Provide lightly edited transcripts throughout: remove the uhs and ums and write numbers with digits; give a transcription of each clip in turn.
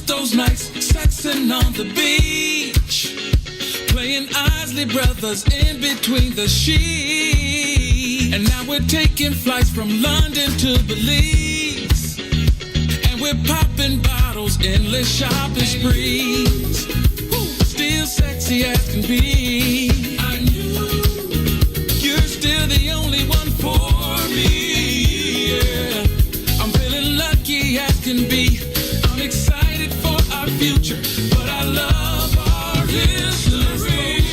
those nights, sexing on the beach, playing Isley Brothers in between the sheets. And now we're taking flights from London to Belize, and we're popping bottles, endless shopping sprees. Still sexy as can be. I knew you're still the only one for me. Yeah, I'm feeling lucky as can be. I'm excited for our future, but I love our history.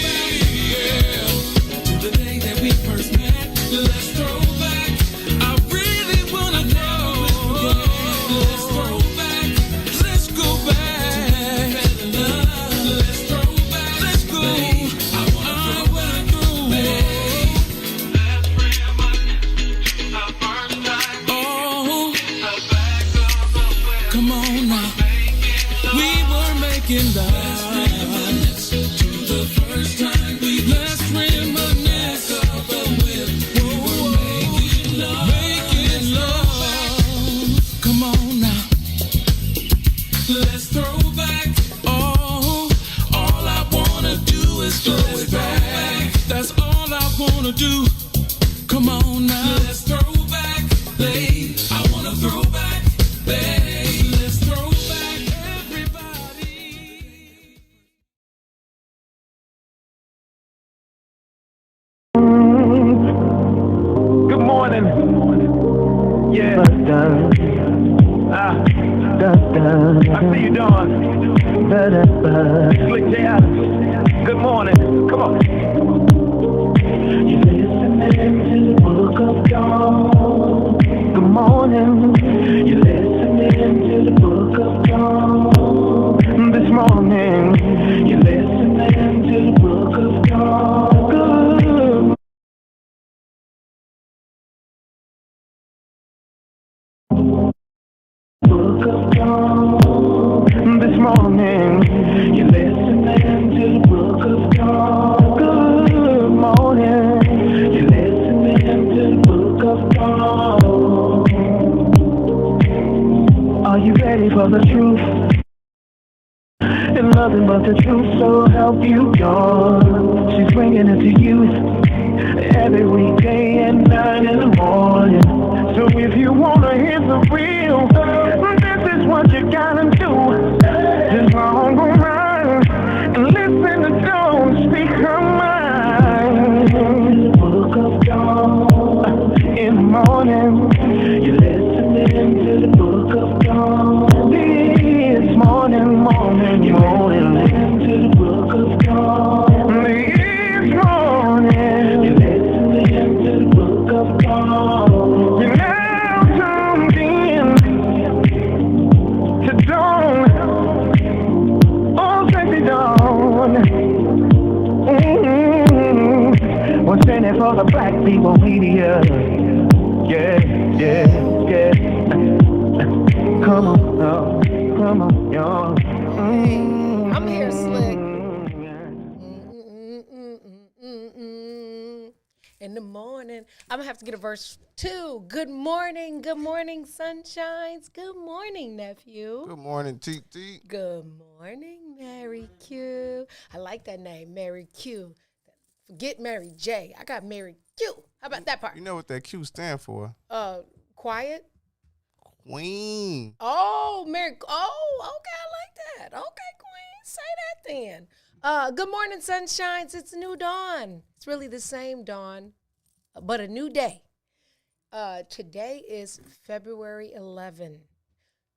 Yeah, to the day that we first met. Let's throw back. I really wanna know. Let's throw back. Let's go back. Let's throw back. Let's go. I wanna throw back. Oh, come on now. We were making love. To the first time we let's reminisce of the whip. We were making love. Making love. Come on now. Let's throw back. Oh, all I wanna do is throw it back. That's all I wanna do. Come on now. Let's throw back, babe. I wanna throw back, babe. Let's throw back, everybody. Good morning. Yeah. I see you, Dawn. Slick J Adams. Good morning. Come on. You're listening to the book of Dawn. Good morning. You're listening to the book of Dawn. This morning. You're listening to the book of Dawn. Good. Book of Dawn. This morning. You're listening to the book of Dawn. Good morning. You're listening to the book of Dawn. Are you ready for the truth? And nothing but the truth, so help you God. She's bringing it to you every weekday at 9 in the morning. So if you wanna hear the real, this is what you gotta do. Just long around and listen to Dawn speak her mind. Book of Dawn. In the morning, You're listening to the book of Dawn. this morning, morning, You're listening to the book of Dawn. this morning. You're listening to the book of Dawn. You're now tuned in to Dawn. Oh, sexy Dawn. We're standing for the black people media. Yeah, yeah, yeah. Come on, come on, y'all. I'm here, Slick. In the morning, I'm gonna have to get a verse 2. Good morning, sunshines. Good morning, nephew. Good morning, TT. Good morning, Mary Q. I like that name, Mary Q. Forget Mary J. I got Mary Q. How about that part? You know what that Q stand for? Quiet. Queen. Oh, Mary. Oh, okay, I like that. Okay, Queen, say that then. Good morning, sunshines. It's a new dawn. It's really the same dawn, but a new day. Today is February 11,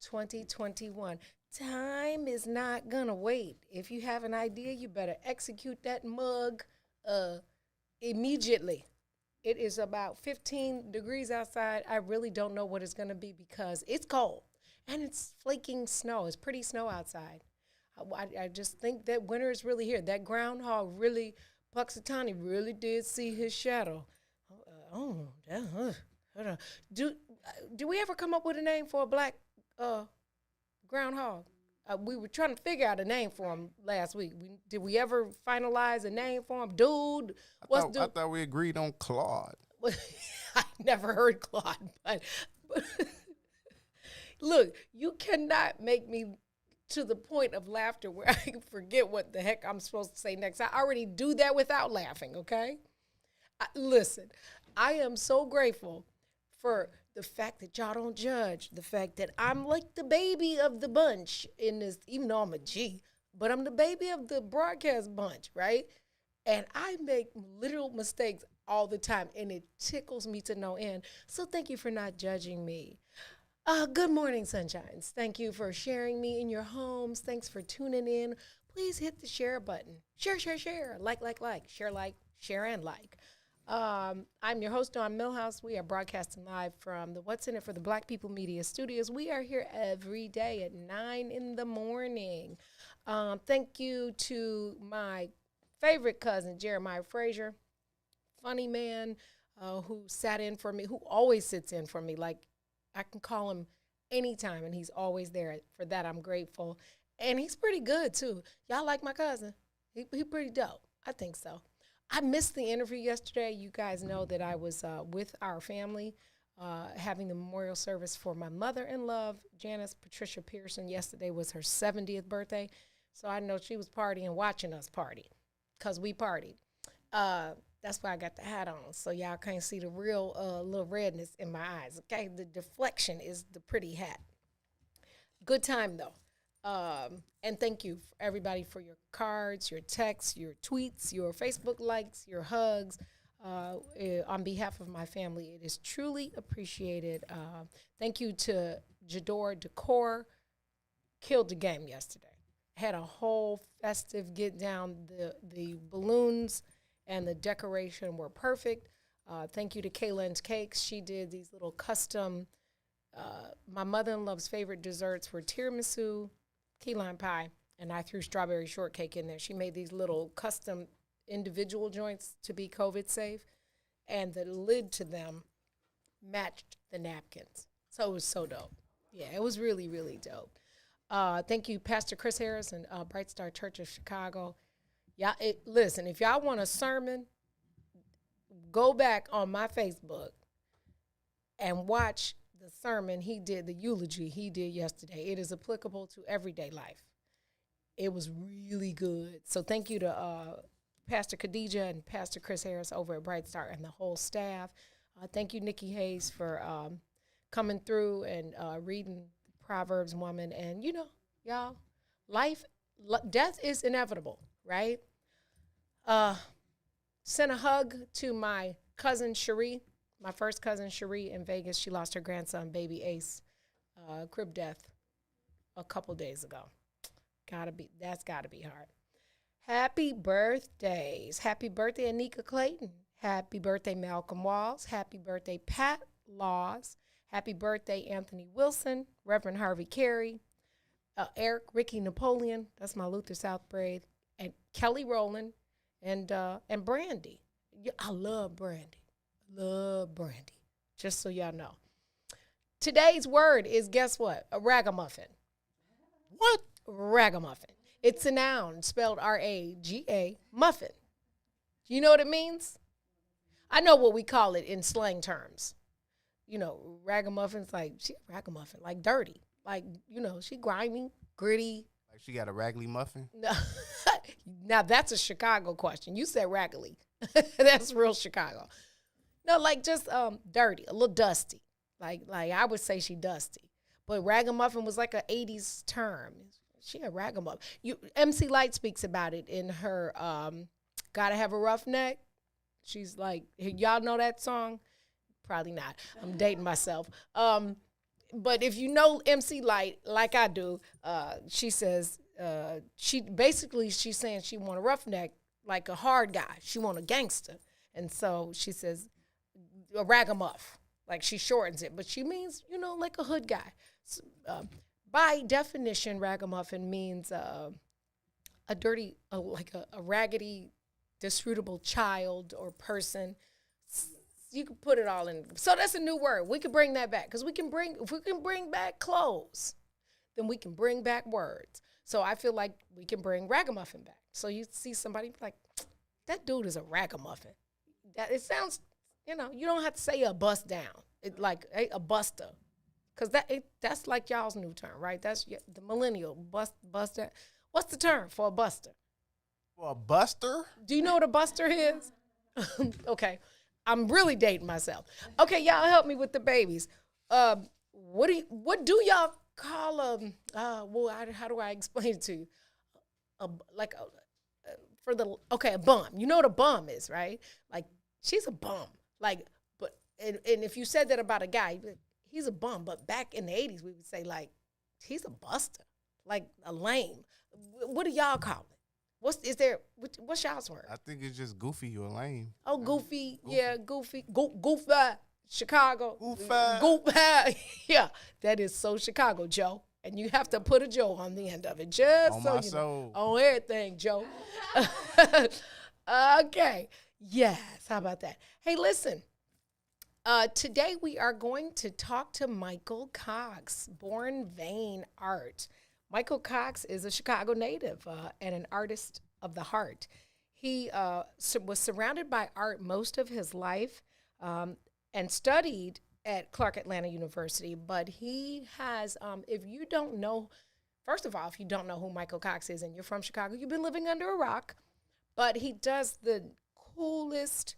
2021. Time is not gonna wait. If you have an idea, you better execute that mug immediately. It is about 15 degrees outside. I really don't know what it's gonna be because it's cold and it's flaking snow. It's pretty snow outside. I just think that winter is really here. That groundhog really, Puxatani really did see his shadow. Do we ever come up with a name for a black groundhog? We were trying to figure out a name for him last week. Did we ever finalize a name for him? Dude, what's dude? I thought we agreed on Claude. I never heard Claude, but look, you cannot make me to the point of laughter where I forget what the heck I'm supposed to say next. I already do that without laughing, okay? Listen, I am so grateful for the fact that y'all don't judge, the fact that I'm like the baby of the bunch in this, even though I'm a G, but I'm the baby of the broadcast bunch, right? And I make literal mistakes all the time, and it tickles me to no end. So thank you for not judging me. Good morning, sunshines. Thank you for sharing me in your homes. Thanks for tuning in. Please hit the share button. Share, share, share. Like. Share, and like. I'm your host, Dawn Milhouse. We are broadcasting live from the What's in It for the Black People Media Studios. We are here every day at 9 in the morning. Thank you to my favorite cousin, Jeremiah Frazier, funny man who sat in for me, who always sits in for me. Like, I can call him anytime, and he's always there. For that, I'm grateful. And he's pretty good, too. Y'all like my cousin? He pretty dope. I think so. I missed the interview yesterday. You guys know that I was with our family having the memorial service for my mother-in-law, Janice Patricia Pearson. Yesterday was her 70th birthday, so I know she was partying, watching us party, because we partied. That's why I got the hat on, so y'all can't see the real little redness in my eyes, okay? The deflection is the pretty hat. Good time, though. And thank you, everybody, for your cards, your texts, your tweets, your Facebook likes, your hugs. On behalf of my family, it is truly appreciated. Thank you to Jador Decor. Killed the game yesterday. Had a whole festive get down. The balloons and the decoration were perfect. Thank you to Kaylin's Cakes. She did these little custom, my mother-in-law's favorite desserts were tiramisu, key lime pie, and I threw strawberry shortcake in there. She made these little custom individual joints to be COVID safe, and the lid to them matched the napkins. So it was so dope. Yeah, it was really, really dope. Thank you, Pastor Chris Harris and Bright Star Church of Chicago. Listen, if y'all want a sermon, go back on my Facebook and watch the sermon he did, the eulogy he did yesterday. It is applicable to everyday life. It was really good. So thank you to Pastor Khadijah and Pastor Chris Harris over at Bright Star and the whole staff. Thank you, Nikki Hayes, for coming through and reading Proverbs Woman. And, you know, y'all, death is inevitable, right? Sent a hug to my cousin Cherie, my first cousin Cherie in Vegas. She lost her grandson, baby Ace, crib death a couple days ago. That's gotta be hard. Happy birthdays. Happy birthday, Anika Clayton. Happy birthday, Malcolm Walls. Happy birthday, Pat Laws. Happy birthday, Anthony Wilson, Reverend Harvey Carey, Eric, Ricky Napoleon. That's my Luther South braid. And Kelly Rowland and Brandy. I love Brandy. Just so y'all know. Today's word is, guess what? A ragamuffin. What? Ragamuffin. It's a noun spelled R-A-G-A, muffin. You know what it means? I know what we call it in slang terms. You know, ragamuffin's like, she a ragamuffin, like dirty. Like, you know, she grimy, gritty. Like she got a raggedy muffin? No. Now, that's a Chicago question. You said raggedy. That's real Chicago. No, like just dirty, a little dusty. Like I would say she dusty. But ragamuffin was like an 80s term. She a ragamuffin. MC Light speaks about it in her Gotta Have a Rough Neck. She's like, y'all know that song? Probably not. I'm dating myself. But if you know MC Light, like I do, she says, she's saying she want a roughneck, like a hard guy. She want a gangster. And so she says, a ragamuff. Like she shortens it, but she means, you know, like a hood guy. So, by definition, ragamuffin means a dirty, like a raggedy, disreputable child or person. You can put it all in. So that's a new word. We can bring that back because if we can bring back clothes, then we can bring back words. So I feel like we can bring ragamuffin back. So you see somebody like, that dude is a ragamuffin. That it sounds, you know, you don't have to say a bust down. It like a buster. Because that's like y'all's new term, right? That's the millennial buster. What's the term for a buster? For a buster? Do you know what a buster is? Okay. I'm really dating myself. Okay, y'all help me with the babies. What do y'all call how do I explain it to you? A bum. You know what a bum is, right? Like, she's a bum. Like, but and if you said that about a guy, he's a bum. But back in the 80s, we would say, like, he's a buster, like a lame. What do y'all call it? What's y'all's word? I think it's just goofy or lame. Oh, goofy. Yeah, goofy. Goofy. Chicago. Goofy. Yeah, that is so Chicago, Joe. And you have to put a Joe on the end of it, just On so my you soul. know. On everything, Joe. Okay. Yes. How about that? Hey, listen. Today we are going to talk to Michael Cox, Born Vain Art. Michael Cox is a Chicago native and an artist of the heart. He was surrounded by art most of his life and studied at Clark Atlanta University, but he has, if you don't know, first of all, if you don't know who Michael Cox is and you're from Chicago, you've been living under a rock, but he does the coolest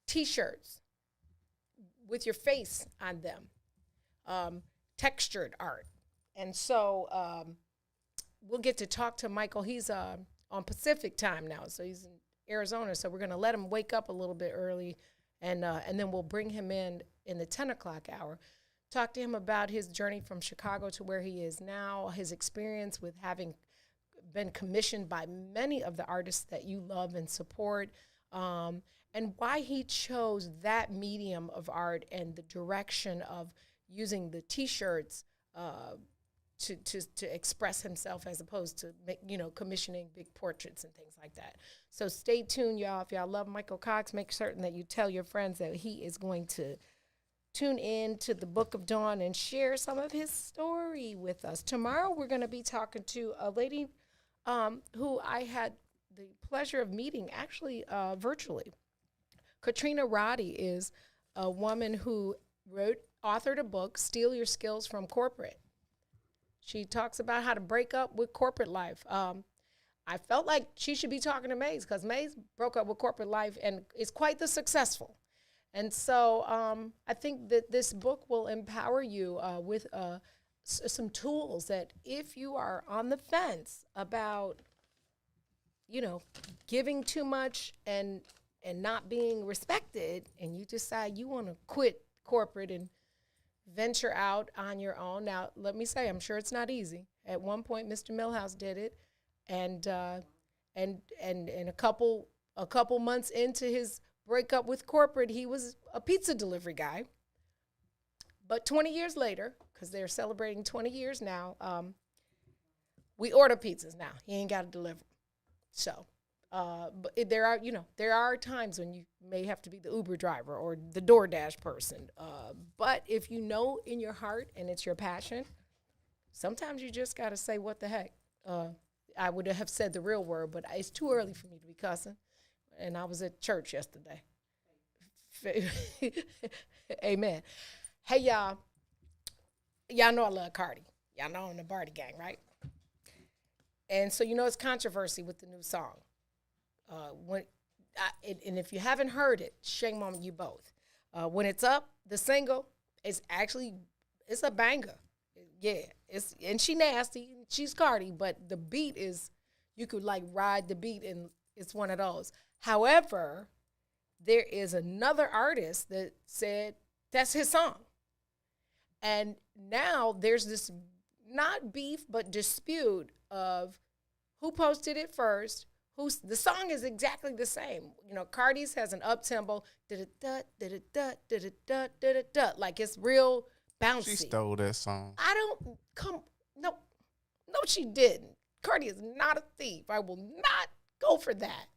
T-shirts with your face on them, textured art. And so we'll get to talk to Michael. He's on Pacific time now, so he's in Arizona, so we're going to let him wake up a little bit early, and then we'll bring him in the 10 o'clock hour, talk to him about his journey from Chicago to where he is now, his experience with having been commissioned by many of the artists that you love and support, and why he chose that medium of art and the direction of using the T-shirts to express himself as opposed to commissioning big portraits and things like that. So stay tuned, y'all. If y'all love Michael Cox, make certain that you tell your friends that he is going to tune in to the Book of Dawn and share some of his story with us. Tomorrow we're going to be talking to a lady who I had the pleasure of meeting actually virtually. Katrina Roddy is a woman who authored a book, Steal Your Skills from Corporate. She talks about how to break up with corporate life. I felt like she should be talking to Maze because Maze broke up with corporate life and is quite the successful. And so I think that this book will empower you with some tools that if you are on the fence about, giving too much and not being respected, and you decide you want to quit corporate and venture out on your own. Now, let me say, I'm sure it's not easy. At one point, Mr. Milhouse did it, and a couple months into his breakup with corporate, he was a pizza delivery guy. But 20 years later, because they're celebrating 20 years now, we order pizzas now. He ain't got to deliver. So, but there are times when you may have to be the Uber driver or the DoorDash person. But if you know in your heart and it's your passion, sometimes you just got to say, what the heck? I would have said the real word, but it's too early for me to be cussing. And I was at church yesterday. Amen. Hey, y'all. Y'all know I love Cardi. Y'all know I'm the Barty gang, right? And so it's controversy with the new song. And if you haven't heard it, shame on you both. When it's up, the single is it's a banger. Yeah, and she nasty. She's Cardi, but the beat is, you could like ride the beat, and it's one of those. However, there is another artist that said that's his song. And now there's this not beef, but dispute of who posted it first. The song is exactly the same. Cardi's has an up tempo, like it's real bouncy. She stole that song. No, she didn't. Cardi is not a thief. I will not go for that.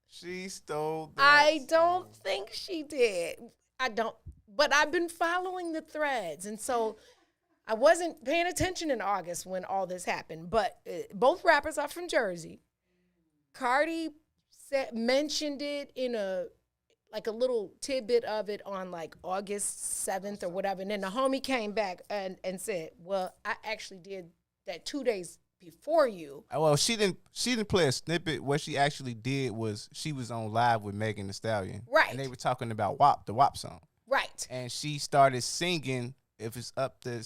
She stole that I don't song. think she did. But I've been following the threads, and so I wasn't paying attention in August when all this happened. But both rappers are from Jersey. Cardi mentioned it in like a little tidbit of it on like August 7th or whatever. And then the homie came back and said, well, I actually did that 2 days before you. Well, she didn't play a snippet. What she actually did was she was on live with Megan Thee Stallion. Right. And they were talking about WAP, the WAP song. Right. And she started singing, if it's up, then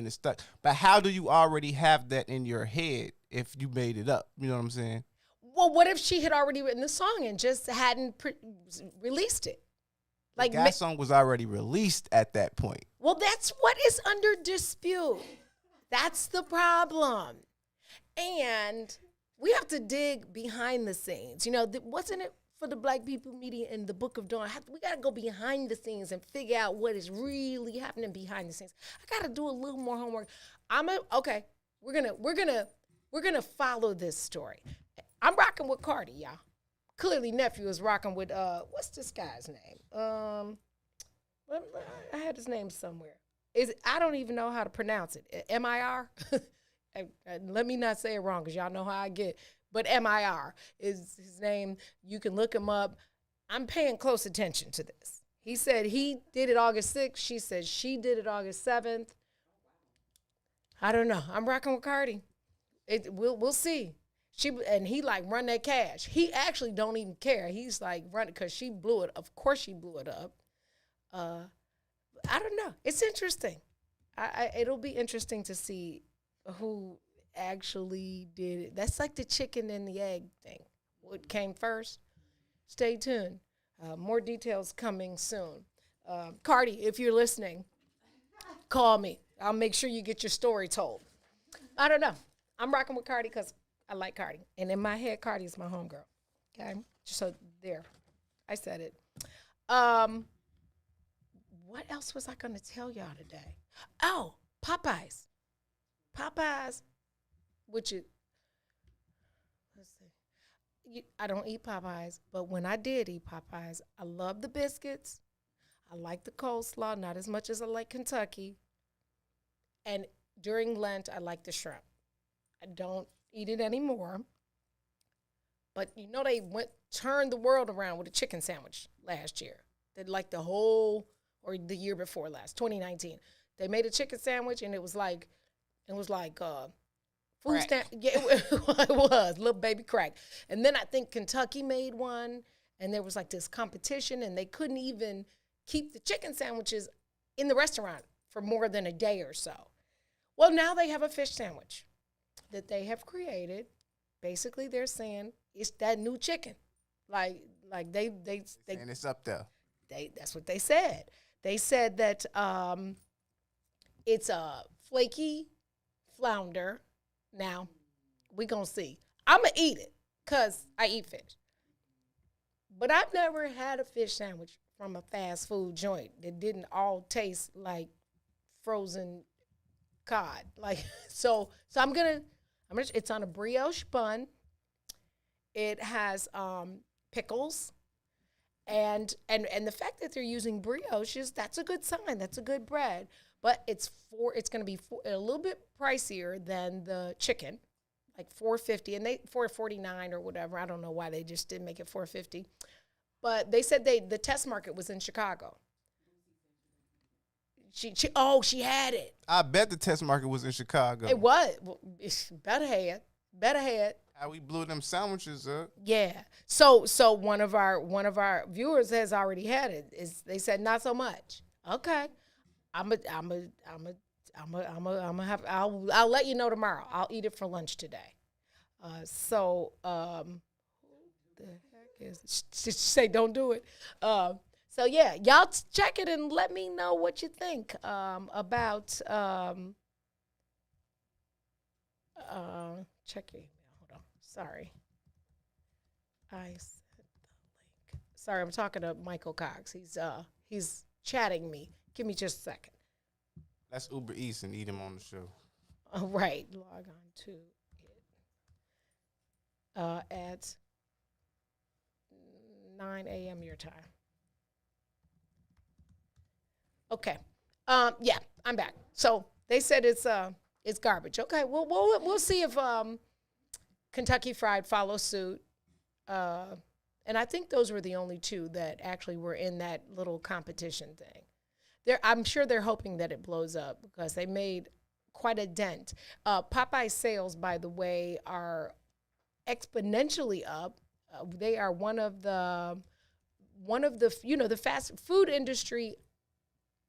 it's stuck. But how do you already have that in your head if you made it up? You know what I'm saying? Well, what if she had already written the song and just hadn't released it? Like, That song was already released at that point. well, that's what is under dispute. That's the problem. And we have to dig behind the scenes. You know, wasn't it for the Black People Media in the Book of Dawn? We got to go behind the scenes and figure out what is really happening behind the scenes. I got to do a little more homework. Okay. We're gonna follow this story. I'm rocking with Cardi, y'all. Clearly, nephew is rocking with what's this guy's name? I had his name somewhere. I don't even know how to pronounce it. M-I-R? Let me not say it wrong because y'all know how I get. But M-I-R is his name. You can look him up. I'm paying close attention to this. He said he did it August 6th. She said she did it August 7th. I don't know. I'm rocking with Cardi. We'll see. He like run that cash. He actually don't even care. He's like run it because she blew it. Of course she blew it up. I don't know. It's interesting. It'll be interesting to see who actually did it. That's like the chicken and the egg thing. What came first? Stay tuned. More details coming soon. Cardi, if you're listening, call me. I'll make sure you get your story told. I don't know. I'm rocking with Cardi because I like Cardi. And in my head, Cardi is my homegirl. Okay? So there. I said it. What else was I going to tell y'all today? Oh, Popeyes. Popeyes, which is, let's see. I don't eat Popeyes, but when I did eat Popeyes, I love the biscuits. I like the coleslaw, not as much as I like Kentucky. And during Lent, I like the shrimp. I don't eat it anymore. But you know they turned the world around with a chicken sandwich last year. They like the whole, or the year before last, 2019. They made a chicken sandwich and it was like food stamp. Yeah, it was little baby crack. And then I think Kentucky made one, and there was like this competition, and they couldn't even keep the chicken sandwiches in the restaurant for more than a day or so. Well, now they have a fish sandwich that they have created. Basically, they're saying it's that new chicken. Like they and it's up there. That's what they said. They said that it's a flaky flounder. Now, we gonna see. I'm gonna eat it because I eat fish. But I've never had a fish sandwich from a fast food joint that didn't all taste like frozen cod. Like so I'm gonna it's on a brioche bun. It has pickles. And the fact that they're using brioches, that's a good sign. That's a good bread. But it's going to be a little bit pricier than the chicken, like $4.50, and $4.49 or whatever. I don't know why they just didn't make it $4.50. But they said the test market was in Chicago. She had it. I bet the test market was in Chicago. It was. Well, better had. How we blew them sandwiches up. Yeah. So one of our viewers has already had it. They said not so much. Okay. I'll let you know tomorrow. I'll eat it for lunch today. The heck is she say don't do it. So yeah, y'all check it and let me know what you think about check your email. Hold on. Sorry. I sent the link. Sorry, I'm talking to Michael Cox. He's chatting me. Give me just a second. That's Uber Eats and eat him on the show. Right. Log on to it at 9 a.m. your time. Okay. Yeah, I'm back. So they said it's garbage. Okay. We'll see if Kentucky Fried follows suit. And I think those were the only two that actually were in that little competition thing. I'm sure they're hoping that it blows up because they made quite a dent. Popeye's sales, by the way, are exponentially up. They are one of the the fast food industry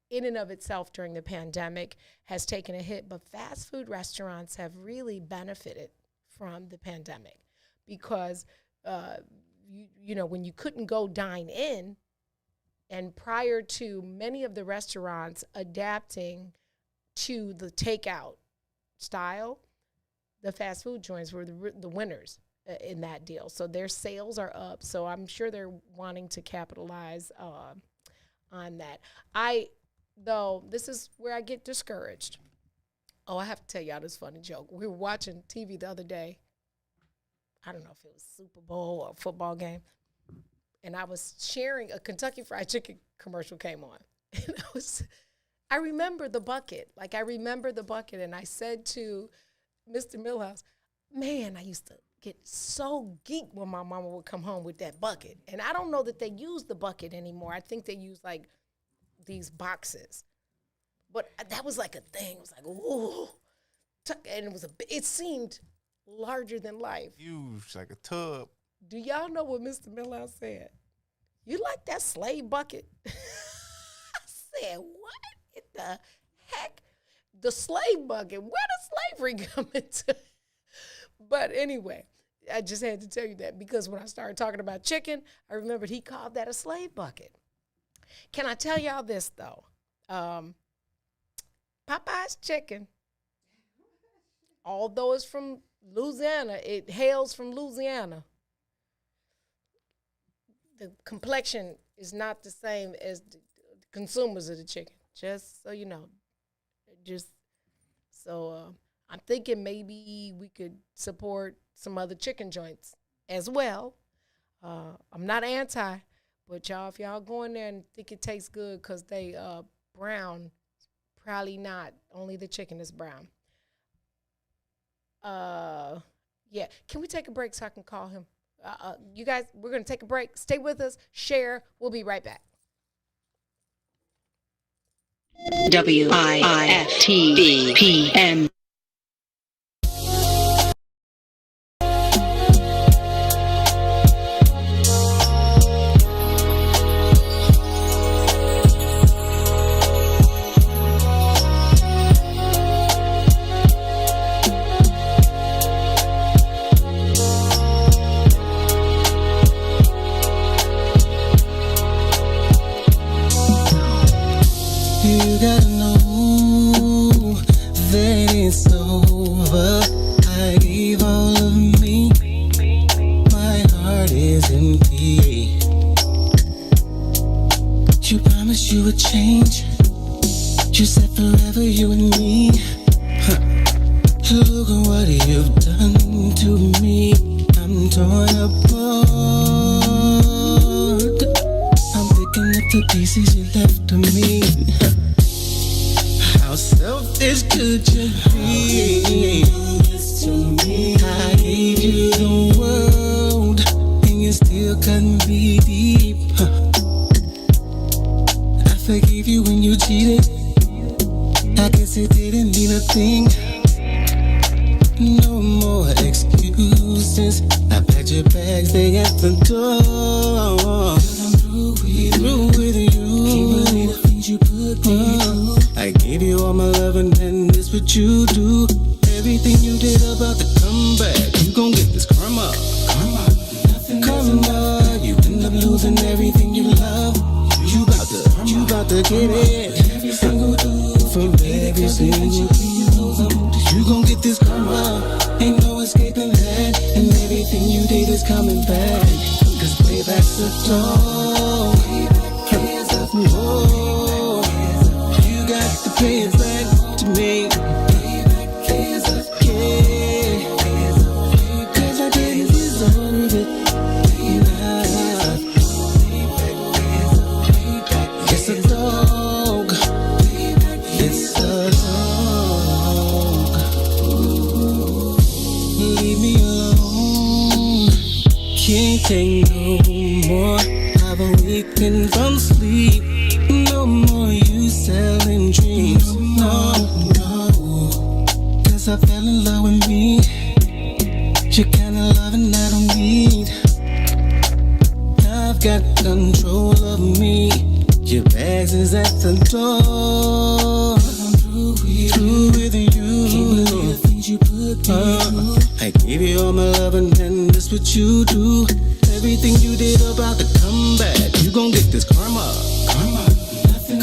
in and of itself during the pandemic has taken a hit, but fast food restaurants have really benefited from the pandemic because when you couldn't go dine in, and prior to many of the restaurants adapting to the takeout style, the fast food joints were the winners in that deal. So their sales are up. So I'm sure they're wanting to capitalize on that. Though, this is where I get discouraged. Oh, I have to tell y'all this funny joke. We were watching TV the other day. I don't know if it was Super Bowl or a football game. And I was sharing a Kentucky Fried Chicken commercial came on. And I remember the bucket. Like, I remember the bucket. And I said to Mr. Milhouse, man, I used to get so geeked when my mama would come home with that bucket. And I don't know that they use the bucket anymore. I think they use, like, these boxes. But that was like a thing. It was like, ooh. And it seemed larger than life. Huge, like a tub. Do y'all know what Mr. Milhouse said? You like that slave bucket? I said, what in the heck? The slave bucket? Where does slavery come into? But anyway, I just had to tell you that because when I started talking about chicken, I remembered he called that a slave bucket. Can I tell y'all this, though? Popeye's chicken, although it's from Louisiana, it hails from Louisiana. The complexion is not the same as the consumers of the chicken, just so you know. I'm thinking maybe we could support some other chicken joints as well. I'm not anti, but y'all, if y'all go in there and think it tastes good because they brown, probably not. Only the chicken is brown. Yeah. Can we take a break so I can call him? You guys, we're going to take a break. Stay with us. Share. We'll be right back. WIFTBPM. You gotta know that it's over. I gave all of me. My heart is empty. You promised you would change. You said forever, you and me. Look at what you've done to me. I'm torn apart. I'm picking up the pieces you left to me. How selfish could you be? I gave you the world, and you still cut me deep. I forgave you when you cheated. I guess it didn't mean a thing. No more excuses. I packed your bags, they at the door. I'm through with you. Can't believe the things you put me through. I gave you all my love and then this what you do. Everything you did about the comeback, you gon' get this karma. Karma, you end up losing everything you love. You about to get it. Every single do from every single thing you lose. You gon' get this karma. Ain't no escaping that. And everything you did is coming back. Cause payback's a dog. Oh, you got to pay it back to me. Yeah, cause I didn't deserve it. It's a dog. It's a dog. Leave me alone. Can't take no more of a weekend from sleep. No more you selling dreams. No, no. Cause I fell in love with me. You're kind of loving I don't need. I've got control of me. Your bags is at the door. I'm through with you. Can't believe the things you put me through. I gave you all my love and that's what you do. Everything you did about the comeback, you gon' get this karma.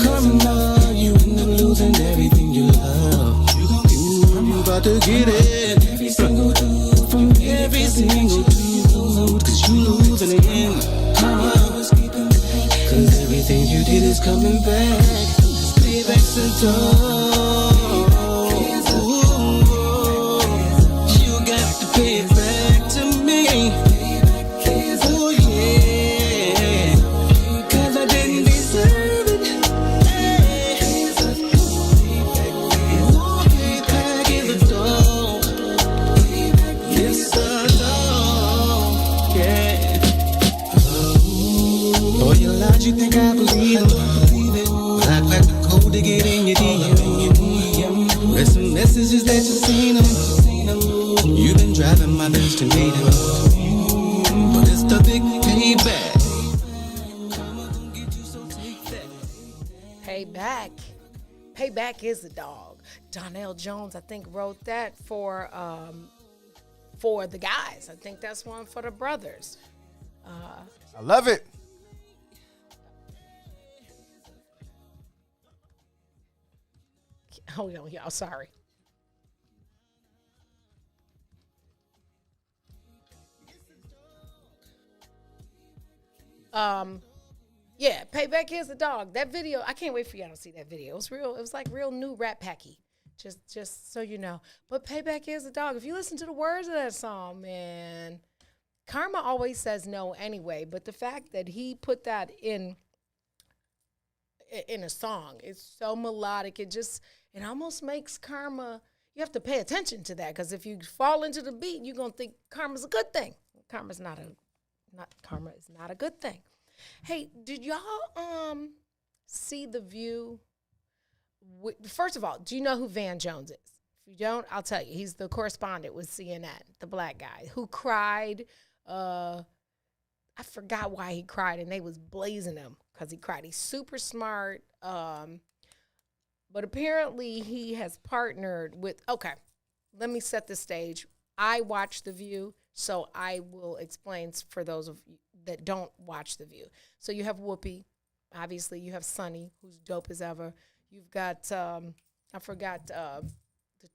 Karma, you end up losing everything you love. You gon' get this karma. You about to get it. Every single dude from every single dude. Cause you losing again. Karma was keeping back. Cause everything you did is coming back. Payback's the door. You got to pay it back to me. Oh yeah. Cause I didn't deserve it. Payback is a dog. It's a dog. Yeah. For your lies you think I believe them. But I cracked the code to get in your DM. There's some messages that you seen them. You've been driving my Benz to meet him. But it's the big payback. Payback. Payback is a dog. Donnell Jones, I think, wrote that for the guys. I think that's one for the brothers. I love it. Hold on, y'all. Sorry. Yeah, Payback is a dog. That video, I can't wait for y'all to see that video. It was real. It was like real new Rat Packy. Just so you know. But Payback is a dog. If you listen to the words of that song, man, Karma always says no anyway. But the fact that he put that in a song, it's so melodic. It almost makes Karma. You have to pay attention to that because if you fall into the beat, you're gonna think Karma's a good thing. Karma is not a good thing. Hey, did y'all see The View? First of all, do you know who Van Jones is? If you don't, I'll tell you. He's the correspondent with CNN, the black guy who cried. I forgot why he cried, and they was blazing him because he cried. He's super smart. But apparently he has partnered with, okay, let me set the stage. I watch The View, so I will explain for those of you that don't watch The View. So you have Whoopi, obviously. You have Sonny, who's dope as ever. You've got, I forgot the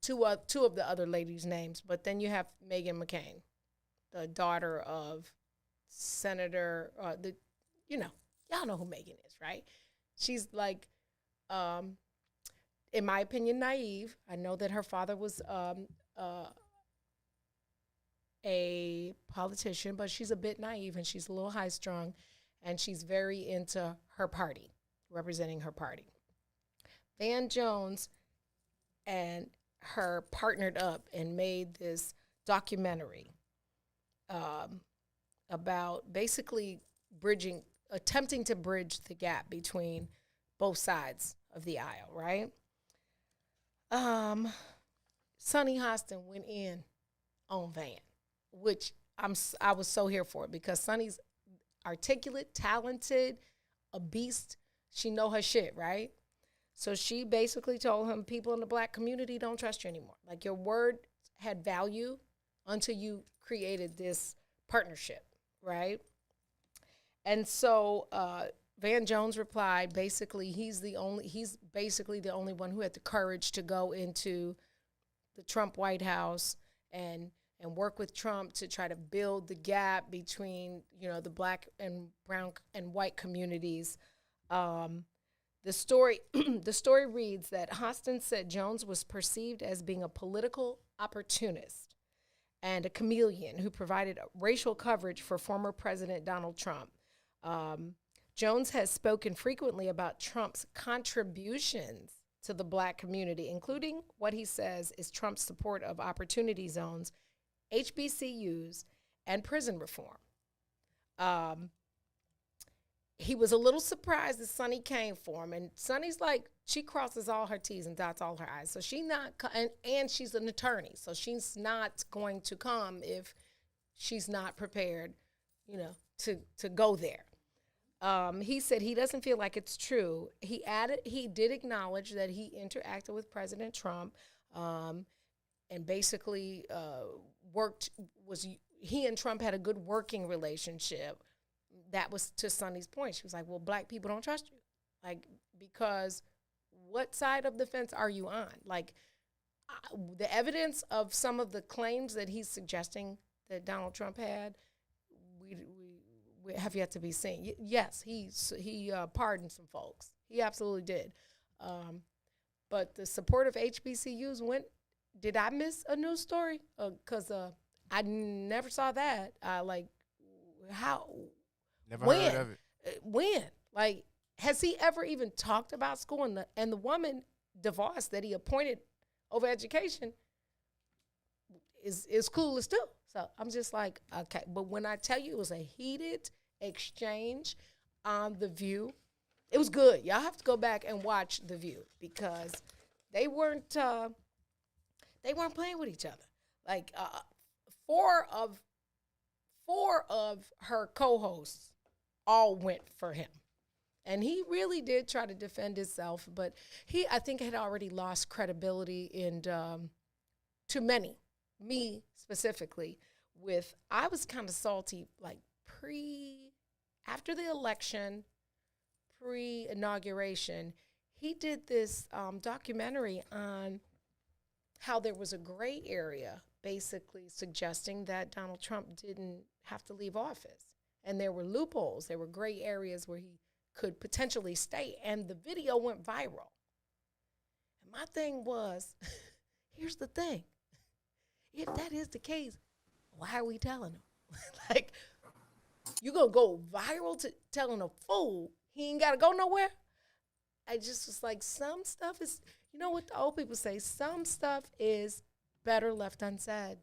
two of the other ladies' names, but then you have Meghan McCain, the daughter of Senator, y'all know who Meghan is, right? She's like, in my opinion, naive. I know that her father was a politician, but she's a bit naive and she's a little high-strung, and she's very into her party, representing her party. Van Jones and her partnered up and made this documentary about basically attempting to bridge the gap between both sides of the aisle, right? Sonny Hostin went in on Van, which I was so here for it because Sonny's articulate, talented, a beast. She know her shit, right? So she basically told him, people in the black community don't trust you anymore. Like, your word had value until you created this partnership, right? And so Van Jones replied, basically, he's basically the only one who had the courage to go into the Trump White House and work with Trump to try to build the gap between, the black and brown and white communities. The story reads that Hostin said Jones was perceived as being a political opportunist and a chameleon who provided racial coverage for former President Donald Trump. Jones has spoken frequently about Trump's contributions to the black community, including what he says is Trump's support of opportunity zones, HBCUs, and prison reform. he was a little surprised that Sonny came for him. And Sonny's like, she crosses all her T's and dots all her I's. So she not, and she's an attorney. So she's not going to come if she's not prepared, you know, to go there. He said he doesn't feel like it's true. He added, he did acknowledge that he interacted with President Trump, and basically he and Trump had a good working relationship. That was to Sonny's point. She was like, well, black people don't trust you. Like, because what side of the fence are you on? Like, the evidence of some of the claims that he's suggesting that Donald Trump had, we have yet to be seen. Yes, he pardoned some folks. He absolutely did. But the support of HBCUs went, did I miss a news story? Because I never saw that. Like, how? Never when? heard of it. When? Like, has he ever even talked about school? And the woman, DeVos, that he appointed over education is clueless too. So I'm just like, okay. But when I tell you it was a heated exchange on The View, it was good. Y'all have to go back and watch The View because they weren't playing with each other. Like four of her co-hosts all went for him. And he really did try to defend himself, but he, I think, had already lost credibility to many, me specifically, I was kind of salty, like after the election, pre-inauguration, he did this documentary on how there was a gray area, basically suggesting that Donald Trump didn't have to leave office. And there were loopholes, there were gray areas where he could potentially stay, and the video went viral. And my thing was, here's the thing. If that is the case, why are we telling him? Like, you gonna go viral to telling a fool he ain't gotta go nowhere? I just was like, some stuff is, you know what the old people say, some stuff is better left unsaid.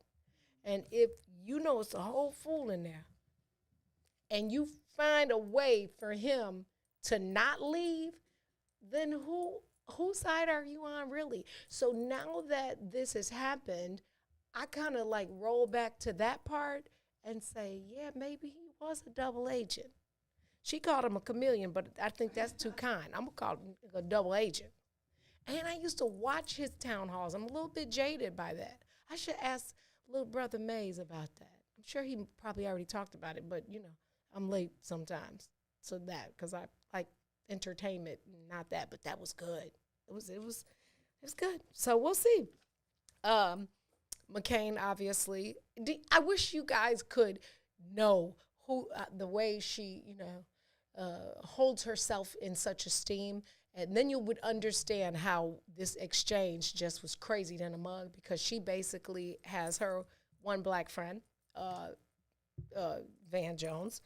And if you know it's a whole fool in there, and you find a way for him to not leave, then whose side are you on, really? So now that this has happened, I kind of like roll back to that part and say, yeah, maybe he was a double agent. She called him a chameleon, but I think that's too kind. I'm going to call him a double agent. And I used to watch his town halls. I'm a little bit jaded by that. I should ask little brother Mays about that. I'm sure he probably already talked about it, but, you know, I'm late sometimes. So that, because I like entertainment, not that, but that was good. It was good. So we'll see. McCain, obviously. I wish you guys could know who the way she, you know, holds herself in such esteem, and then you would understand how this exchange just was crazy than a mug, because she basically has her one black friend, Van Jones.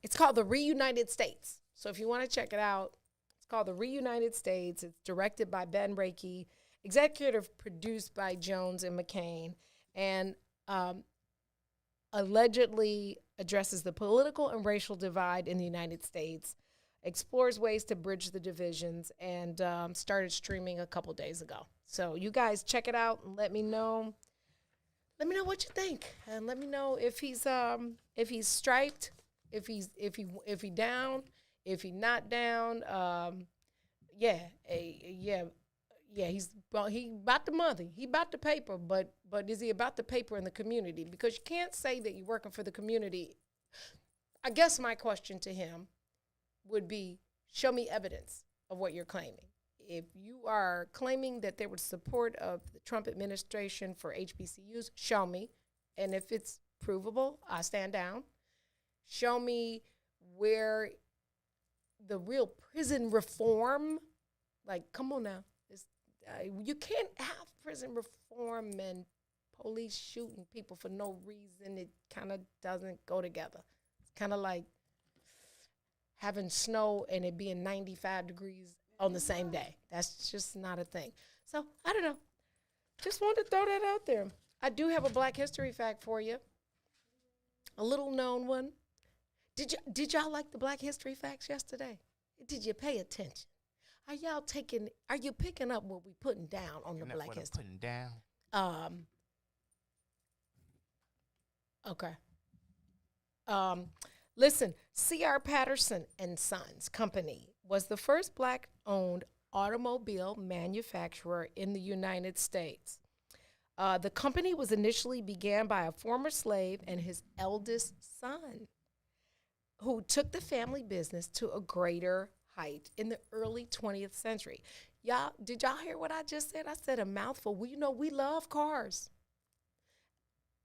It's called The Reunited States. So if you want to check it out, it's called The Reunited States. It's directed by Ben Reiki, executive produced by Jones and McCain, and allegedly addresses the political and racial divide in the United States, explores ways to bridge the divisions, and started streaming a couple days ago. So you guys check it out and let me know. Let me know what you think, and let me know if he's striped, if he down, if he not down. He about the money, he about the paper, but is he about the paper in the community? Because you can't say that you're working for the community. I guess my question to him would be, show me evidence of what you're claiming. If you are claiming that there was support of the Trump administration for HBCUs, show me. And if it's provable, I stand down. Show me where the real prison reform, like, come on now. You can't have prison reform and police shooting people for no reason. It kind of doesn't go together. It's kind of like having snow and it being 95 degrees on the same day. That's just not a thing. So, I don't know. Just wanted to throw that out there. I do have a Black History fact for you. A little known one. Did y'all like the Black History facts yesterday? Did you pay attention? Are you picking up what we putting down on the Black History? Putting down. Okay. Listen, C.R. Patterson and Sons Company was the first Black-owned automobile manufacturer in the United States. The company was initially began by a former slave and his eldest son, who took the family business to a greater height in the early 20th century. Did y'all hear what I just said? I said a mouthful. We love cars.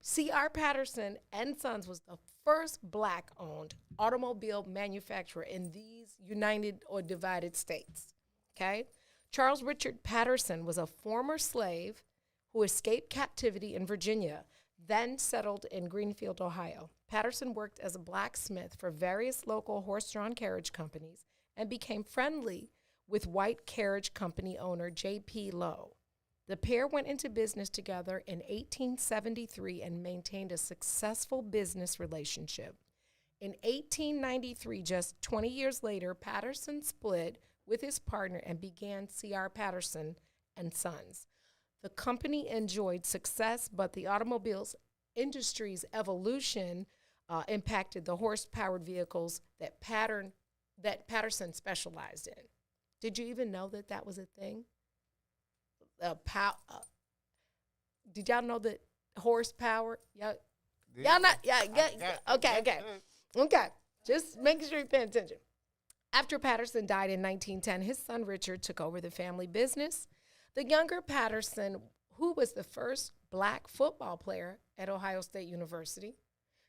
C.R. Patterson and Sons was the first Black-owned automobile manufacturer in these United or divided states. Okay? Charles Richard Patterson was a former slave who escaped captivity in Virginia, then settled in Greenfield, Ohio. Patterson worked as a blacksmith for various local horse-drawn carriage companies and became friendly with white carriage company owner J.P. Lowe. The pair went into business together in 1873 and maintained a successful business relationship. In 1893, just 20 years later, Patterson split with his partner and began C.R. Patterson and Sons. The company enjoyed success, but the automobiles industry's evolution impacted the horse-powered vehicles that Patterson specialized in. Did you even know that was a thing? Did y'all know that horsepower? Y'all not? Okay. Just making sure you're paying attention. After Patterson died in 1910, his son Richard took over the family business. The younger Patterson, who was the first Black football player at Ohio State University,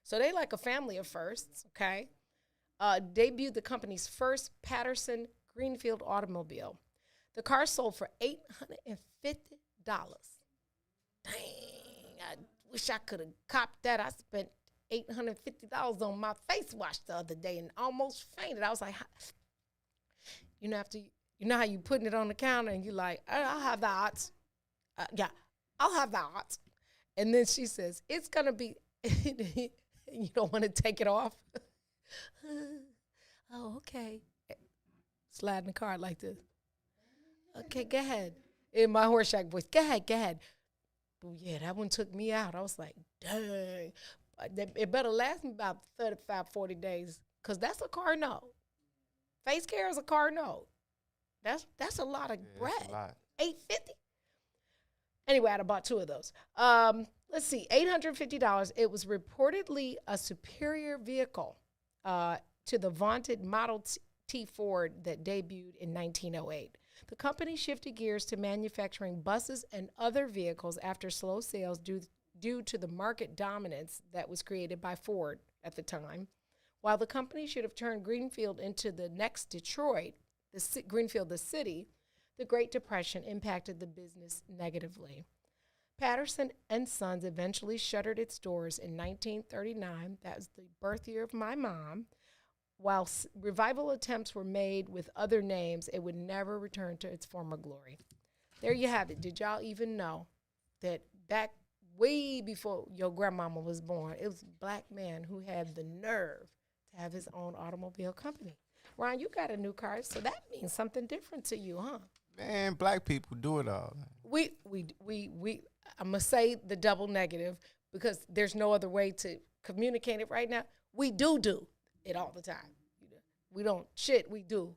so they like a family of firsts, okay, debuted the company's first Patterson Greenfield automobile. The car sold for $850. Dang, I wish I could have copped that. I spent $850 on my face wash the other day and almost fainted. I was like, you know how you putting it on the counter and you like, I'll have the odds. I'll have the odds. And then she says, it's going to be, you don't want to take it off? Oh, okay. Sliding the card like this. Okay, go ahead. In my Horseshack voice, go ahead. But yeah, that one took me out. I was like, dang. It better last me about 35, 40 days, because that's a car note. Face care is a car note. That's a lot of bread. That's a lot. $850. Anyway, I bought two of those. Let's see, $850. It was reportedly a superior vehicle to the vaunted Model T Ford that debuted in 1908. The company shifted gears to manufacturing buses and other vehicles after slow sales due to the market dominance that was created by Ford at the time. While the company should have turned Greenfield into the next Detroit, Greenfield the city, the Great Depression impacted the business negatively. Patterson and Sons eventually shuttered its doors in 1939. That was the birth year of my mom. While revival attempts were made with other names, it would never return to its former glory. There you have it. Did y'all even know that back way before your grandmama was born, it was a Black man who had the nerve to have his own automobile company? Ron, you got a new car, so that means something different to you, huh? Man, Black people do it all. We I'm gonna say the double negative because there's no other way to communicate it right now. We do it all the time. We don't shit. We do.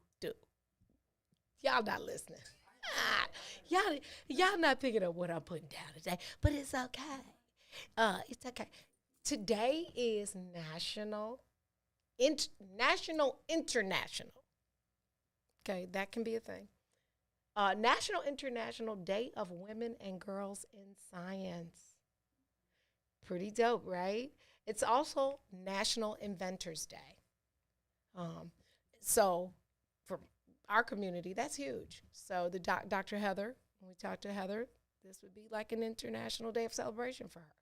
Y'all not listening. Y'all not picking up what I'm putting down today, but it's okay. It's okay. Today is International. Okay, that can be a thing. National International Day of Women and Girls in Science. Pretty dope, right? It's also National Inventors Day. So for our community, that's huge. So the Dr. Heather, when we talked to Heather, this would be like an international day of celebration for her.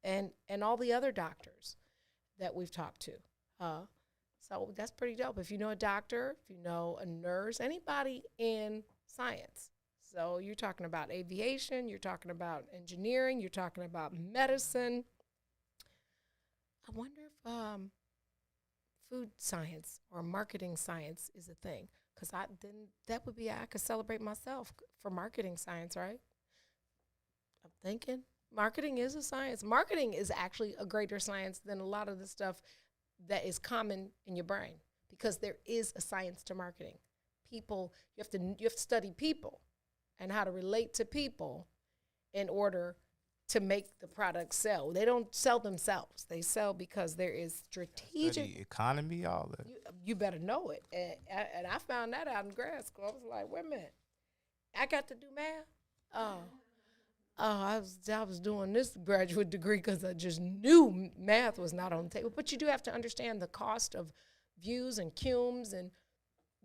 And all the other doctors that we've talked to. So that's pretty dope. If you know a doctor, if you know a nurse, anybody in science. So you're talking about aviation, you're talking about engineering, you're talking about medicine. I wonder if food science or marketing science is a thing. Because then that would be, I could celebrate myself for marketing science, right? I'm thinking marketing is a science. Marketing is actually a greater science than a lot of the stuff that is common in your brain, because there is a science to marketing. People, you have to study people and how to relate to people in order to make the product sell. They don't sell themselves. They sell because there is strategic Study economy, all that. You better know it. And I found that out in grad school. I was like, wait a minute, I got to do math? I was doing this graduate degree because I just knew math was not on the table. But you do have to understand the cost of views and cumes, and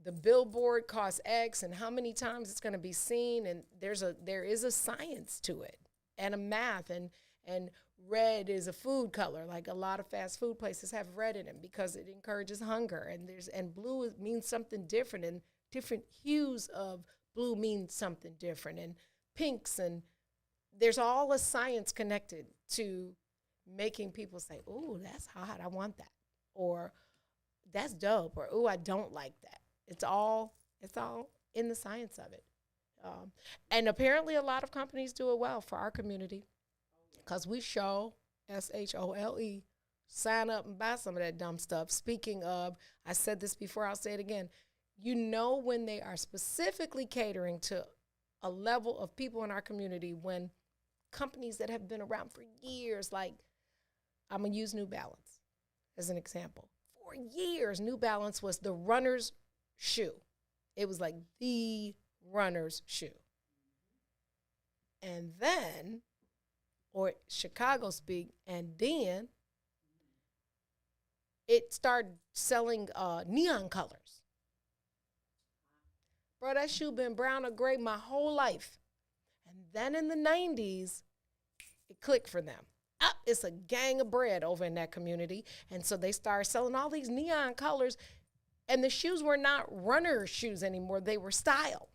the billboard costs X and how many times it's going to be seen. And there is a science to it, and a math, and red is a food color. Like a lot of fast food places have red in them because it encourages hunger, and blue means something different, and different hues of blue mean something different, and pinks, and there's all a science connected to making people say, "Ooh, that's hot, I want that," or "That's dope," or "Ooh, I don't like that." It's all in the science of it. And apparently a lot of companies do it well for our community, because we SHOLE, SHOLE, sign up and buy some of that dumb stuff. Speaking of, I said this before, I'll say it again. You know when they are specifically catering to a level of people in our community, when companies that have been around for years, like I'm going to use New Balance as an example. For years, New Balance was the runner's shoe. It was like the runner's shoe. And then, or Chicago speak, and then it started selling neon colors. Bro, that shoe been brown or gray my whole life. And then in the 90s, it clicked for them. It's a gang of bread over in that community. And so they started selling all these neon colors. And the shoes were not runner shoes anymore. They were style.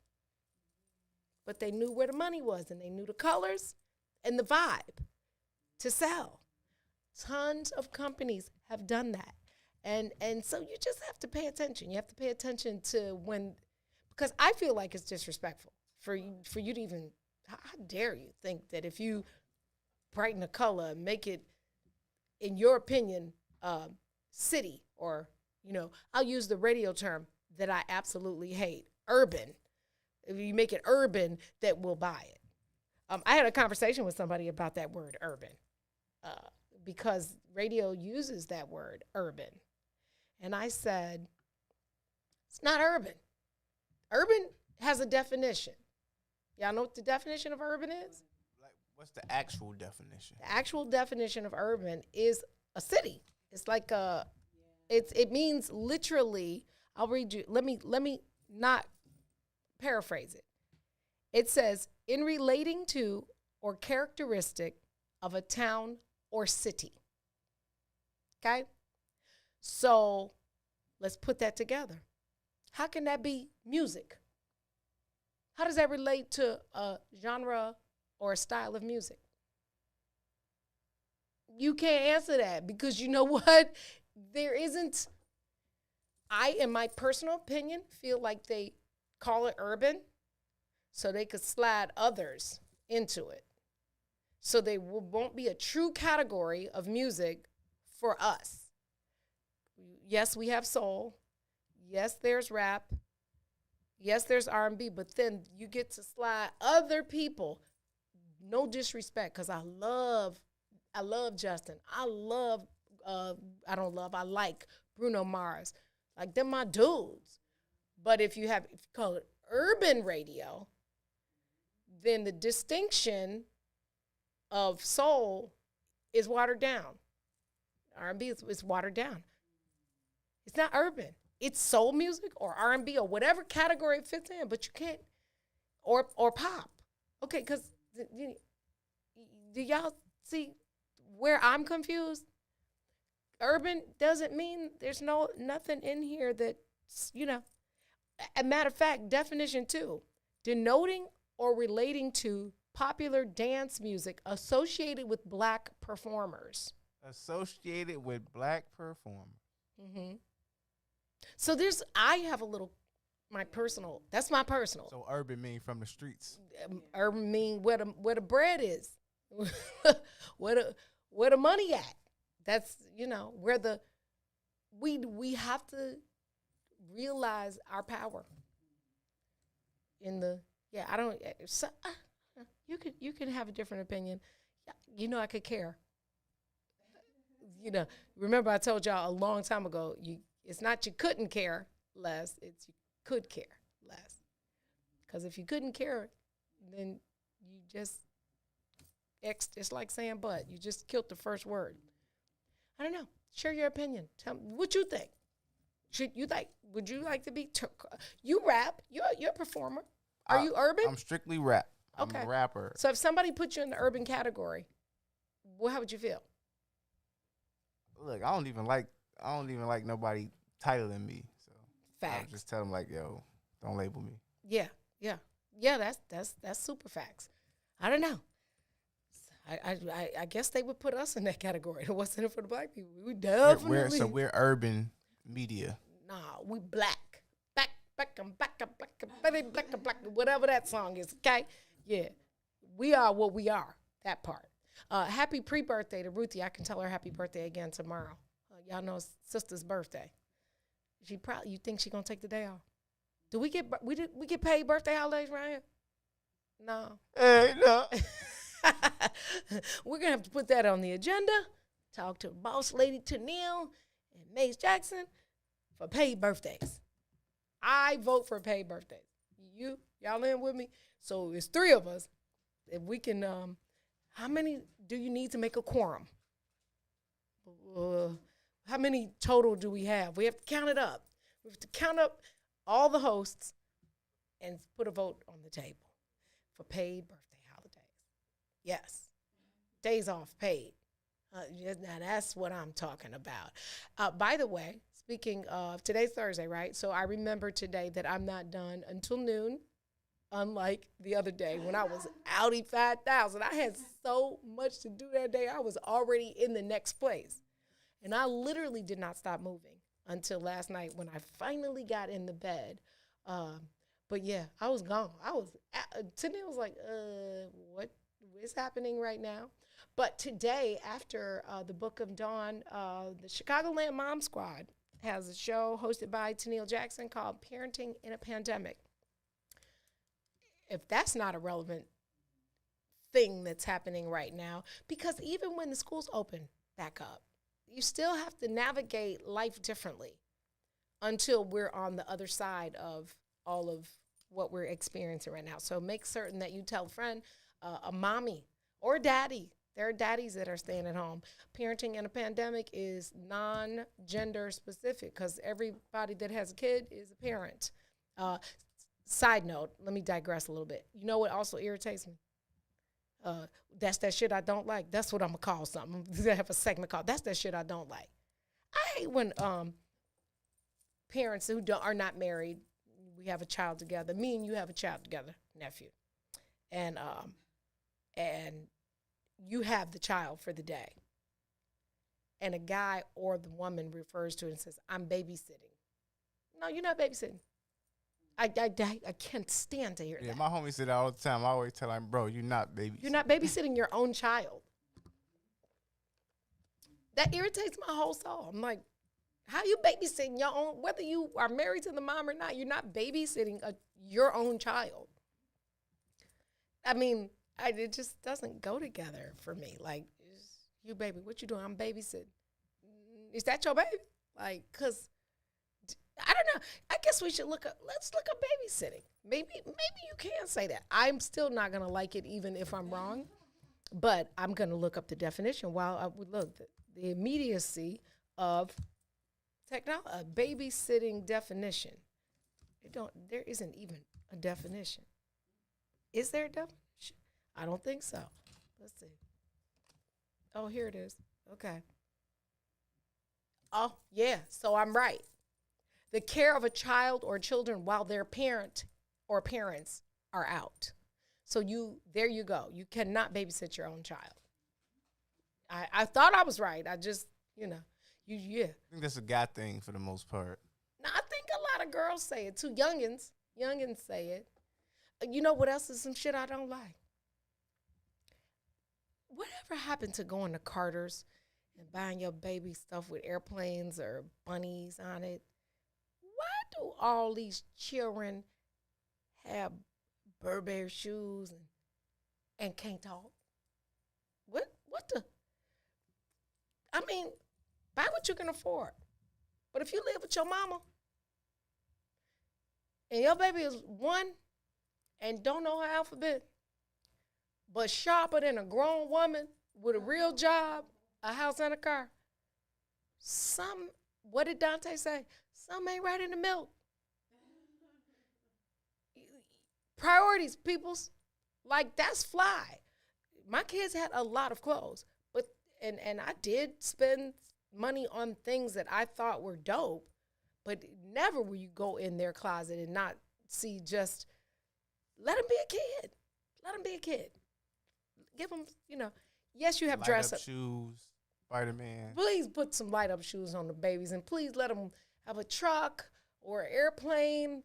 But they knew where the money was, and they knew the colors and the vibe to sell. Tons of companies have done that. And so you just have to pay attention. You have to pay attention to when, because I feel like it's disrespectful for you to even, how dare you think that if you brighten a color and make it, in your opinion, city, or, I'll use the radio term that I absolutely hate, urban. If you make it urban, that will buy it. I had a conversation with somebody about that word urban, because radio uses that word urban. And I said, it's not urban. Urban has a definition. Y'all know what the definition of urban is? Like, what's the actual definition? The actual definition of urban is a city. It's like it means literally, I'll read you, let me not paraphrase it. It says, in relating to or characteristic of a town or city. Okay? So let's put that together. How can that be music? How does that relate to a genre or a style of music? You can't answer that, because you know what? There isn't, in my personal opinion, feel like they call it urban so they could slide others into it. So they won't be a true category of music for us. Yes, we have soul. Yes, there's rap. Yes, there's R&B, but then you get to slide other people. No disrespect, because I love Justin. I like Bruno Mars. Like, they're my dudes. But if you call it urban radio, then the distinction of soul is watered down. R&B is watered down. It's not urban. It's soul music or R&B or whatever category it fits in, but you can't, or pop. Okay, because do y'all see where I'm confused? Urban doesn't mean there's nothing in here that, a matter of fact, definition 2, denoting or relating to popular dance music associated with black performers. Associated with black performers. Mm-hmm. So I have a little, that's my personal. So urban mean from the streets. Urban mean where the bread is, where the money at. That's, where we have to realize our power you can have a different opinion. I could care. Remember I told y'all a long time ago, it's not you couldn't care less, it's you could care less. Because if you couldn't care, then you just it's like saying but. You just killed the first word. I don't know. Share your opinion. Tell me what you think. Would you like to be, you rap, you're a performer. Are you urban? I'm strictly rap. I'm Okay. a rapper. So if somebody put you in the urban category, how would you feel? Look, I don't even like nobody titling me. So I Facts. just tell them like, yo, don't label me. Yeah. That's super facts. I don't know. I guess they would put us in that category. It wasn't it for the black people. We definitely. We're urban media. Nah, we black. Black, whatever that song is, okay? Yeah. We are what we are, that part. Happy pre-birthday to Ruthie. I can tell her happy birthday again tomorrow. Y'all know it's sister's birthday. You think she gonna take the day off? Do we get paid birthday holidays around here? No. Hey, no. We're gonna have to put that on the agenda. Talk to boss lady Tennille and Mace Jackson for paid birthdays. I vote for paid birthdays. Y'all in with me? So it's 3 of us. If we can, how many do you need to make a quorum? How many total do we have? We have to count it up. We have to count up all the hosts and put a vote on the table for paid birthday holidays. Yes. Days off paid. Now that's what I'm talking about. By the way, speaking of, today's Thursday, right? So I remember today that I'm not done until noon, unlike the other day when I was Audi 5000. I had so much to do that day. I was already in the next place. And I literally did not stop moving until last night when I finally got in the bed. But yeah, I was gone. Tennille was like, what is happening right now? But today, after the Book of Dawn, the Chicagoland Mom Squad has a show hosted by Tennille Jackson called Parenting in a Pandemic. If that's not a relevant thing that's happening right now, because even when the schools open back up, you still have to navigate life differently until we're on the other side of all of what we're experiencing right now. So make certain that you tell a friend, a mommy or a daddy. There are daddies that are staying at home. Parenting in a pandemic is non-gender specific because everybody that has a kid is a parent. Side note, let me digress a little bit. You know what also irritates me? That's that shit I don't like. That's what I'm going to call something. I have a segment called That's That Shit I Don't Like. I hate when parents who are not married, we have a child together. Me and you have a child together, nephew. And you have the child for the day. And a guy or the woman refers to it and says, I'm babysitting. No, you're not babysitting. I can't stand to hear that. Yeah, my homie said that all the time. I always tell him, bro, you're not babysitting. You're not babysitting your own child. That irritates my whole soul. I'm like, how you babysitting your own, whether you are married to the mom or not, you're not babysitting your own child. I mean, it just doesn't go together for me. Like, you baby, what you doing? I'm babysitting. Is that your baby? Like, because, I don't know. I guess we should let's look up babysitting. Maybe you can say that. I'm still not going to like it even if I'm wrong, but I'm going to look up the definition while I would look. The immediacy of technology, a babysitting definition. There isn't even a definition. Is there a definition? I don't think so. Let's see. Oh, here it is. Okay. Oh, yeah. So I'm right. The care of a child or children while their parent or parents are out. So there you go. You cannot babysit your own child. I thought I was right. I just, yeah. I think that's a guy thing for the most part. No, I lot of girls say it too. Youngins say it. You know what else is some shit I don't like? Whatever happened to going to Carter's and buying your baby stuff with airplanes or bunnies on it? Why do all these children have Burberry shoes and can't talk? What the? I mean, buy what you can afford. But if you live with your mama and your baby is 1 and don't know her alphabet, but sharper than a grown woman with a real job, a house and a car, what did Dante say? Some ain't right in the milk. Priorities, peoples. Like, that's fly. My kids had a lot of clothes, but and I did spend money on things that I thought were dope, but never will you go in their closet and not see just, let them be a kid. Let them be a kid. Give them, yes, you have dress up shoes, Spider-Man. Please put some light up shoes on the babies, and please let them have a truck or an airplane.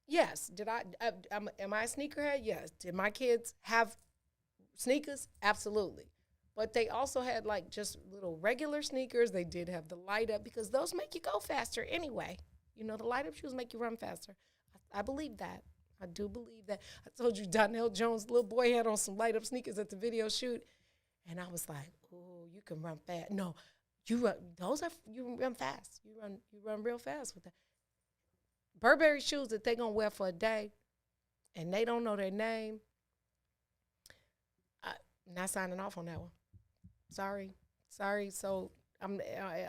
Yes. Am I a sneakerhead? Yes. Did my kids have sneakers? Absolutely. But they also had like just little regular sneakers. They did have the light up because those make you go faster anyway. The light up shoes make you run faster. I believe that. I do believe that. I told you Donnell Jones' little boy had on some light up sneakers at the video shoot. And I was like, oh, you can run fast. No, you run fast. You run real fast with that. Burberry shoes that they gonna wear for a day and they don't know their name. I'm not signing off on that one. Sorry. So I'm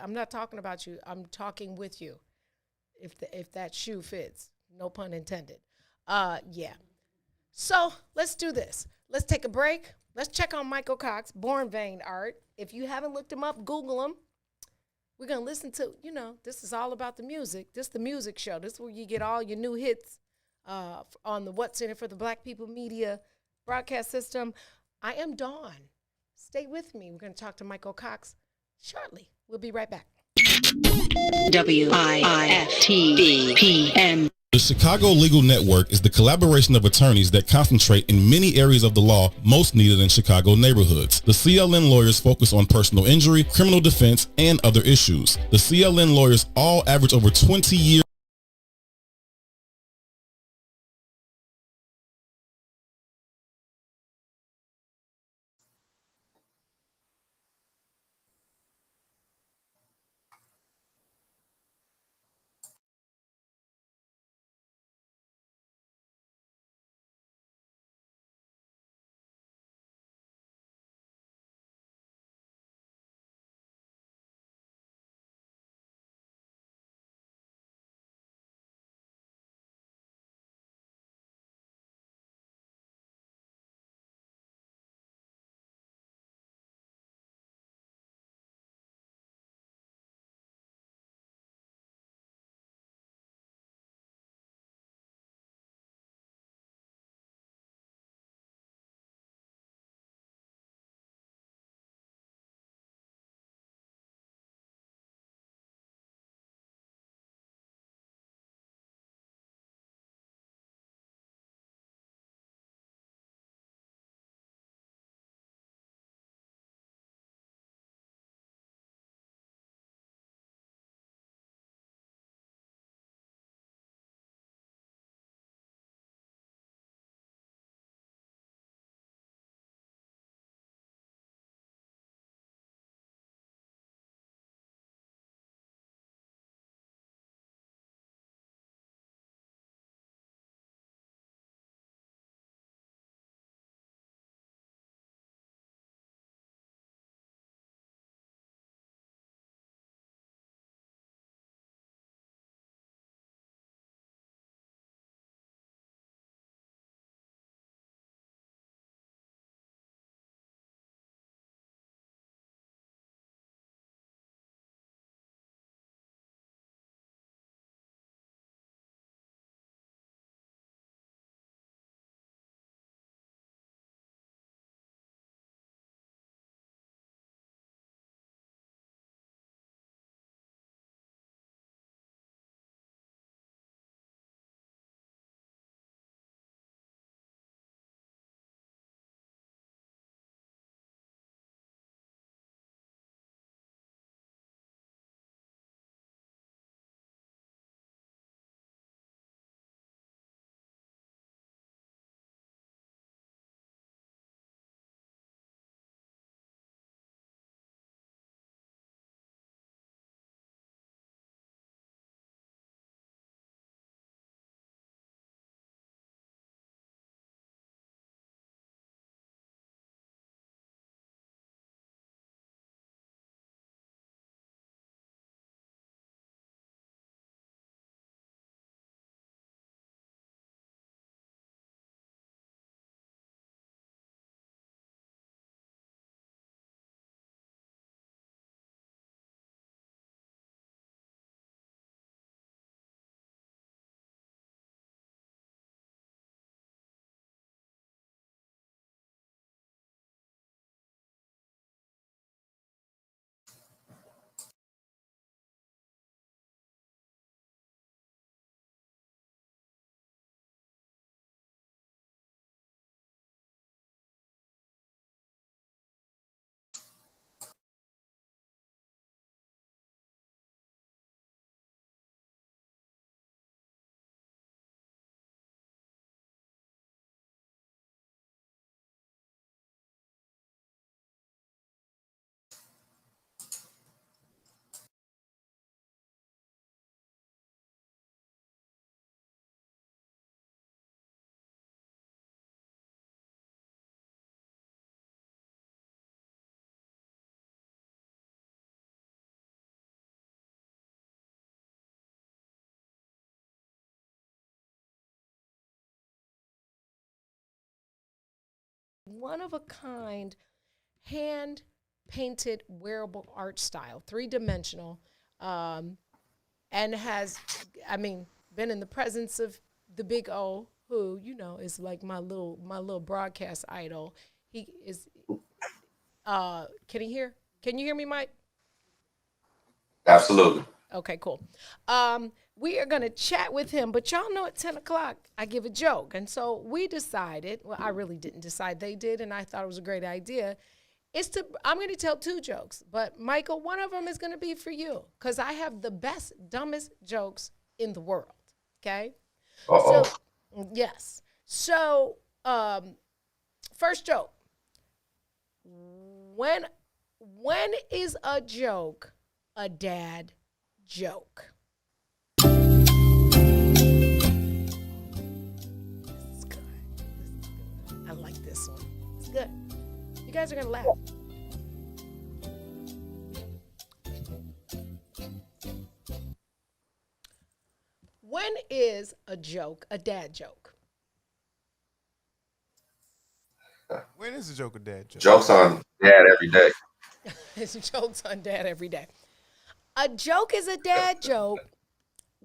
not talking about you. I'm talking with you. If that shoe fits, no pun intended. Yeah. So let's do this. Let's take a break. Let's check on Michael Cox, Born Vain Art. If you haven't looked him up, Google him. We're going to listen to, this is all about the music. This is the music show. This is where you get all your new hits on the What's in It for the Black People Media broadcast system. I am Dawn. Stay with me. We're going to talk to Michael Cox shortly. We'll be right back. WIFTBPM. The Chicago Legal Network is the collaboration of attorneys that concentrate in many areas of the law most needed in Chicago neighborhoods. The CLN lawyers focus on personal injury, criminal defense, and other issues. The CLN lawyers all average over 20 years one of a kind, hand painted wearable art style, 3-dimensional, and has, been in the presence of the Big O, who, is like my little broadcast idol. He is, can you hear me, Mike? Absolutely. Okay, cool. We are going to chat with him, but y'all know at 10 o'clock, I give a joke. And so we decided, well, I really didn't decide, they did, and I thought it was a great idea. I'm going to tell 2 jokes, but Michael, one of them is going to be for you, because I have the best, dumbest jokes in the world, okay? Uh-oh. So, yes. So, first joke. When is a joke a dad joke? This is good. I like this one. It's good. You guys are going to laugh. When is a joke a dad joke? When is the joke a dad joke? Jokes on dad every day. It's jokes on dad every day. A joke is a dad joke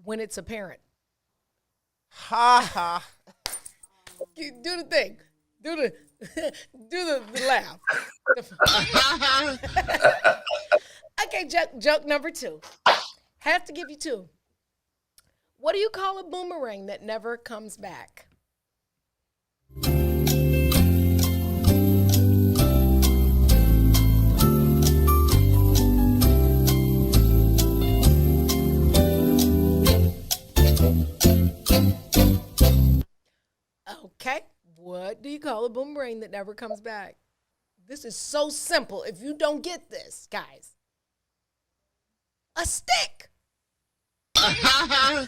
when it's apparent. Ha ha. Do the thing. Do the laugh. Okay, joke number 2. Have to give you 2. What do you call a boomerang that never comes back? Okay, what do you call a boomerang that never comes back? This is so simple. If you don't get this, guys, a stick. Hey,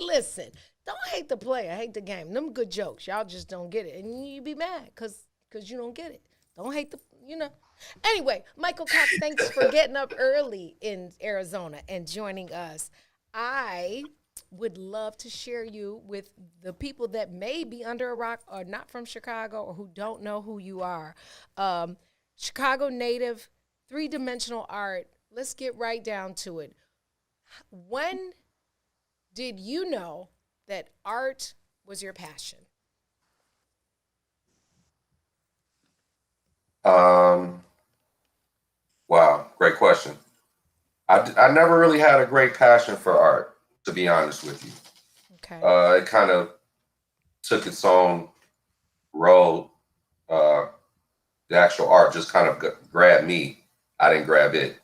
listen, don't hate the player, hate the game. Them good jokes, y'all just don't get it, and you be mad because you don't get it. Don't hate Anyway, Michael Cox, thanks for getting up early in Arizona and joining us. I would love to share you with the people that may be under a rock or not from Chicago or who don't know who you are. Chicago native, 3-dimensional art. Let's get right down to it. When did you know that art was your passion? Wow, great question. I never really had a great passion for art, to be honest with you. Okay. It kind of took its own road. The actual art just kind of grabbed me. I didn't grab it.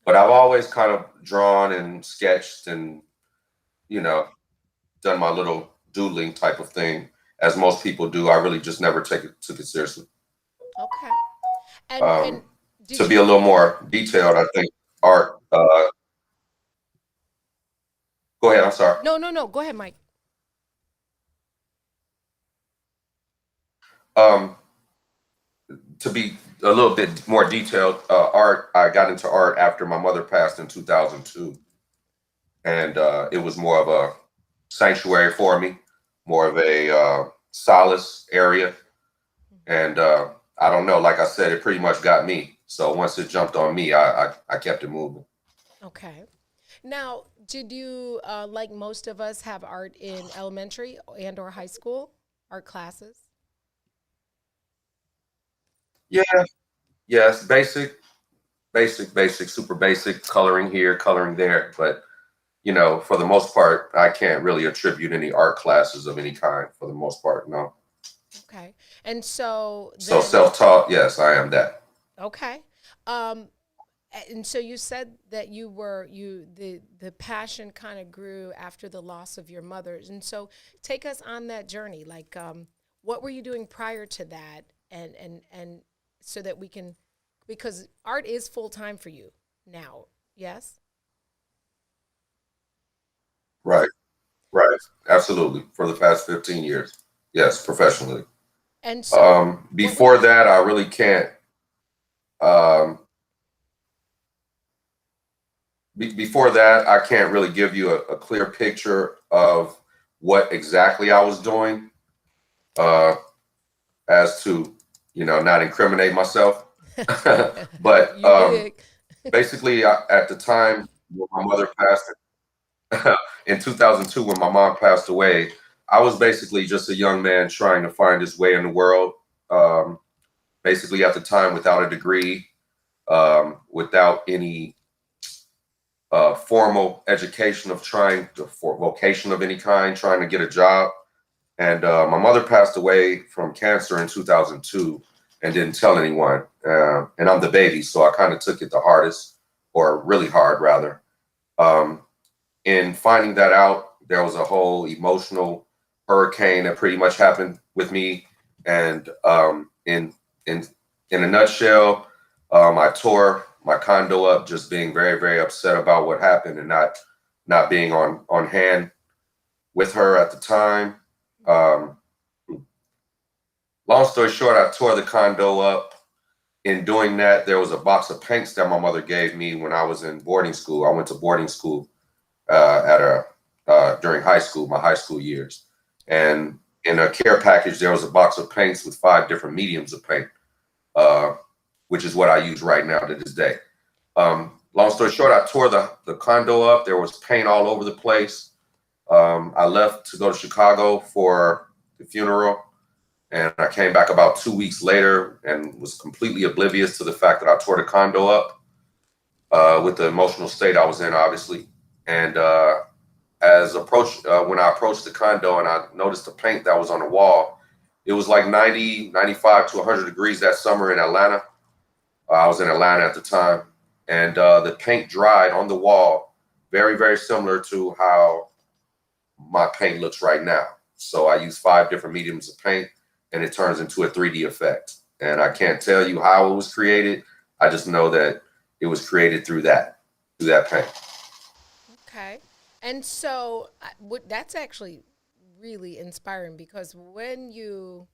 But I've always kind of drawn and sketched and, done my little doodling type of thing, as most people do. I really just never took it seriously. Okay. And to be a little more detailed, I think art. Go ahead. I'm sorry. No. Go ahead, Mike. To be a little bit more detailed, art. I got into art after my mother passed in 2002, and it was more of a sanctuary for me, more of a solace area, and I don't know. Like I said, it pretty much got me. So once it jumped on me, I kept it moving. Okay. Now, did you, like most of us, have art in elementary and or high school, art classes? Yeah. Yes. Basic, super basic, coloring here, coloring there. But, for the most part, I can't really attribute any art classes of any kind for the most part. No. Okay. And so self-taught, yes, I am that. Okay. And so you said that the passion kind of grew after the loss of your mother. And so take us on that journey. Like, what were you doing prior to that? And so that we can, because art is full time for you now. Yes. Right. Absolutely. For the past 15 years. Yes. Professionally. And so before that, I really can't, before that, I can't really give you a clear picture of what exactly I was doing. as to, not incriminate myself. But You did. basically, at the time when my mother passed in 2002, when my mom passed away, I was basically just a young man trying to find his way in the world. Um, Basically, at the time, without a degree, without any formal education for vocation of any kind, trying to get a job. And my mother passed away from cancer in 2002 and didn't tell anyone. And I'm the baby, so I kind of took it the hardest, or really hard, rather. Um, in finding that out, there was a whole emotional hurricane that pretty much happened with me. And in a nutshell, I tore my condo up, just being very, very upset about what happened and not being on hand with her at the time. Long story short, I tore the condo up. In doing that, there was a box of paints that my mother gave me when I was in boarding school. I went to boarding school during high school, my high school years. And in a care package, there was a box of paints with 5 different mediums of paint, which is what I use right now to this day. Long story short, I tore the condo up. There was paint all over the place. I left to go to Chicago for the funeral, and I came back about 2 weeks later and was completely oblivious to the fact that I tore the condo up with the emotional state I was in, obviously. And when I approached the condo and I noticed the paint that was on the wall, it was like 90, 95 to 100 degrees that summer in Atlanta. I was in Atlanta at the time, and the paint dried on the wall, very, very similar to how my paint looks right now. So I use 5 different mediums of paint, and it turns into a 3D effect. And I can't tell you how it was created. I just know that it was created through that paint. Okay. And so that's actually really inspiring, because when you,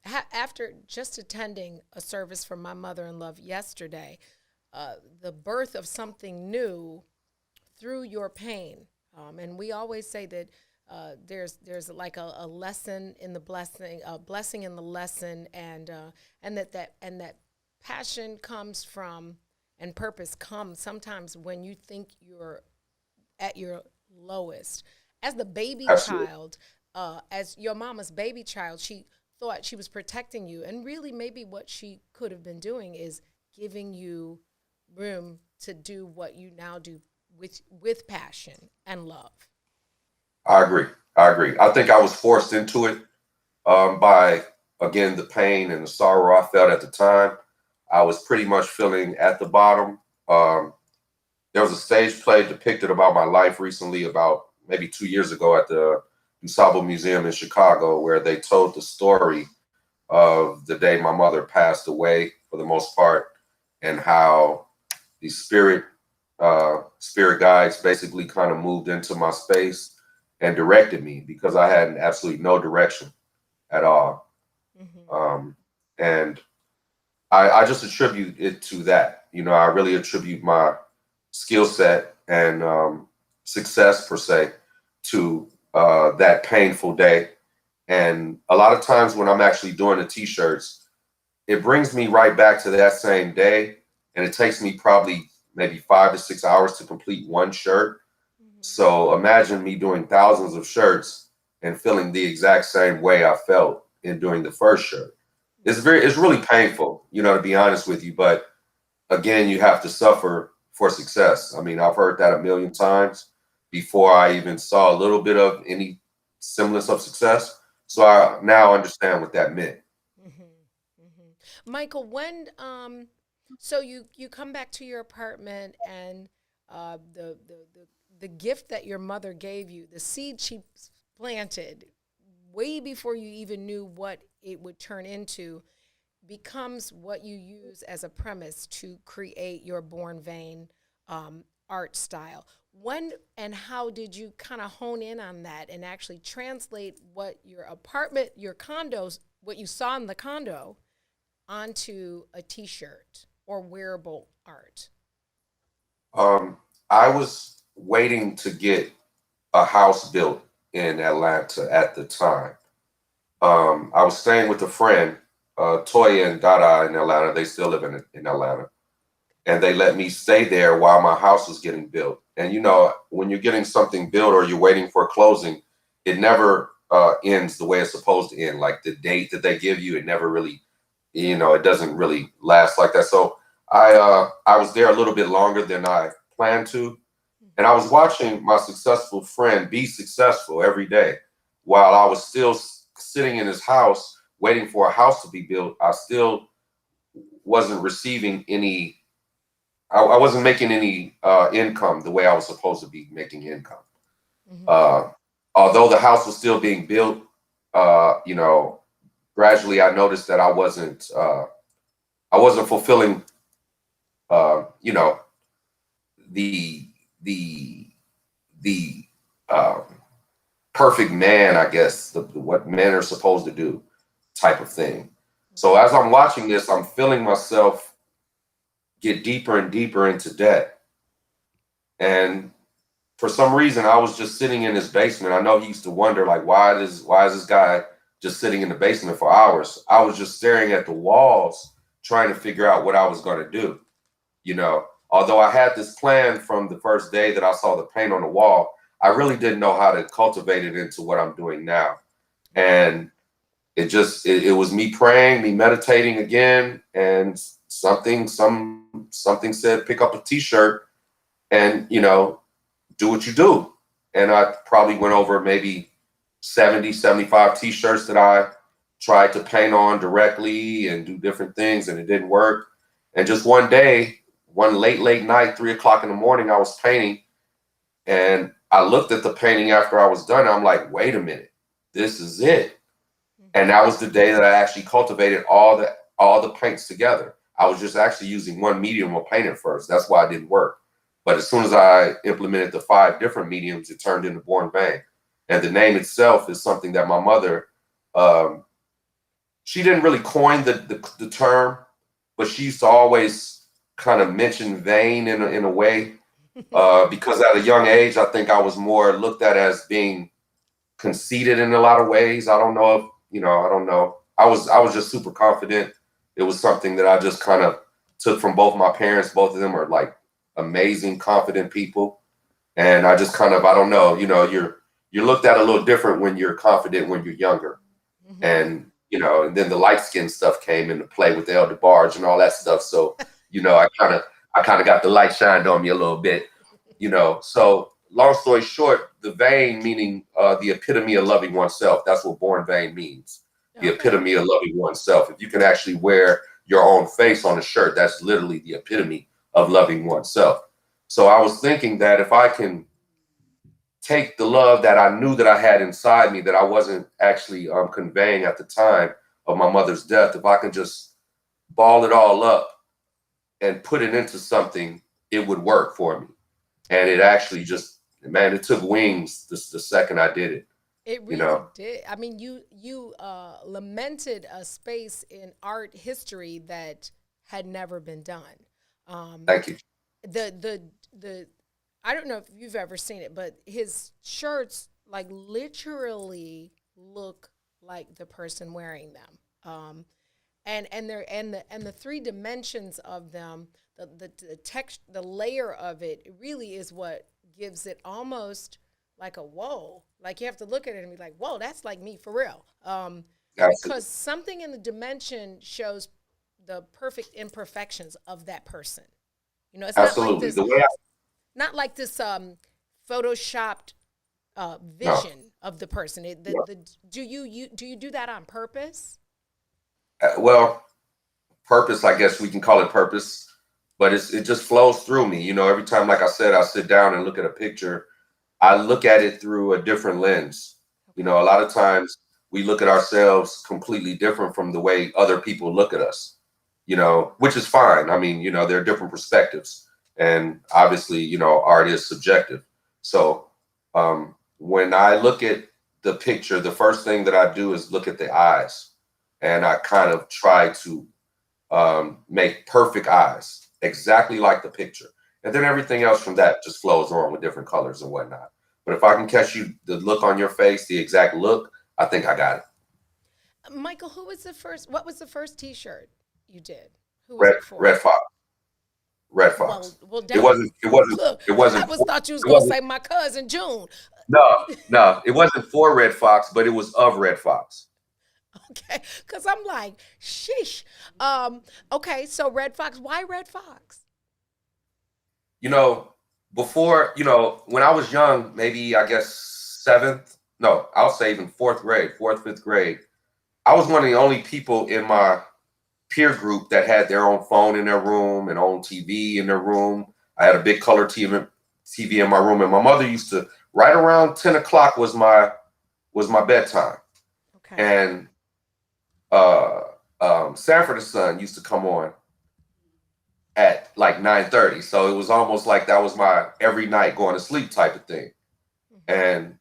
after just attending a service for my mother-in-law yesterday, the birth of something new through your pain. And we always say that there's like a lesson in the blessing, a blessing in the lesson, and that passion comes from, and purpose comes sometimes when you think you're at your lowest. As the baby Absolutely. child, as your mama's baby child, she thought she was protecting you, and really maybe what she could have been doing is giving you room to do what you now do with passion and love. I agree. I think I was forced into it by, again, the pain and the sorrow I felt at the time. I was pretty much feeling at the bottom. There was a stage play depicted about my life recently, about maybe 2 years ago, at the DuSable Museum in Chicago, where they told the story of the day my mother passed away, for the most part, and how the spirit guides basically kind of moved into my space and directed me, because I had absolutely no direction at all. And I just attribute it to that. I really attribute my skill set and success, per se, to that painful day. And a lot of times when I'm actually doing the t-shirts, it brings me right back to that same day. And it takes me probably maybe 5 to 6 hours to complete one shirt. So imagine me doing thousands of shirts and feeling the exact same way I felt in doing the first shirt. It's really painful, to be honest with you. But again, you have to suffer for success. I mean, I've heard that a million times before I even saw a little bit of any semblance of success. So I now understand what that meant. Michael, when so you come back to your apartment, and the gift that your mother gave you, the seed she planted way before you even knew what it would turn into, becomes what you use as a premise to create your Born Vain art style. When and how did you kind of hone in on that and actually translate what your apartment, your condos, what you saw in the condo, onto a t-shirt or wearable art? I was waiting to get a house built in Atlanta at the time. I was staying with a friend, Toya and Dada in Atlanta. They still live in Atlanta. And they let me stay there while my house was getting built. And, you know, when you're getting something built or you're waiting for a closing, it never ends the way it's supposed to end. Like the date that they give you, it never really, you know, it doesn't really last like that. So I was there a little bit longer than I planned to. And I was watching my successful friend be successful every day while I was still sitting in his house waiting for a house to be built. I still wasn't receiving any, I wasn't making any income the way I was supposed to be making income. Although the house was still being built, you know, gradually I noticed that I wasn't fulfilling, you know, the perfect man, I guess, what men are supposed to do type of thing. So as I'm watching this, I'm feeling myself get deeper and deeper into debt. And for some reason, I was just sitting in his basement. I know he used to wonder, like, why is this guy just sitting in the basement for hours? I was just staring at the walls, trying to figure out what I was going to do. You know, although I had this plan from the first day that I saw the paint on the wall, I really didn't know how to cultivate it into what I'm doing now. And it was me praying, me meditating again, and something said, pick up a t-shirt and, you know, do what you do. And I probably went over maybe 70, 75 t-shirts that I tried to paint on directly and do different things, and it didn't work. And just one day, one late night, 3 o'clock in the morning, I was painting, and I looked at the painting after I was done. I'm like, wait a minute, this is it. And that was the day that I actually cultivated all the paints together. I was just actually using one medium of paint at first. That's why it didn't work. But as soon as I implemented the 5 different mediums, it turned into Born Vain. And the name itself is something that my mother, she didn't really coin the term, but she used to always kind of mention vain in a way, because at a young age, I think I was more looked at as being conceited in a lot of ways. I don't know if, you know, I don't know. I was just super confident. It was something that I just kind of took from both my parents. Both of them are like amazing, confident people. And I just kind of, I don't know, you know, you're looked at a little different when you're confident when you're younger. And, you know, and then the light skin stuff came into play with the Elder Barge and all that stuff. So, you know, I kind of got the light shined on me a little bit, you know. So long story short, the vain meaning the epitome of loving oneself. That's what Born Vain means. The epitome of loving oneself. If you can actually wear your own face on a shirt, that's literally the epitome of loving oneself. So I was thinking that if I can take the love that I knew that I had inside me that I wasn't actually conveying at the time of my mother's death, if I can just ball it all up and put it into something, it would work for me. And it actually just, man, it took wings the second I did it. It really, you know, did. I mean, you lamented a space in art history that had never been done. Thank you. The I don't know if you've ever seen it, but his shirts like literally look like the person wearing them. And the 3 dimensions of them, the text, the layer of it really is what gives it almost like a whoa. Like you have to look at it and be like, whoa, that's like me for real. Because something in the dimension shows the perfect imperfections of that person. You know, it's absolutely not like this photoshopped vision of the person. Do you do that on purpose? Well, purpose, I guess we can call it purpose, but it just flows through me. You know, every time, like I said, I sit down and look at a picture, I look at it through a different lens. You know, a lot of times we look at ourselves completely different from the way other people look at us, you know, which is fine. I mean, you know, there are different perspectives, and obviously, you know, art is subjective. So when I look at the picture, the first thing that I do is look at the eyes, and I kind of try to make perfect eyes, exactly like the picture. And then everything else from that just flows on with different colors and whatnot. But if I can catch you, the look on your face, the exact look, I think I got it. Michael, what was the first T-shirt you did? Who was it for? Red Fox. Red Fox. Well, It wasn't. It wasn't. look, It wasn't. thought you was It gonna wasn't. say my cousin June. No. It wasn't for Red Fox, but it was of Red Fox. Okay, because I'm like, sheesh. Okay, so Red Fox. Why Red Fox? You know, before, when I was young, maybe I guess seventh. No, I'll say even fourth grade, fifth grade. I was one of the only people in my peer group that had their own phone in their room and own TV in their room. I had a big color TV in my room, and my mother used to, right around 10 o'clock was my bedtime. Okay. And Sanford and Son used to come on at like 9:30. So it was almost like that was my every night going to sleep type of thing. And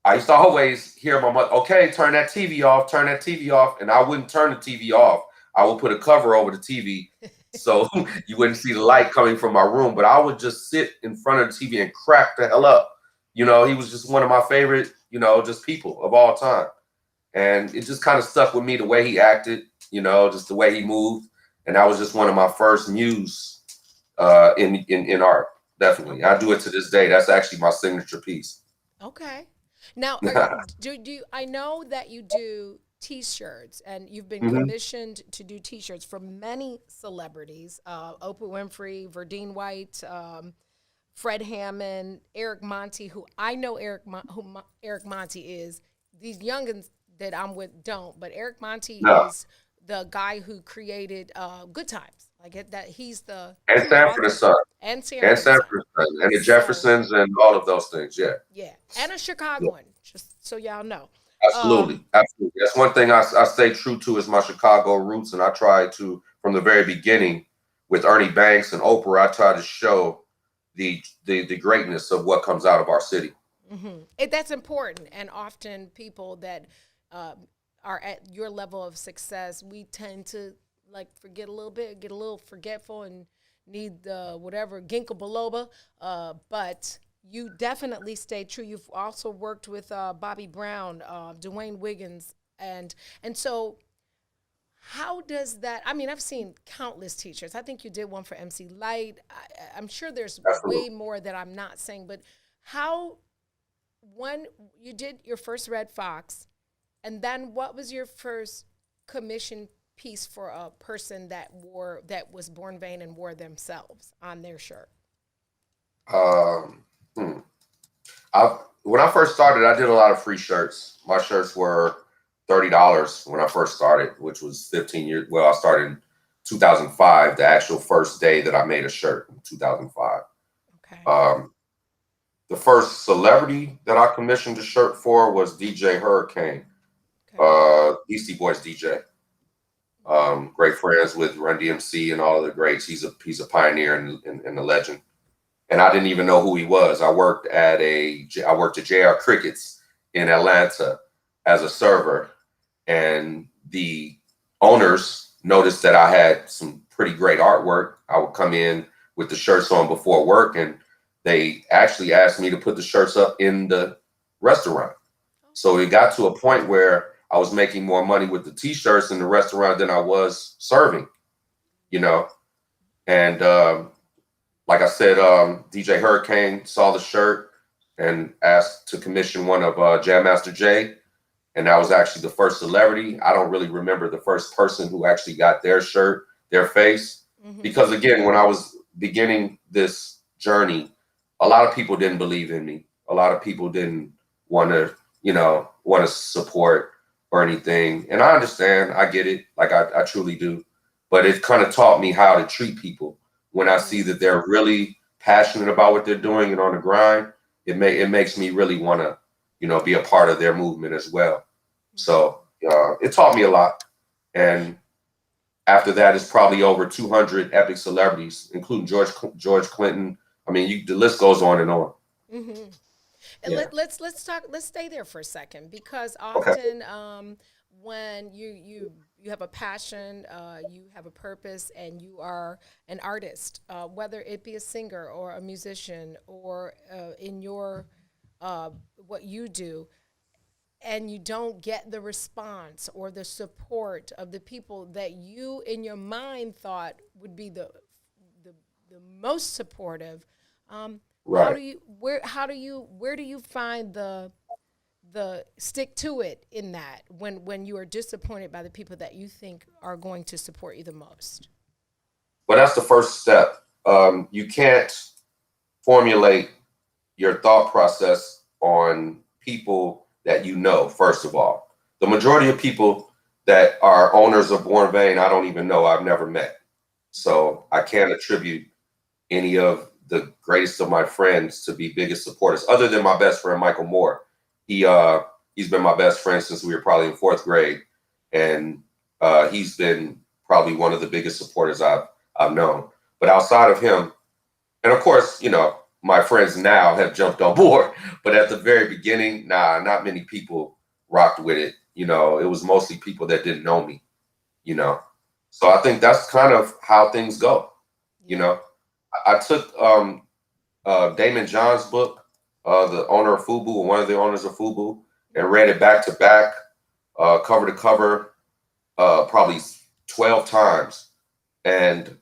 I used to always hear my mother, okay, turn that TV off. And I wouldn't turn the TV off. I would put a cover over the TV so you wouldn't see the light coming from my room. But I would just sit in front of the TV and crack the hell up. He was just one of my favorite, just people of all time. And it just kind of stuck with me, the way he acted, just the way he moved. And that was just one of my first muse in art. Definitely. I do it to this day. That's actually my signature piece. Okay. Now, I know that you do T-shirts, and you've been commissioned to do T-shirts for many celebrities: Oprah Winfrey, Verdine White, Fred Hammond, Eric Monty. Who I know Eric Monty is. These youngins that I'm with don't, but Eric Monty is the guy who created Good Times. Like that, he's the and Sanford and Son. And Sanford and the Jeffersons and all of those things, yeah. Yeah, and a Chicagoan, just so y'all know. Absolutely. That's one thing I stay true to is my Chicago roots, and I try to, from the very beginning, with Ernie Banks and Oprah, I try to show the greatness of what comes out of our city. That's important, and often people that are at your level of success, we tend to forget a little bit, get a little forgetful, and need the whatever ginkgo biloba, but you definitely stay true. You've also worked with Bobby Brown, Dwayne Wiggins, and so how does that? I mean, I've seen countless T-shirts. I think you did one for MC Light. I'm sure there's way more that I'm not saying, but when you did your first Red Fox, and then what was your first commission piece for a person that was born vain and wore themselves on their shirt? When I first started, I did a lot of free shirts. My shirts were $30 when I first started, which was 15 years. Well, I started in 2005, the actual first day that I made a shirt in 2005. Okay. The first celebrity that I commissioned a shirt for was DJ Hurricane, Beastie Boys DJ. Great friends with Run DMC and all of the greats. He's a pioneer and a legend. And I didn't even know who he was. I worked at JR Crickets in Atlanta as a server, and the owners noticed that I had some pretty great artwork. I would come in with the shirts on before work, and they actually asked me to put the shirts up in the restaurant. So it got to a point where I was making more money with the T-shirts in the restaurant than I was serving, and like I said, DJ Hurricane saw the shirt and asked to commission one of Jam Master Jay. And that was actually the first celebrity. I don't really remember the first person who actually got their shirt, their face. Because again, when I was beginning this journey, a lot of people didn't believe in me. A lot of people didn't want to support or anything. And I understand, I get it. Like I truly do. But it kind of taught me how to treat people. When I see that they're really passionate about what they're doing and on the grind, it makes me really want to, be a part of their movement as well. So it taught me a lot. And after that, it's probably over 200 epic celebrities, including George Clinton. I mean, the list goes on and on. Yeah. Let's stay there for a second, because often when you have a passion, you have a purpose, and you are an artist, whether it be a singer or a musician or in your what you do, and you don't get the response or the support of the people that you in your mind thought would be the most supportive, Right. where do you find the stick to it in that when you are disappointed by the people that you think are going to support you the most? Well, that's the first step. You can't formulate your thought process on people that you know, first of all. The majority of people that are owners of Born Vain, I don't even know. I've never met. So I can't attribute any of the greatest of my friends to be biggest supporters, other than my best friend, Michael Moore. He's been my best friend since we were probably in 4th grade. And he's been probably one of the biggest supporters I've known. But outside of him, and of course, you know, my friends now have jumped on board, but at the very beginning, not many people rocked with it. You know, it was mostly people that didn't know me, you know. So I think that's kind of how things go. You know, I took Damon John's book, the owner of FUBU, or one of the owners of FUBU, and read it back to back, cover to cover, probably 12 times. And,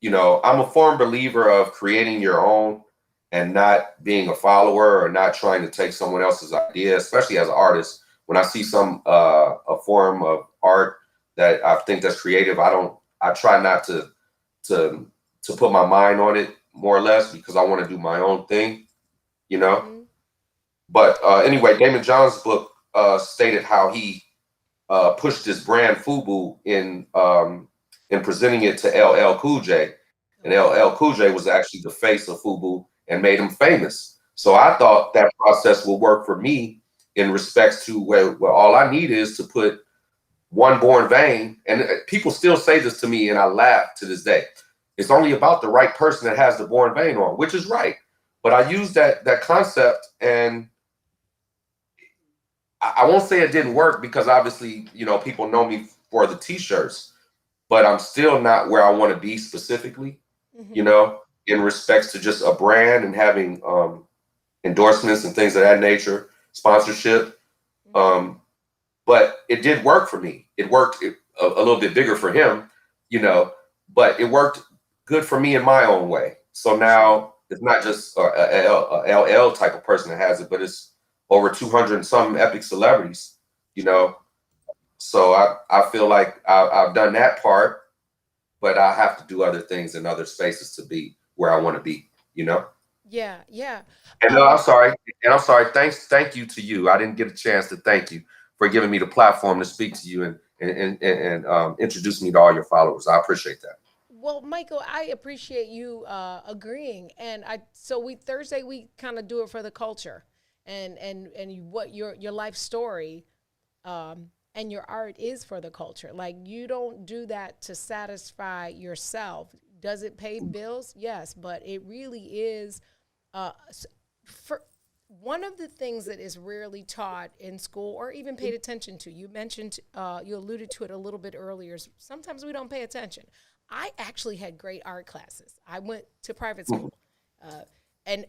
you know, I'm a firm believer of creating your own and not being a follower or not trying to take someone else's idea, especially as an artist. When I see a form of art that I think that's creative, I try not to put my mind on it, more or less, because I want to do my own thing, you know. Mm-hmm. But anyway, Damon John's book stated how he pushed his brand FUBU in presenting it to LL Cool J, and LL Cool J was actually the face of FUBU and made him famous. So I thought that process will work for me in respects to where all I need is to put one Born Vain, and people still say this to me, and I laugh to this day. It's only about the right person that has the Born Vain on, which is right. But I used that concept, and I won't say it didn't work, because obviously, you know, people know me for the t-shirts, but I'm still not where I want to be specifically, you know, in respects to just a brand and having endorsements and things of that nature, sponsorship. But it did work for me. It worked a little bit bigger for him, you know, but it worked good for me in my own way. So now it's not just a LL type of person that has it, but it's over 200 and some epic celebrities, you know. So I feel like I've done that part, but I have to do other things in other spaces to be where I want to be, you know? Yeah, yeah. And I'm sorry. Thank you to you. I didn't get a chance to thank you for giving me the platform to speak to you and introduce me to all your followers. I appreciate that. Well, Michael, I appreciate you agreeing. And Thursday we kind of do it for the culture and what your life story and your art is for the culture. Like, you don't do that to satisfy yourself. Does it pay bills? Yes, but it really is for one of the things that is rarely taught in school or even paid attention to. You mentioned, you alluded to it a little bit earlier. Sometimes we don't pay attention. I actually had great art classes. I went to private school. And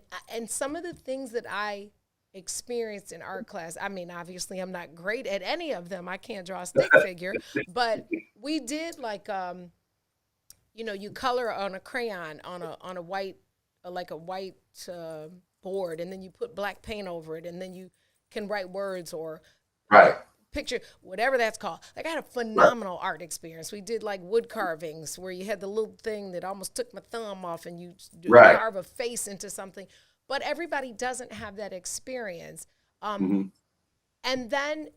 some of the things that I experienced in art class, I mean, obviously I'm not great at any of them. I can't draw a stick figure, but we did like, you know, you color on a crayon on a white, board, and then you put black paint over it, and then you can write words or picture, whatever that's called. Like, I had a phenomenal art experience. We did like wood carvings where you had the little thing that almost took my thumb off, and you carve a face into something. But everybody doesn't have that experience. And then,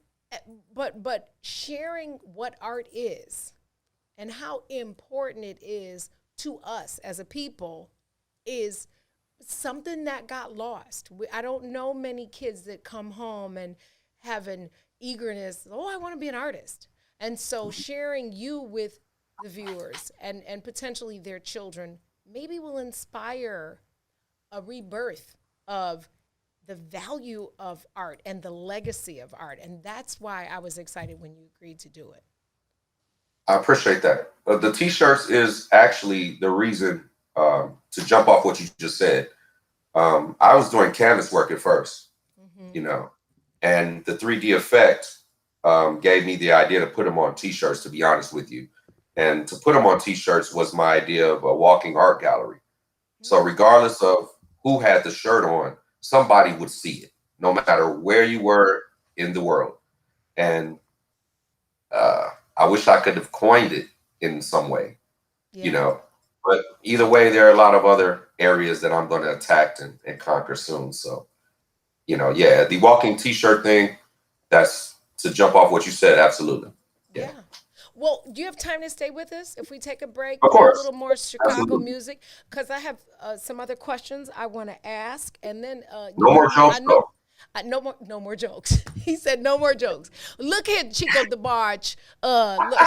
but sharing what art is and how important it is to us as a people is something that got lost. I don't know many kids that come home and have an eagerness, oh, I want to be an artist. And so sharing you with the viewers and potentially their children maybe will inspire a rebirth of the value of art and the legacy of art. And that's why I was excited when you agreed to do it. I appreciate that. The t-shirts is actually the reason, to jump off what you just said. I was doing canvas work at first, you know, And the 3D effect gave me the idea to put them on T-shirts, to be honest with you. And to put them on T-shirts was my idea of a walking art gallery. So regardless of who had the shirt on, somebody would see it, no matter where you were in the world. And I wish I could have coined it in some way, you know. But either way, there are a lot of other areas that I'm going to attack and conquer soon. So, you know, yeah, the walking T-shirt thing, that's to jump off what you said. Absolutely. Yeah. Well, do you have time to stay with us if we take a break? Of course. A little more Chicago Absolutely. music, because I have some other questions I want to ask, and then No more jokes, though. No more jokes. He said no more jokes. Look at Chico DeBarge. Look.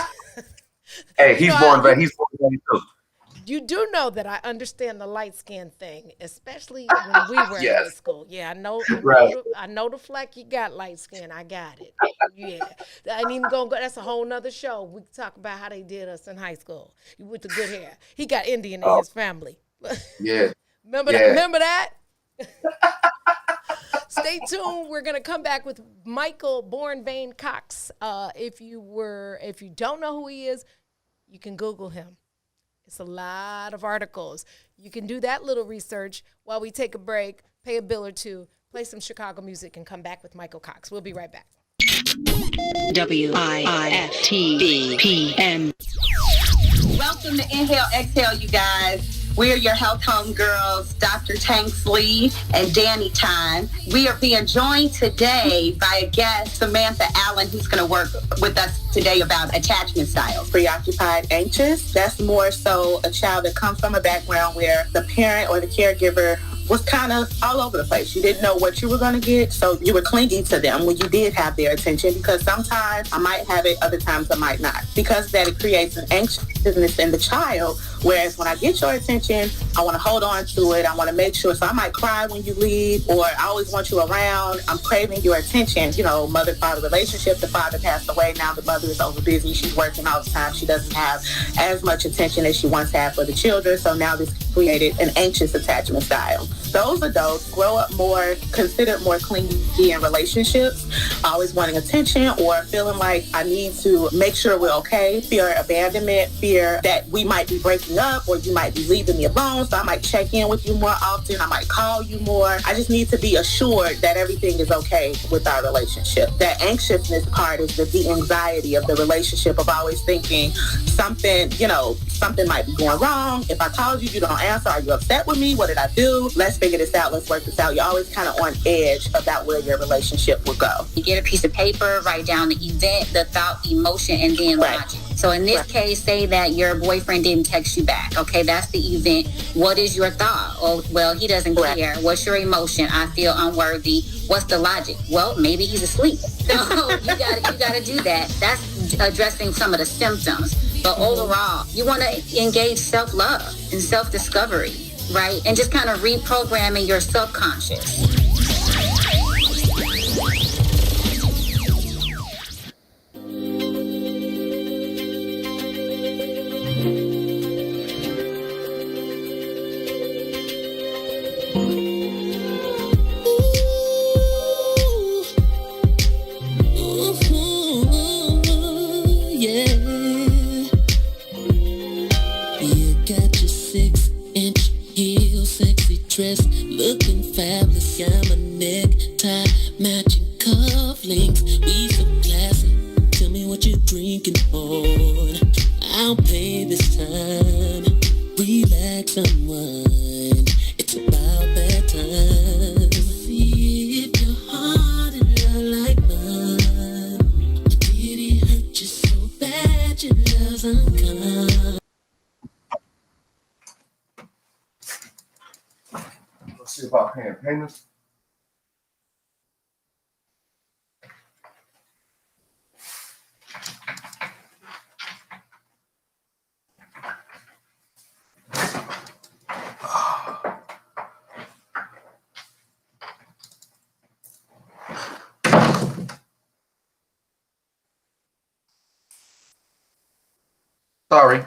Hey, he's born back. He's born back too. You do know that I understand the light skin thing, especially when we were in Yes. high school. Yeah, Right. I know the flack you got, light skin. I got it. Yeah, I ain't even gonna go. That's a whole nother show. We can talk about how they did us in high school with the good hair. He got Indian in his family. Yeah. Remember that? Remember that? Stay tuned. We're gonna come back with Michael Born Vane Cox. If you don't know who he is, you can Google him. It's a lot of articles. You can do that little research while we take a break, pay a bill or two, play some Chicago music, and come back with Michael Cox. We'll be right back. WIFTBPM. Welcome to Inhale, Exhale, you guys. We're your health home girls, Dr. Tanks Lee and Danny Time. We are being joined today by a guest, Samantha Allen, who's going to work with us today about attachment styles. Preoccupied, anxious, that's more so a child that comes from a background where the parent or the caregiver was kind of all over the place. You didn't know what you were going to get, so you were clinging to them when you did have their attention, because sometimes I might have it, other times I might not. Because of that, it creates an anxiousness in the child, whereas when I get your attention, I want to hold on to it. I want to make sure, so I might cry when you leave, or I always want you around. I'm craving your attention. You know, mother-father relationship, the father passed away, now the mother is over busy, she's working all the time, she doesn't have as much attention as she once had for the children, so now this created an anxious attachment style. Those adults grow up more, considered more clingy in relationships, always wanting attention or feeling like I need to make sure we're okay, fear abandonment, fear that we might be breaking up or you might be leaving me alone, so I might check in with you more often, I might call you more. I just need to be assured that everything is okay with our relationship. That anxiousness part is the anxiety of the relationship, of always thinking something might be going wrong. If I called you, you don't answer. Are you upset with me? What did I do? Let's figure this out. Let's work this out. You're always kind of on edge about where your relationship will go. You get a piece of paper, write down the event, the thought, emotion, and then logic. So in this case, say that your boyfriend didn't text you back. Okay, that's the event. What is your thought? Oh, well, he doesn't care. What's your emotion? I feel unworthy. What's the logic? Well, maybe he's asleep. So you gotta do that. That's addressing some of the symptoms. But overall, you want to engage self-love and self-discovery, right? And just kind of reprogramming your subconscious. Looking fabulous, got my necktie, matching cufflinks. We so classy. Tell me what you're drinking on. I'll pay this time. Relax, unwind. It's about that time. See if your heart in love like mine. Did it hurt you so bad? Your love's unkind. See about paying payments. Sorry.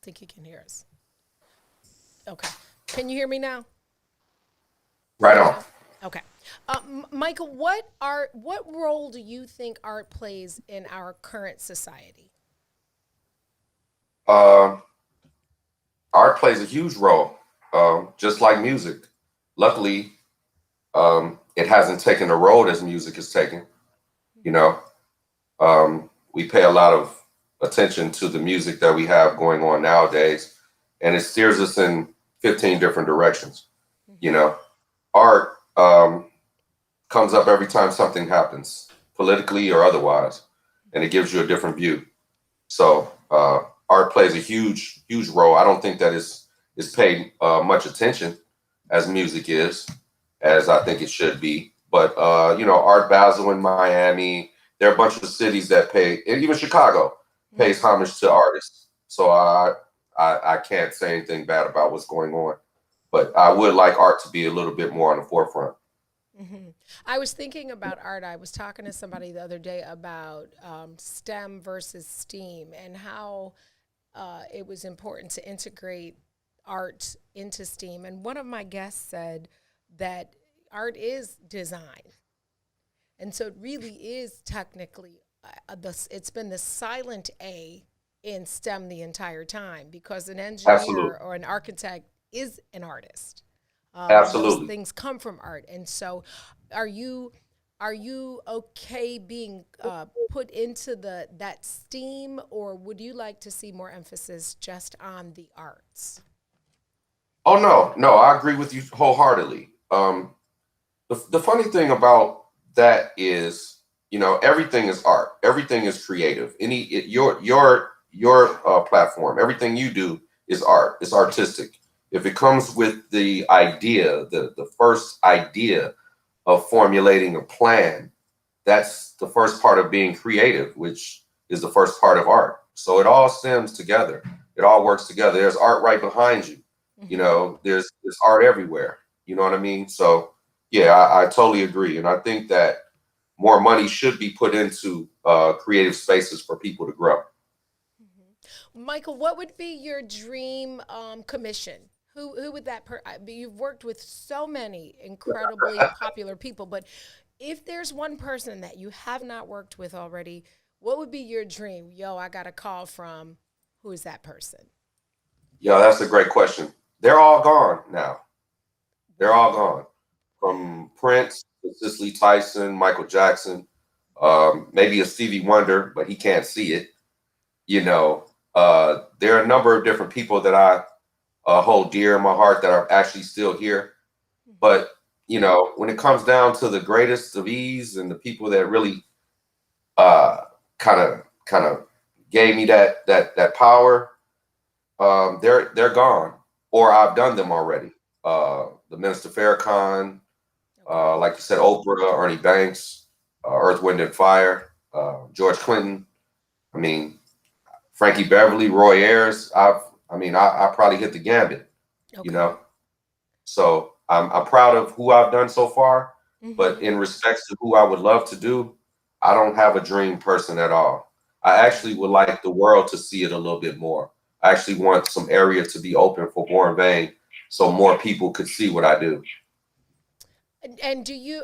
think he can hear us. Okay. Can you hear me now? Right on. Okay. Michael, what role do you think art plays in our current society? Art plays a huge role, just like music. Luckily, it hasn't taken the road as music is taking. You know, we pay a lot of attention to the music that we have going on nowadays, and it steers us in 15 different directions. You know, art comes up every time something happens, politically or otherwise, and it gives you a different view. So art plays a huge role. I don't think that is paid much attention as music is, as I think it should be. But you know, Art Basel in Miami, there are a bunch of cities that pay, and even Chicago pays homage to artists. So I can't say anything bad about what's going on, but I would like art to be a little bit more on the forefront. Mm-hmm. I was thinking about art. I was talking to somebody the other day about STEM versus STEAM and how it was important to integrate art into STEAM. And one of my guests said that art is design. And so it really is technically, it's been the silent A in STEM the entire time, because an engineer Absolutely. or an architect is an artist. Absolutely. Those things come from art. And so are you okay being put into that STEAM, or would you like to see more emphasis just on the arts? Oh no, I agree with you wholeheartedly. The funny thing about that is, you know, everything is art, everything is creative. Your platform, everything you do is art. It's artistic. If it comes with the idea, the first idea of formulating a plan, that's the first part of being creative, which is the first part of art. So it all stems together. It all works together. There's art right behind you. You know, there's art everywhere. You know what I mean? So yeah, I totally agree. And I think that more money should be put into creative spaces for people to grow. Michael, what would be your dream commission? Who would that you've worked with so many incredibly popular people, but if there's one person that you have not worked with already, what would be your dream? Yo, I got a call from, who is that person? Yeah, that's a great question. They're all gone now. They're all gone. From Prince to Cicely Tyson, Michael Jackson, maybe a Stevie Wonder, but he can't see it. You know, there are a number of different people that I hold dear in my heart that are actually still here. But, you know, when it comes down to the greatest of ease and the people that really kind of gave me that power, they're gone, or I've done them already. The Minister Farrakhan, like you said, Oprah, Ernie Banks, Earth, Wind and Fire, George Clinton. I mean, Frankie Beverly, Roy Ayers. I probably hit the gambit, you know. So I'm proud of who I've done so far, but in respects to who I would love to do, I don't have a dream person at all. I actually would like the world to see it a little bit more. I actually want some area to be open for Born Vain, so more people could see what I do. And you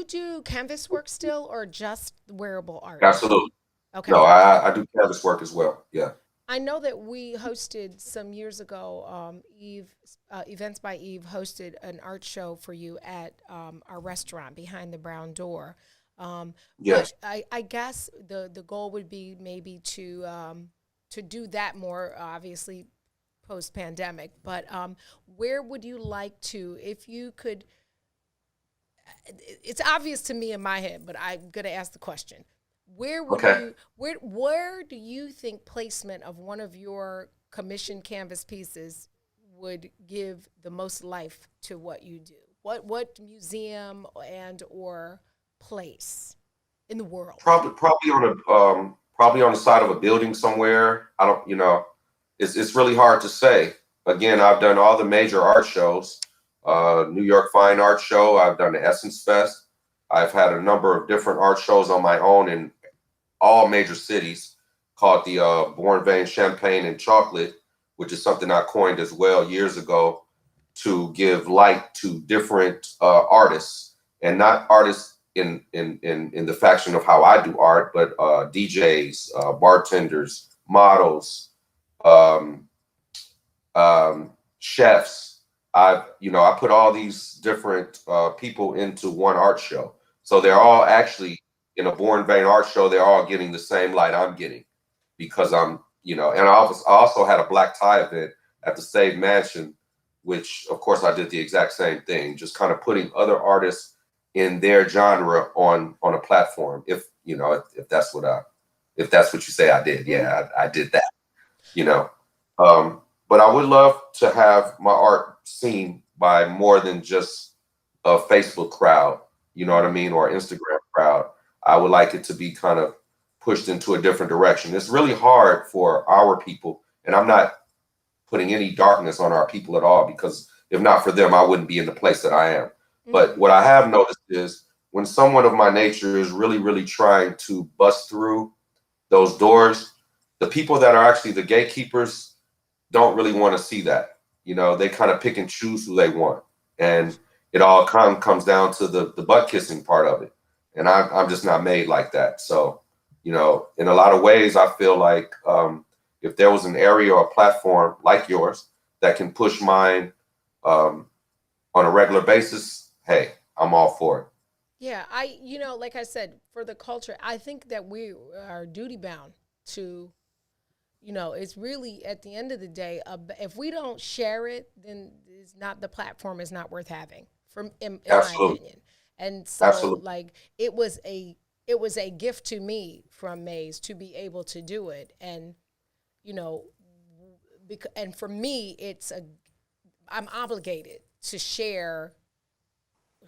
do canvas work still, or just wearable art? Absolutely. Okay. No, I do canvas work as well. Yeah. I know that we hosted some years ago, Events by Eve hosted an art show for you at our restaurant behind the brown door. Yes. But I guess the goal would be maybe to do that more, obviously, post-pandemic. But where would you like to, if you could, it's obvious to me in my head, but I'm going to ask the question. Where do you think placement of one of your commissioned canvas pieces would give the most life to what you do? What museum and or place in the world? Probably on the side of a building somewhere. I don't, you know, it's really hard to say. Again, I've done all the major art shows, New York Fine Art Show. I've done the Essence Fest. I've had a number of different art shows on my own in all major cities, called the Born Vein Champagne and Chocolate, which is something I coined as well years ago to give light to different artists, and not artists in the faction of how I do art, but DJs, bartenders, models, chefs. I put all these different people into one art show, so they're all actually in a Born Vein art show. They're all getting the same light I'm getting because I'm, and I also had a black tie event at the Save Mansion, which of course I did the exact same thing, just kind of putting other artists in their genre on a platform. If that's what you say I did, yeah, I did that. But I would love to have my art seen by more than just a Facebook crowd, you know what I mean, or Instagram crowd. I would like it to be kind of pushed into a different direction. It's really hard for our people, and I'm not putting any darkness on our people at all, because if not for them, I wouldn't be in the place that I am. Mm-hmm. But what I have noticed is when someone of my nature is really, really trying to bust through those doors, the people that are actually the gatekeepers don't really want to see that. They kind of pick and choose who they want. And it all comes down to the butt kissing part of it. And I'm just not made like that. So, in a lot of ways, I feel like if there was an area or a platform like yours that can push mine on a regular basis, hey, I'm all for it. Yeah, like I said, for the culture, I think that we are duty bound to, it's really at the end of the day, if we don't share it, then the platform is not worth having, in my opinion. And so, Absolutely. It was a gift to me from Maze to be able to do it, and and for me, I'm obligated to share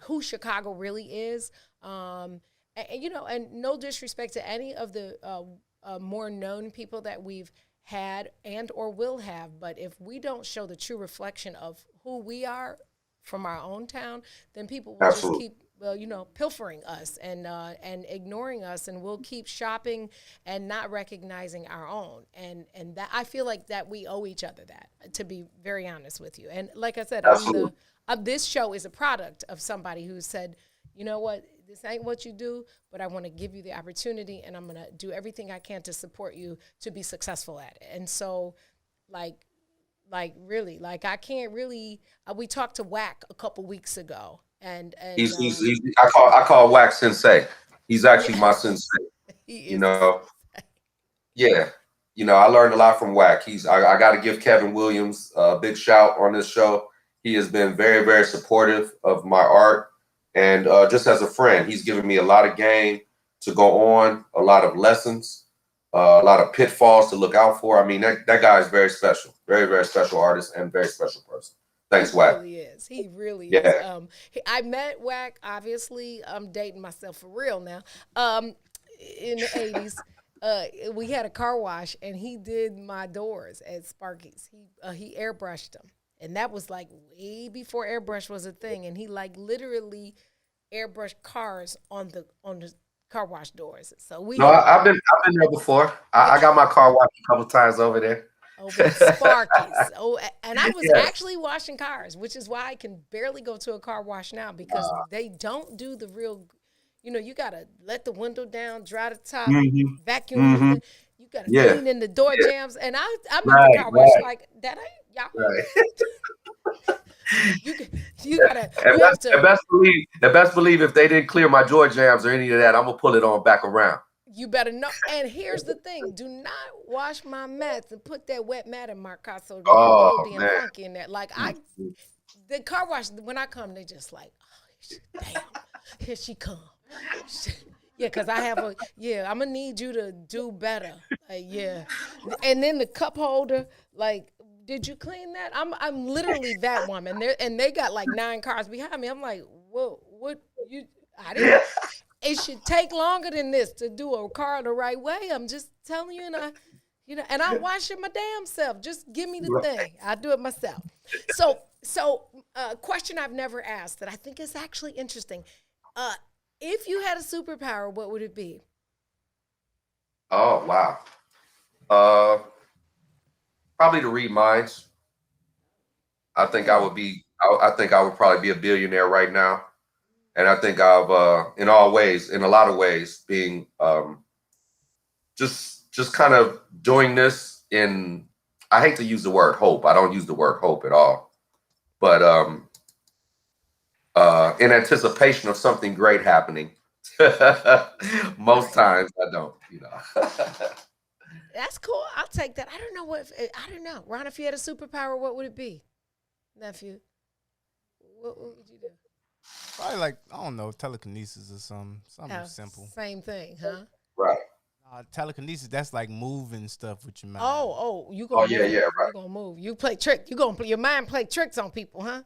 who Chicago really is, and no disrespect to any of the more known people that we've had and or will have, but if we don't show the true reflection of who we are from our own town, then people will Absolutely. Just keep pilfering us and ignoring us, and we'll keep shopping and not recognizing our own. And that I feel like that we owe each other that, to be very honest with you. And like I said, this show is a product of somebody who said, you know what, this ain't what you do, but I want to give you the opportunity, and I'm going to do everything I can to support you to be successful at it. And so, really, I can't really, we talked to Wack a couple weeks ago. And I call Wax Sensei. He's actually my sensei. He is. Yeah. I learned a lot from Wack. I got to give Kevin Williams a big shout on this show. He has been very, very supportive of my art, and just as a friend, he's given me a lot of game to go on, a lot of lessons, a lot of pitfalls to look out for. I mean, that guy is very special, very, very special artist and very special person. Thanks, Wack. He really is. I met Wack, obviously. I'm dating myself for real now. In the 80s, we had a car wash, and he did my doors at Sparky's. He airbrushed them, and that was way before airbrush was a thing. And he literally airbrushed cars on the car wash doors. So I've been there before. I got my car washed a couple times over there. Over at Sparky's. And I was actually washing cars, which is why I can barely go to a car wash now, because they don't do the real, you got to let the window down, dry the top, vacuum. You got to clean in the door jams. And I'm at the car wash that ain't y'all. Right. you best believe if they didn't clear my door jams or any of that, I'm going to pull it on back around. You better know. And here's the thing: do not wash my mats and put that wet mat in my car so they'll be funky in there. The car wash, when I come, they just damn, here she come. Yeah, because I have I'm gonna need you to do better. And then the cup holder, did you clean that? I'm literally that woman. They got 9 cars behind me. I'm like, whoa, what you? I didn't. It should take longer than this to do a car the right way. I'm just telling you, and I wash it my damn self. Just give me the thing. I do it myself. So a question I've never asked that I think is actually interesting. If you had a superpower, what would it be? Oh, wow. Uh, Probably to read minds. I think I would be. I think I would probably be a billionaire right now, and I think I've, in all ways, in a lot of ways, being just kind of doing this in. I hate to use the word hope. I don't use the word hope at all, but in anticipation of something great happening. Most times I don't. That's cool. I'll take that. I don't know I don't know. Ron, if you had a superpower, what would it be? Nephew, what would you do? Probably like, I don't know, telekinesis or something simple. Same thing, huh? Right. Telekinesis, that's like moving stuff with your mind. You gonna move. Yeah, right. You gonna move. You play trick. Your mind play tricks on people, huh?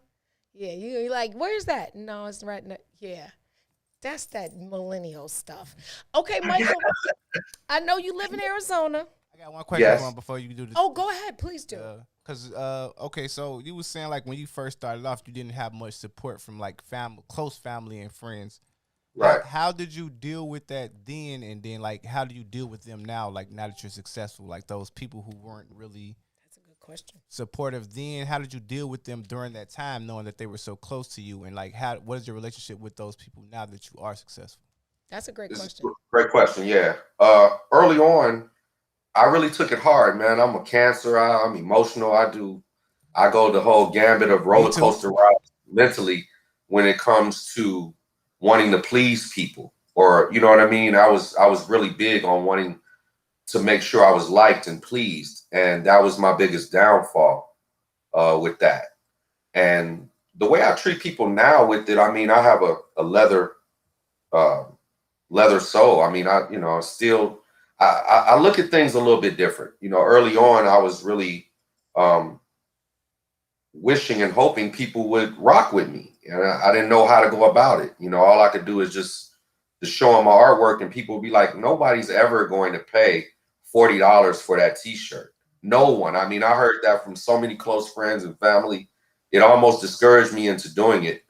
Yeah, you're like, where's that? No, it's right now. Yeah. That's that millennial stuff. Okay, Michael, I know you live in Arizona. I got one question for him before you do this. Oh, go ahead, please do. Okay, so you were saying like when you first started off, you didn't have much support from like close family and friends. Right. How did you deal with that then, and then like how do you deal with them now? Like now that you're successful, like those people who weren't really question. supportive then, how did you deal with them during that time, knowing that they were so close to you, and like what is your relationship with those people now that you are successful? That's a great question. Great question. Yeah. Early on, I really took it hard, man. I'm a Cancer. I'm emotional. I go the whole gambit of roller coaster rides mentally when it comes to wanting to please people, or you know what I mean. I was really big on wanting to make sure I was liked and pleased. And that was my biggest downfall with that. And the way I treat people now with it, I mean, I have a leather soul. I mean, I look at things a little bit different. Early on, I was really wishing and hoping people would rock with me. And I didn't know how to go about it. All I could do is just to show them my artwork, and people would be like, nobody's ever going to pay $40 for that t-shirt. No one. I mean, I heard that from so many close friends and family. It almost discouraged me into doing it.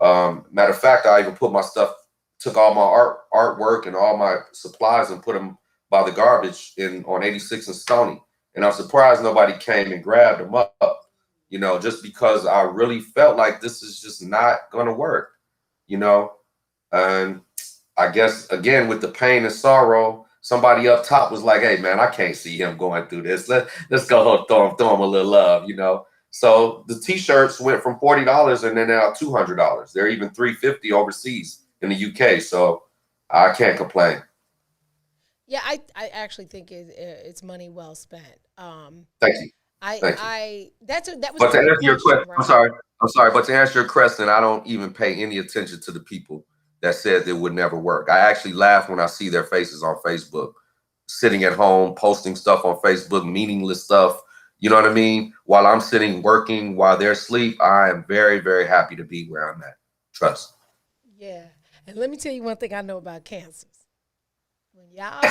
Matter of fact, I even took all my artwork and all my supplies and put them by the garbage on 86 and Stony. And I'm surprised nobody came and grabbed them up, just because I really felt like this is just not going to work, And I guess, again, with the pain and sorrow, somebody up top was like, hey, man, I can't see him going through this. Let's go throw him a little love, So the T-shirts went from $40 and they're now $200. They're even $350 overseas in the UK. So I can't complain. Yeah, I actually think it's money well spent. Thank you. That was. But to answer your question, right? I'm sorry. But to answer your question, I don't even pay any attention to the people that said it would never work. I actually laugh when I see their faces on Facebook, sitting at home, posting stuff on Facebook, meaningless stuff. You know what I mean? While I'm sitting working, while they're asleep, I am very, very happy to be where I'm at. Trust. Yeah. And let me tell you one thing I know about cancers. When y'all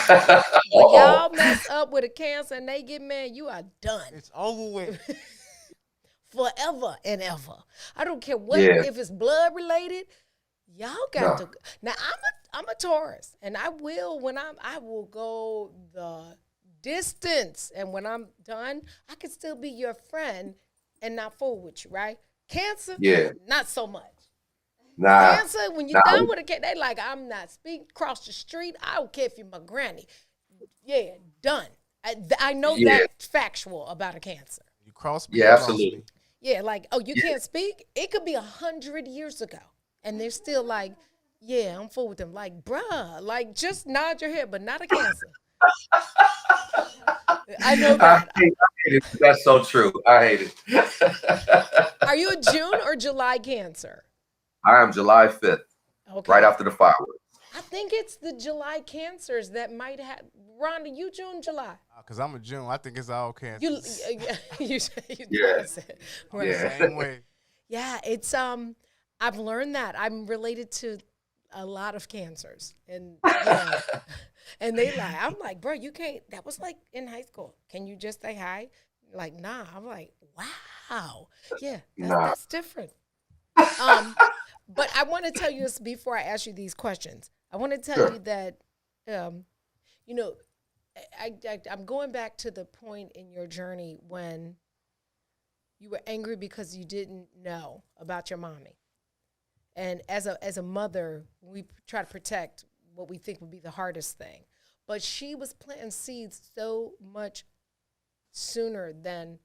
mess up with a cancer and they get mad, you are done. It's over with. Forever and ever. I don't care if it's blood related. Y'all got to. Now I'm a Taurus, and I will go the distance. And when I'm done, I can still be your friend and not fool with you, right? Cancer, not so much. Nah. Cancer, when you're done with a cat, they like, I'm not speaking. Cross the street, I don't care if you're my granny. Yeah, done. I know that's factual about a cancer. You cross me. Yeah, absolutely. Yeah, like, you can't speak? It could be 100 years ago. And they're still like, yeah, I'm full with them. Like, bruh, like, just nod your head, but not a cancer. I know that. I hate it. That's so true. I hate it. Are you a June or July Cancer? I am July 5th, right after the fireworks. I think it's the July Cancers that might have. Rhonda, you June, July? Because I'm a June. I think it's all Cancer. You yeah. Right. Yeah. Same way. Yeah, it's I've learned that I'm related to a lot of cancers, and and they lie. I'm like, bro, you can't. That was like in high school. Can you just say hi? Like, nah. I'm like, wow, yeah, that's different. But I want to tell you this before I ask you these questions. I want to tell you that, I'm going back to the point in your journey when you were angry because you didn't know about your mommy. And as a mother, we try to protect what we think would be the hardest thing. But she was planting seeds so much sooner than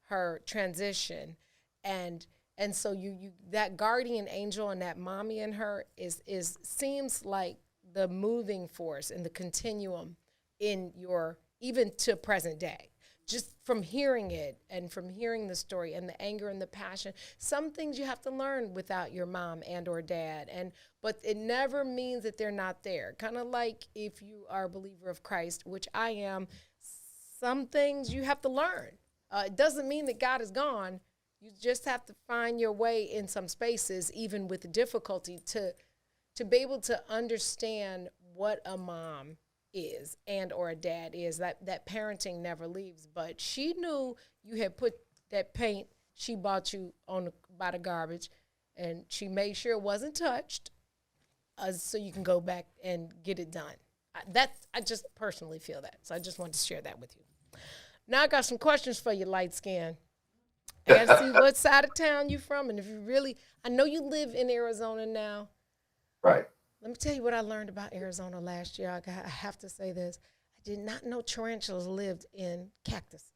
her transition. And so you that guardian angel and that mommy in her is seems like the moving force and the continuum in your, even to present day. Just from hearing it and from hearing the story and the anger and the passion, some things you have to learn without your mom and or dad. But it never means that they're not there. Kind of like if you are a believer of Christ, which I am, some things you have to learn. It doesn't mean that God is gone. You just have to find your way in some spaces, even with the difficulty, to be able to understand what a mom is and or a dad is. That parenting never leaves. But she knew you had put that paint she bought you by the garbage, and she made sure it wasn't touched, so you can go back and get it done. I just personally feel that. So I just wanted to share that with you. Now I got some questions for you, light skin. I gotta see what side of town you from, and if you really, I know you live in Arizona now. Right. Let me tell you what I learned about Arizona last year. I have to say this. I did not know tarantulas lived in cactuses.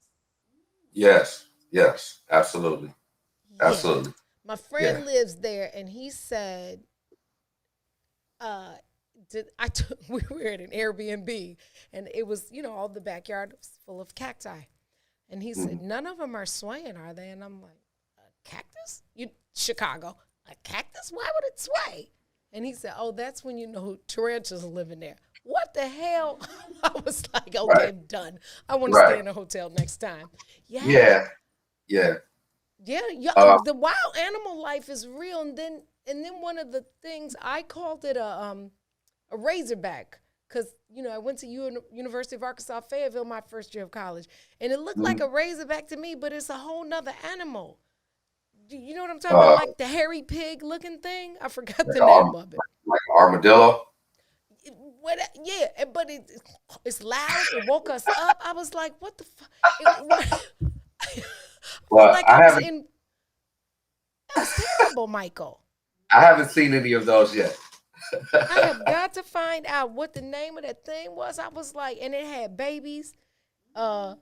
Yes, absolutely. Yeah. Absolutely. My friend lives there, and he said, we were at an Airbnb, and it was, all the backyard was full of cacti. And he said, none of them are swaying, are they? And I'm like, a cactus? Chicago, a cactus? Why would it sway? And he said, oh, that's when you know tarantulas are living there. What the hell? I was like, okay, I'm done. I want to stay in a hotel next time. Yeah. The wild animal life is real. And then one of the things, I called it a razorback. Because, I went to University of Arkansas, Fayetteville, my first year of college. And it looked like a razorback to me, but it's a whole nother animal. You know what I'm talking about? Like the hairy pig looking thing? I forgot the name of it. Like armadillo? But it's loud. It woke us up. I was like, what the fuck? Well, It was terrible, Michael. I haven't seen any of those yet. I have got to find out what the name of that thing was. I was like, and it had babies, and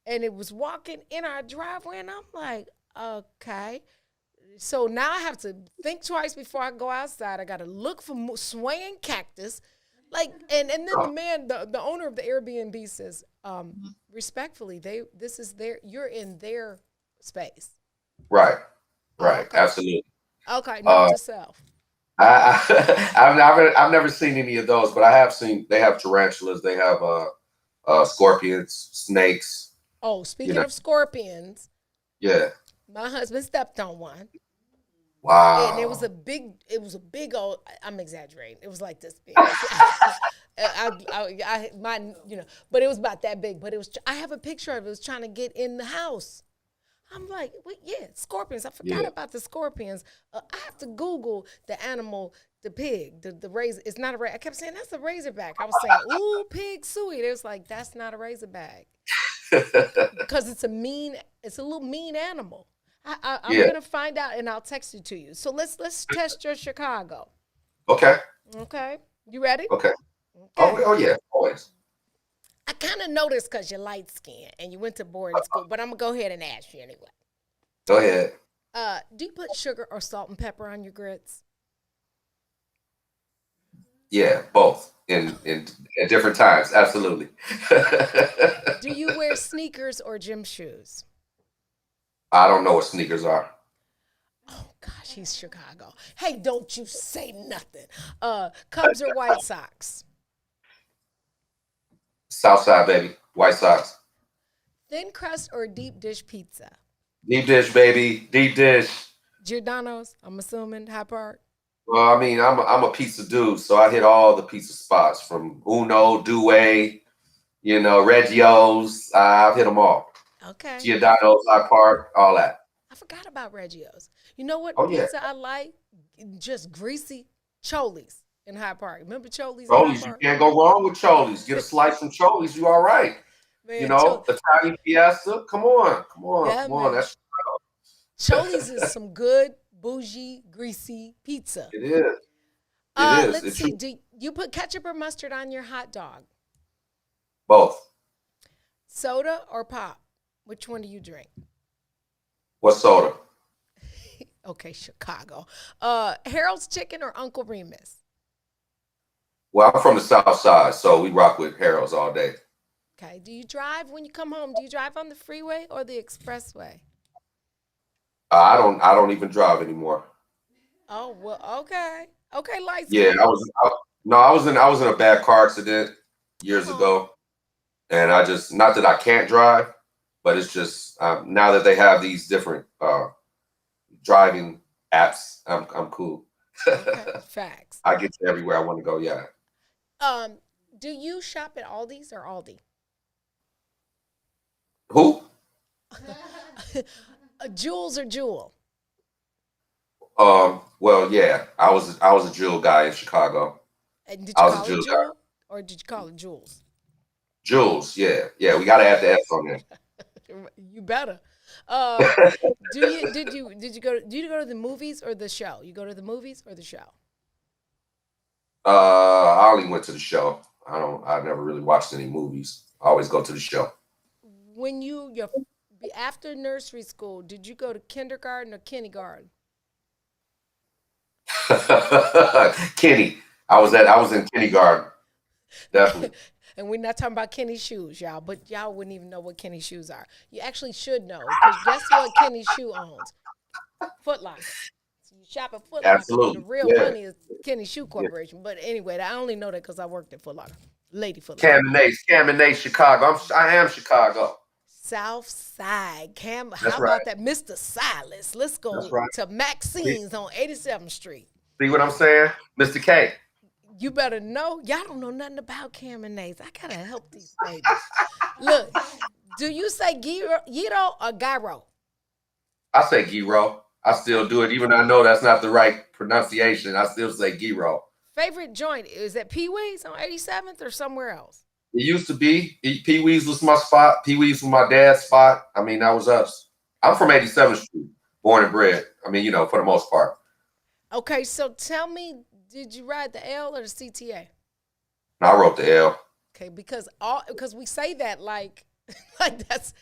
it was walking in our driveway, and I'm like, okay. So now I have to think twice before I go outside. I got to look for swaying cactus. And then the man, the owner of the Airbnb says, respectfully, you're in their space. Right. Okay. Absolutely. Okay, note to self. I've never seen any of those, but I have seen, they have tarantulas, they have scorpions, snakes. Oh, speaking of scorpions. Yeah. My husband stepped on one. Wow. And it was a big old, I'm exaggerating. It was like this big. But it was about that big. But I have a picture of it. It was trying to get in the house. I'm like, scorpions. I forgot about the scorpions. I have to Google the animal, the pig, the razor. It's not a razor. I kept saying, that's a razorback. I was saying, ooh, pig suey. It was like, that's not a razorback. Because it's a little mean animal. I'm going to find out, and I'll text it to you. So let's test your Chicago. Okay. You ready? Okay. Oh, yeah, always. I kind of noticed because you're light skinned and you went to boarding school, but I'm going to go ahead and ask you anyway. Go ahead. Do you put sugar or salt and pepper on your grits? Yeah, both in at different times. Absolutely. Do you wear sneakers or gym shoes? I don't know what sneakers are. Oh, gosh, he's Chicago. Hey, don't you say nothing. Cubs or White Sox? Southside, baby. White Sox. Thin crust or deep dish pizza? Deep dish, baby. Deep dish. Giordano's, I'm assuming, High Park? Well, I mean, I'm a pizza dude, so I hit all the pizza spots from Uno, Due, Reggio's. I've hit them all. Okay. Giordano's, High Park, all that. I forgot about Reggio's. You know what Oh, pizza I like? Just greasy. Choli's. in Hyde Park? Remember Choli's in Hyde Choli's, you Park? can't go wrong with Choli's. Get a slice from Choli's, you all right. Man, You know, Italian Fiesta. Come on. Yeah, Come on. man. That's Choli's is some good, bougie, greasy pizza. it is. It is. Let's It's see. Do you put ketchup or mustard on your hot dog? both. Soda or pop? Which one do you drink? What soda? Okay, Chicago. Harold's Chicken or Uncle Remus? Well, I'm from the South Side, so we rock with Harold's all day. Okay. Do you drive when you come home? Do you drive on the freeway or the expressway? I don't even drive anymore. Oh well, okay. Okay, lights. Yeah, I was in a bad car accident years ago, and I just, not that I can't drive, but it's just now that they have these different driving apps, I'm cool. Okay, facts. I get to everywhere I want to go. Yeah. Do you shop at Aldi's or Aldi? Who? Jules or Jewel? Well, yeah, I was a Jewel guy in Chicago. And did you I was call a it Jewel Jewel guy. or did you call it Jules? Jules, yeah, we gotta add the S on there. You better. Do you go to the movies or the show? You go to the movies or the show? I only went to the show. I never really watched any movies. I always go to the show. When after nursery school, did you go to kindergarten or kindergarten? Kenny. I was in kindergarten. Definitely. And we're not talking about Kenny shoes, y'all, but y'all wouldn't even know what Kenny shoes are. You actually should know, because guess what Kenny shoe owns? Foot Locker. So you shop at Foot Locker. Absolutely. The real money is Kenny Shoe Corporation. But anyway, I only know that because I worked at Foot Locker. Lady Foot Locker. Cam and Nate, Chicago. I am Chicago. South Side. Cam, That's how about right. that? Mr. Silas. Let's go That's right. to Maxine's on 87th Street. See what I'm saying? Mr. K. You better know. Y'all don't know nothing about Cam and Nays. I gotta help these ladies. Look, do you say Giro or Gyro? I say Giro. I still do it, even though I know that's not the right pronunciation. I still say Giro. Favorite joint, is that Pee Wee's on 87th or somewhere else? It used to be. Pee Wee's was my spot. Pee Wee's was my dad's spot. I mean, that was us. I'm from 87th Street, born and bred. I mean, for the most part. Okay, so tell me, did you ride the L or the CTA? I wrote the L. Okay, because we say that like that's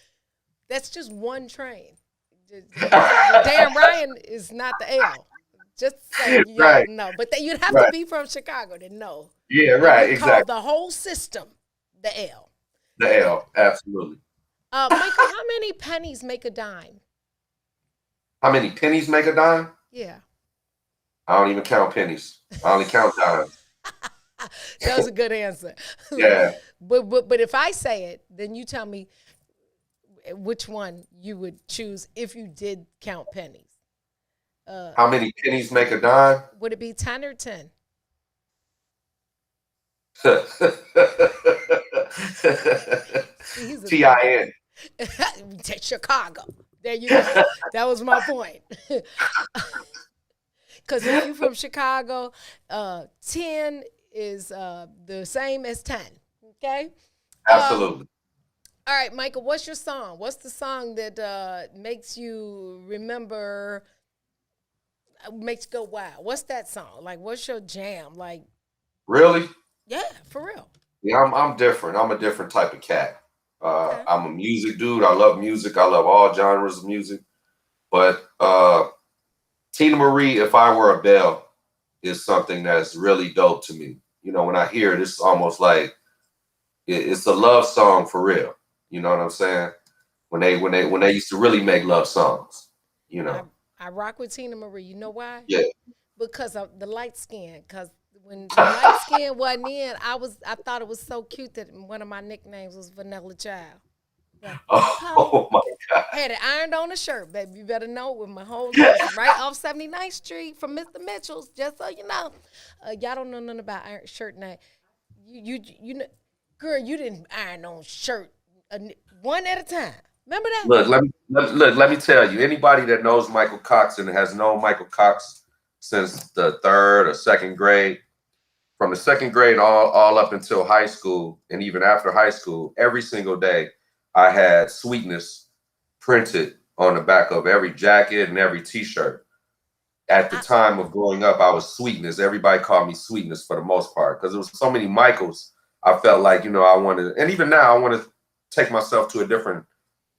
just one train. Dan Ryan is not the L. Just so you Right. know, but you'd have Right. to be from Chicago to know. Yeah, right, We call exactly. the whole system the L. The L, absolutely. Michael, how many pennies make a dime? How many pennies make a dime? Yeah, I don't even count pennies. I only count dimes. that was a good answer. Yeah. But if I say it, then you tell me which one you would choose if you did count pennies. How many pennies make a dime? Would it be 10 or 10? TIN. Chicago. There you go. That was my point. Because if you're from Chicago, 10 is the same as 10. Okay? Absolutely. All right, Michael, what's your song? What's the song that makes you remember, makes you go, wow? What's that song? Like, what's your jam? Like, Really? yeah, for real. Yeah, I'm different. I'm a different type of cat. I'm a music dude. I love music. I love all genres of music. But Tina Marie, If I Were a Bell, is something that's really dope to me. When I hear it, it's almost like it's a love song for real. You know what I'm saying? When they used to really make love songs. I rock with Tina Marie. You know why? Yeah. Because of the light skin. Because when the light skin wasn't in, I thought it was so cute that one of my nicknames was Vanilla Child. Like, Oh my God. had it ironed on a shirt, baby. You better know with my whole life, right off 79th Street from Mr. Mitchell's. Just so you know, y'all don't know nothing about iron shirt now. You know, girl, you didn't iron on shirt one at a time. Remember that? Look, let me tell you, anybody that knows Michael Cox and has known Michael Cox since the 3rd or 2nd grade, from the second grade all up until high school, and even after high school, every single day I had sweetness printed on the back of every jacket and every T-shirt. At the time of growing up, I was Sweetness. Everybody called me Sweetness for the most part because there was so many Michaels. I felt like, I wanted, and even now I want to take myself to a different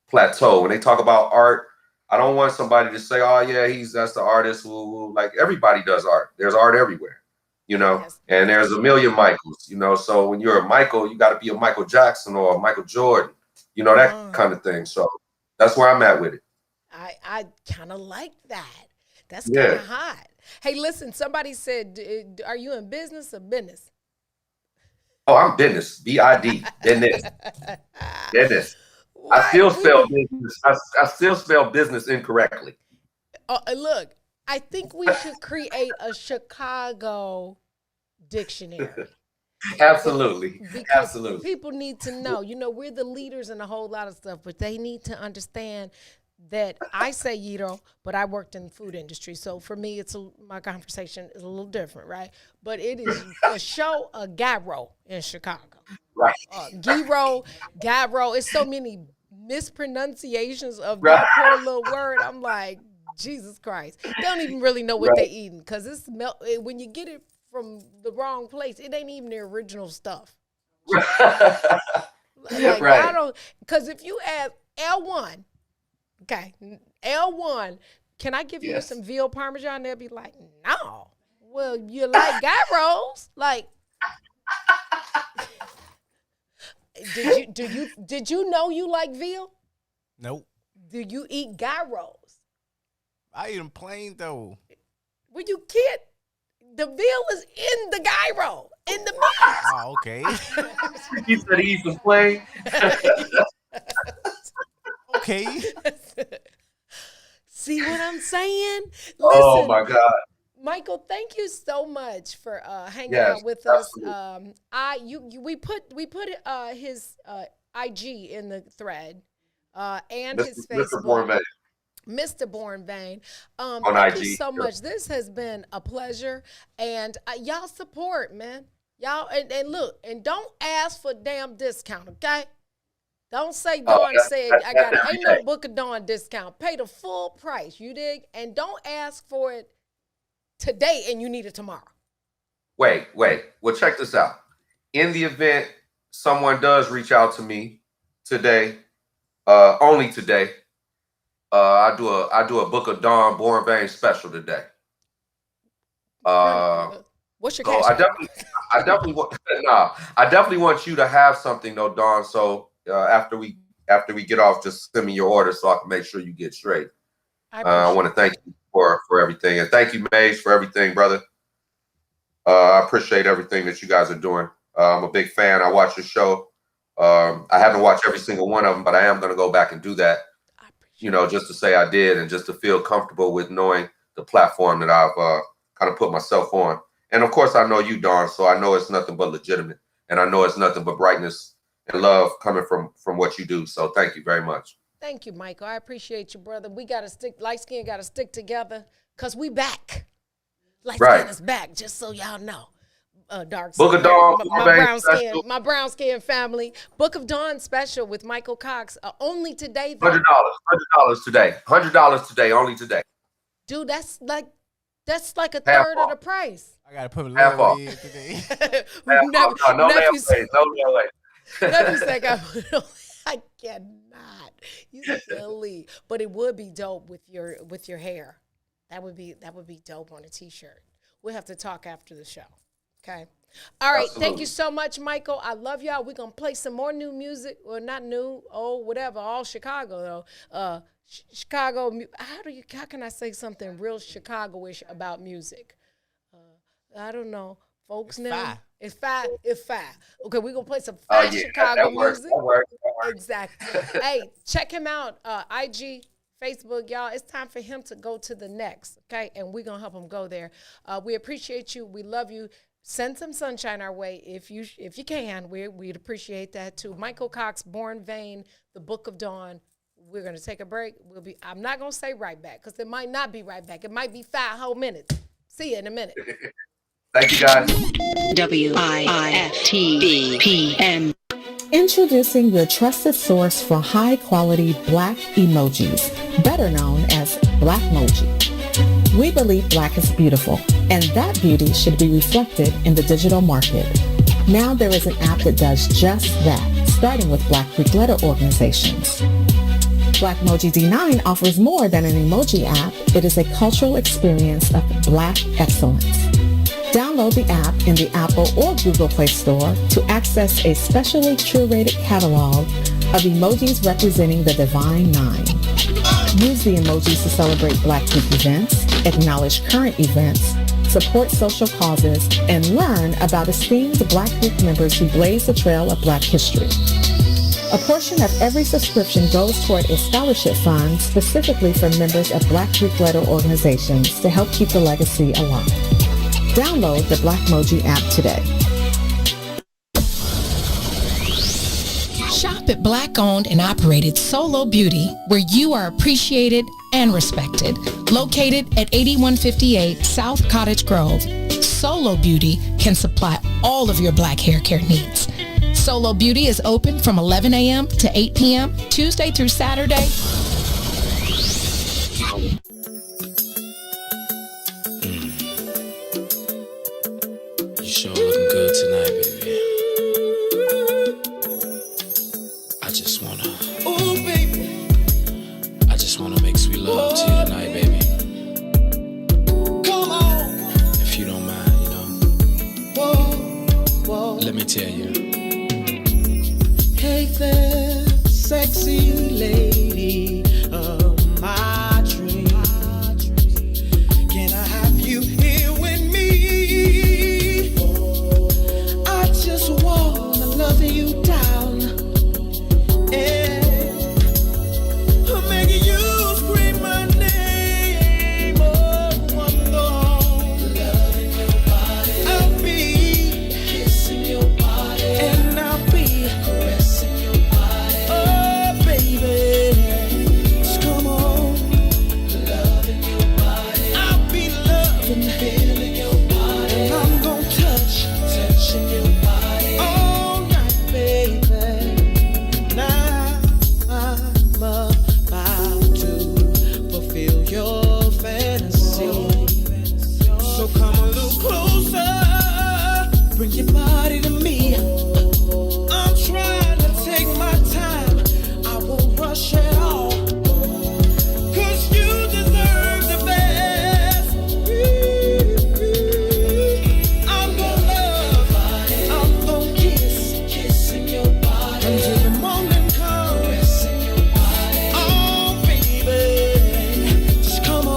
plateau. When they talk about art, I don't want somebody to say, oh yeah, that's the artist. Like everybody does art. There's art everywhere, Yes. and there's a million Michaels, so when you're a Michael, you got to be a Michael Jackson or a Michael Jordan, that kind of thing. So that's where I'm at with it. I kind of like that. That's kind of hot. Hey, listen, somebody said, are you in business or business? Oh, I'm business. B-I-D. Business. Business. I still spell business. I still spell business incorrectly. Look, I think we should create a Chicago dictionary. Absolutely. Because Absolutely. people need to know, we're the leaders in a whole lot of stuff, but they need to understand that I say Yito, but I worked in the food industry. So for me, my conversation is a little different, right? But it is a show, a gyro in Chicago. Right. Gyro, gyro. It's so many mispronunciations of that poor little word. I'm like, Jesus Christ. They don't even really know what they're eating because when you get it from the wrong place, it ain't even the original stuff. Because if you add L1, okay, L1, can I give you some veal parmesan? They'll be like, no. Well, you like gyros? Like, did you know you like veal? Nope. Do you eat gyros? I eat them plain though. Well, you can't. The veal is in the gyro, in the meat. Oh, okay. He said he eats them plain. Okay. See what I'm saying? Listen, oh my God. Michael, thank you so much for hanging Yes, out with absolutely. us. We put his IG in the thread and his Mr. Facebook. Born Mr. Born Vain. On Thank IG, you so much. This has been a pleasure. And y'all support, man. Y'all, and look, and don't ask for a damn discount, okay? Don't say Dawn said I got it. Ain't no Book of Dawn discount. Pay the full price, you dig? And don't ask for it today and you need it tomorrow. Wait. Well, check this out. In the event someone does reach out to me today, only today, I do a Book of Dawn Born Vain special today. What's your so cash? I definitely want you to have something though, Dawn. So after we get off, just send me your order so I can make sure you get straight. I want to thank you for everything, and thank you, Maze, for everything, brother. I appreciate everything that you guys are doing. I'm a big fan. I watch your show. I haven't watched every single one of them, but I am going to go back and do that. Just to say I did, and just to feel comfortable with knowing the platform that I've kind of put myself on. And of course, I know you, Dawn, so I know it's nothing but legitimate, and I know it's nothing but brightness and love coming from what you do. So thank you very much. Thank you, Michael. I appreciate you, brother. We got to stick, light skin got to stick together because we back. Light skin is back, just so y'all know. Dark Book of Dawn, my brown skin family. Book of Dawn special with Michael Cox. Only today, though. $100 today. $100 today. Only today. Dude, that's like a third of the price. I gotta put a little in today. Nephew said, I cannot. You silly. But it would be dope with your hair. That would be dope on a t-shirt. We'll have to talk after the show. Okay. All right. Absolutely. Thank you so much, Michael. I love y'all. We're going to play some more new music. Well, not new. Oh, whatever. All Chicago, though. Chicago. How can I say something real Chicago-ish about music? I don't know. Folks now. It's five. Okay, we're going to play some Chicago music. That works. Exactly. Hey, check him out. IG, Facebook, y'all. It's time for him to go to the next, okay? And we're going to help him go there. We appreciate you. We love you. Send some sunshine our way if you can. We'd appreciate that too. Michael Cox, Born Vain, The Book of Dawn. We're going to take a break. I'm not going to say right back because it might not be right back. It might be 5 whole minutes. See you in a minute. Thank you, guys. WIFTBPM. Introducing your trusted source for high-quality Black emojis, better known as Blackmoji. We believe Black is beautiful, and that beauty should be reflected in the digital market. Now there is an app that does just that, starting with Black Greek letter organizations. Blackmoji D9 offers more than an emoji app. It is a cultural experience of Black excellence. Download the app in the Apple or Google Play Store to access a specially curated catalog of emojis representing the Divine Nine. Use the emojis to celebrate Black Greek events, acknowledge current events, support social causes, and learn about esteemed Black Greek members who blaze the trail of Black history. A portion of every subscription goes toward a scholarship fund specifically for members of Black Greek letter organizations to help keep the legacy alive. Download the Blackmoji app today. Shop at Black-owned and operated Solo Beauty, where you are appreciated and respected. Located at 8158 South Cottage Grove, Solo Beauty can supply all of your Black hair care needs. Solo Beauty is open from 11 a.m. to 8 p.m. Tuesday through Saturday. You sure looking good tonight, baby. I just wanna, ooh, baby. I just wanna make sweet love to you tonight, baby. Come on, if you don't mind, you know. Let me tell you. Hey there, sexy lady of my dreams. Can I have you here with me? I just wanna love you down. Yeah. I'm making you scream my name. Oh, loving your body. I'll be kissing your body. And I'll be caressing your body. Oh, baby. Just come on. Loving your body. I'll be loving, feeling your body. And I'm gonna touching your body all night, baby. Now I'm about to fulfill your fantasy. So come a little closer, bring your body to me. I'm trying to take my time, I won't rush at all. 'Cause you deserve the best. I'm gonna love, I'm gonna kissing your body until the morning comes. Caressing your body. Oh, baby, just come on.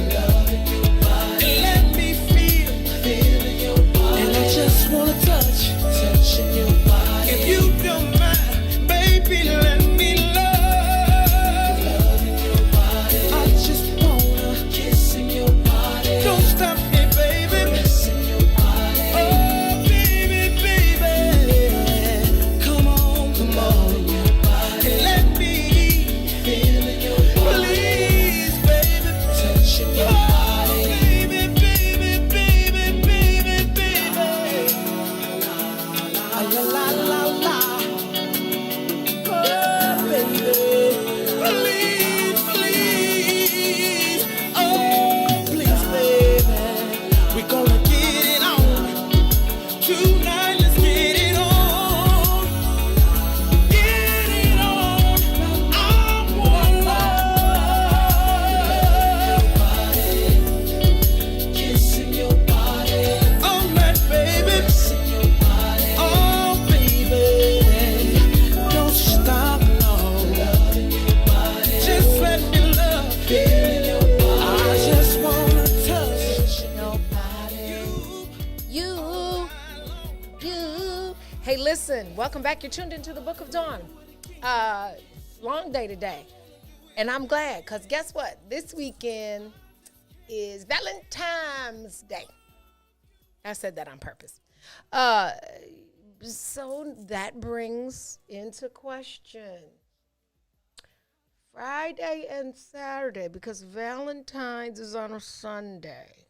Loving your body. And let me feeling your body. And I just wanna touching your body. If you don't mind, baby, let me love. Loving your body. I just wanna kissing your body. Don't stop me, baby. Kissing your body. Oh, baby, come on. And let me feeling your body. Please, baby, touching your body. Baby. La la la la. Oh, baby, please. Oh, please, baby. We're gonna get it on tonight. Let's get it on. Get it on. I want love. Kissing your body all night, baby. Oh, baby, don't stop, no. Just let me love you. I just wanna touch your body. You. Hey, listen, welcome back. You're tuned into the Book of Dawn. Long day today. And I'm glad, because guess what? This weekend is Valentine's Day. I said that on purpose. So that brings into question Friday and Saturday, because Valentine's is on a Sunday.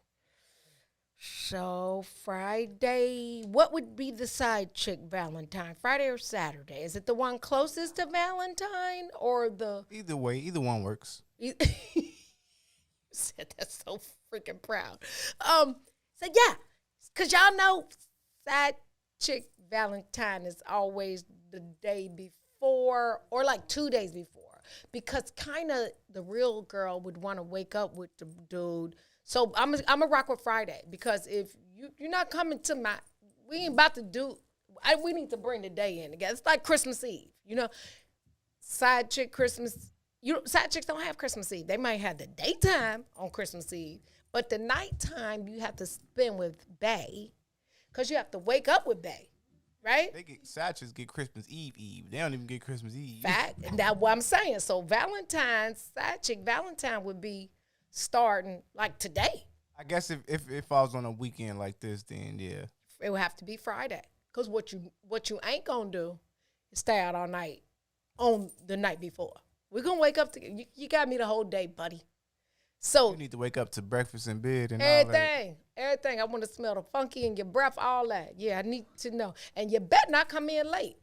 So Friday, what would be the side chick Valentine? Friday or Saturday? Is it the one closest to Valentine or the? Either way, either one works. You said that's so freaking proud. So yeah, cause y'all know side chick Valentine is always the day before or like 2 days before, because kind of the real girl would want to wake up with the dude. So I'm a rock with Friday, because if you're not coming to we ain't about to do. We need to bring the day in together. It's like Christmas Eve, Side chick Christmas. Side chicks don't have Christmas Eve. They might have the daytime on Christmas Eve, but the nighttime you have to spend with bae, because you have to wake up with bae, right? Side chicks get Christmas Eve. They don't even get Christmas Eve. Fact, and that's what I'm saying. So side chick Valentine would be starting like today. I guess if I was on a weekend like this, then yeah, it would have to be Friday. Because what you ain't gonna do is stay out all night on the night before. We're gonna wake up together. You got me the whole day, buddy. So you need to wake up to breakfast in bed and everything. I want to smell the funky in your breath, all that. Yeah, I need to know. And you better not come in late.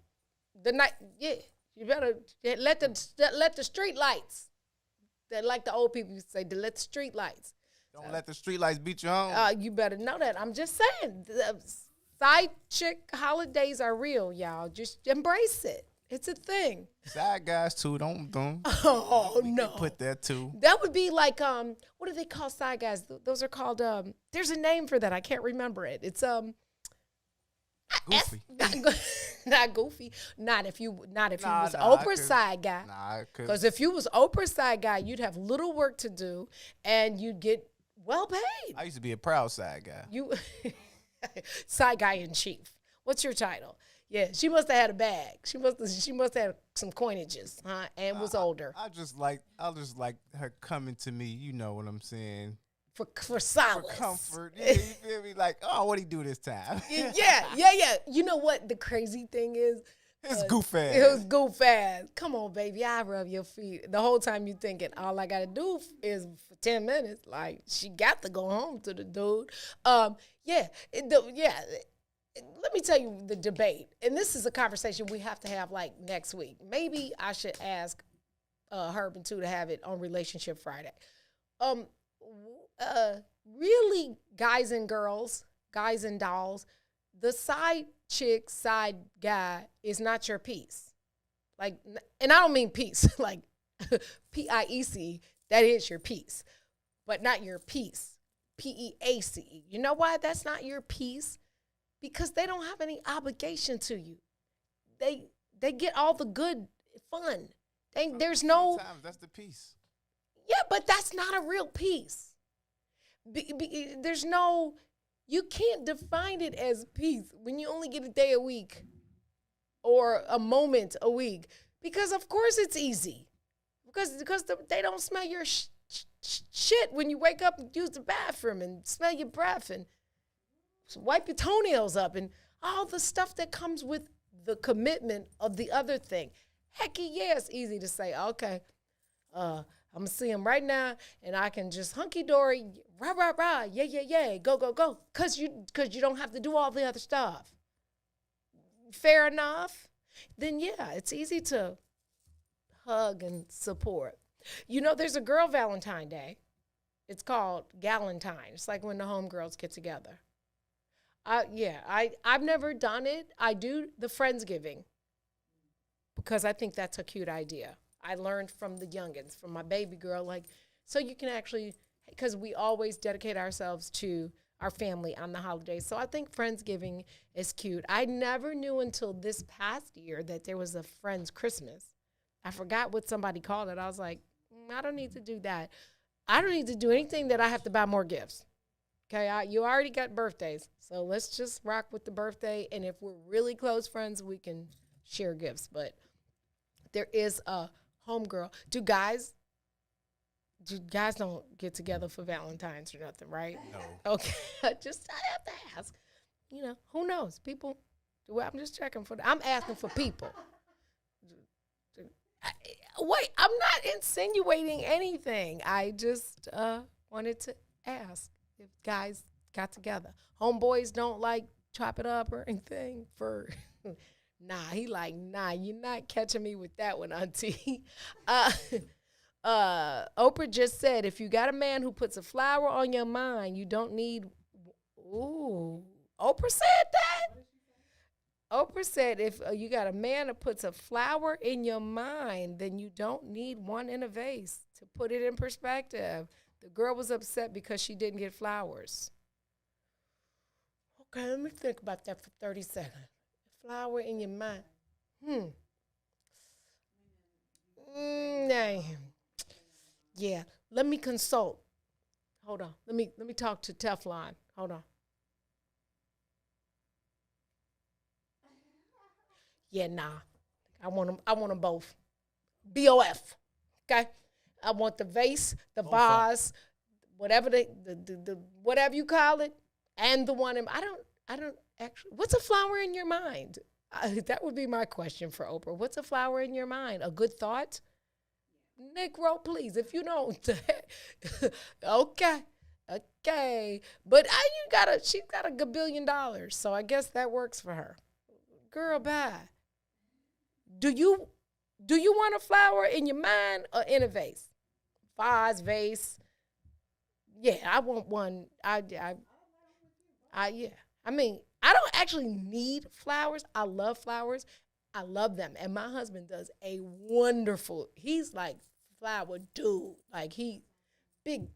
The night, yeah. You better let the street lights. Like the old people used to say, let the street lights. Don't let the street lights beat you home. You better know that. I'm just saying, the side chick holidays are real, y'all. Just embrace it. It's a thing. Side guys too. Don't. Oh no. Put that too. That would be like what do they call side guys? Those are called there's a name for that. I can't remember it. It's Goofy. Not goofy. Not if you was Oprah's side guy. Because if you was Oprah's side guy, you'd have little work to do and you'd get well paid. I used to be a proud side guy. You side guy in chief. What's your title? Yeah, she must have had a bag. She must have had some coinages, huh? And was older. I just like her coming to me. You know what I'm saying? For solace. For comfort. Yeah, you feel me? Like, oh, what'd he do this time? Yeah. You know what the crazy thing is? It's goof ass. It was goof ass. Come on, baby, I rub your feet. The whole time you thinking, all I gotta do is for 10 minutes. Like, she got to go home to the dude. Let me tell you the debate. And this is a conversation we have to have like next week. Maybe I should ask Herb and Two to have it on Relationship Friday. Really, guys and girls, guys and dolls, the side chick, side guy is not your piece. Like, and I don't mean piece, like P-I-E-C, that is your piece, but not your piece, P-E-A-C. You know why that's not your piece? Because they don't have any obligation to you. They get all the good fun. There's no. Sometimes that's the piece. Yeah, but that's not a real piece. There's no. You can't define it as peace when you only get a day a week or a moment a week. Because of course it's easy. Because they don't smell your shit when you wake up and use the bathroom and smell your breath and wipe your toenails up and all the stuff that comes with the commitment of the other thing. Hecky, yeah, it's easy to say, okay, I'm going to see him right now and I can just hunky-dory, rah, yeah, go. Because you don't have to do all the other stuff. Fair enough? Then, yeah, it's easy to hug and support. You know, there's a girl Valentine Day. It's called Galentine. It's like when the homegirls get together. I've never done it. I do the Friendsgiving because I think that's a cute idea. I learned from the youngins, from my baby girl, like, so you can actually, because we always dedicate ourselves to our family on the holidays. So I think Friendsgiving is cute. I never knew until this past year that there was a Friends Christmas. I forgot what somebody called it. I was like, I don't need to do that. I don't need to do anything that I have to buy more gifts. Okay, you already got birthdays, so let's just rock with the birthday. And if we're really close friends, we can share gifts. But there is a homegirl. Do guys don't get together for Valentine's or nothing, right? No. Okay, I have to ask. You know, who knows? People. I'm just checking for. I'm asking for people. Wait, I'm not insinuating anything. I just wanted to ask if guys got together. Homeboys don't like chop it up or anything for, nah, he like, nah, you're not catching me with that one, auntie. Oprah just said, if you got a man who puts a flower on your mind, you don't need, ooh, Oprah said that? Oprah said, if you got a man that puts a flower in your mind, then you don't need one in a vase. To put it in perspective, the girl was upset because she didn't get flowers. Okay, let me think about that for 30 seconds. Flower in your mind. Nah. Yeah, let me consult. Hold on. Let me talk to Teflon. Hold on. Yeah, nah. I want them both. BOF. Okay? I want the vase, the vase, whatever the whatever you call it, and the one I don't actually. What's a flower in your mind? That would be my question for Oprah. What's a flower in your mind? A good thought? Negro, please. If you don't, okay. But she's got $1 billion, so I guess that works for her. Girl, bye. Do you want a flower in your mind or in a vase? Vase. Yeah, I want one. Yeah. I mean, I don't actually need flowers. I love flowers. I love them. And my husband does a wonderful, he's like flower dude. Like he big.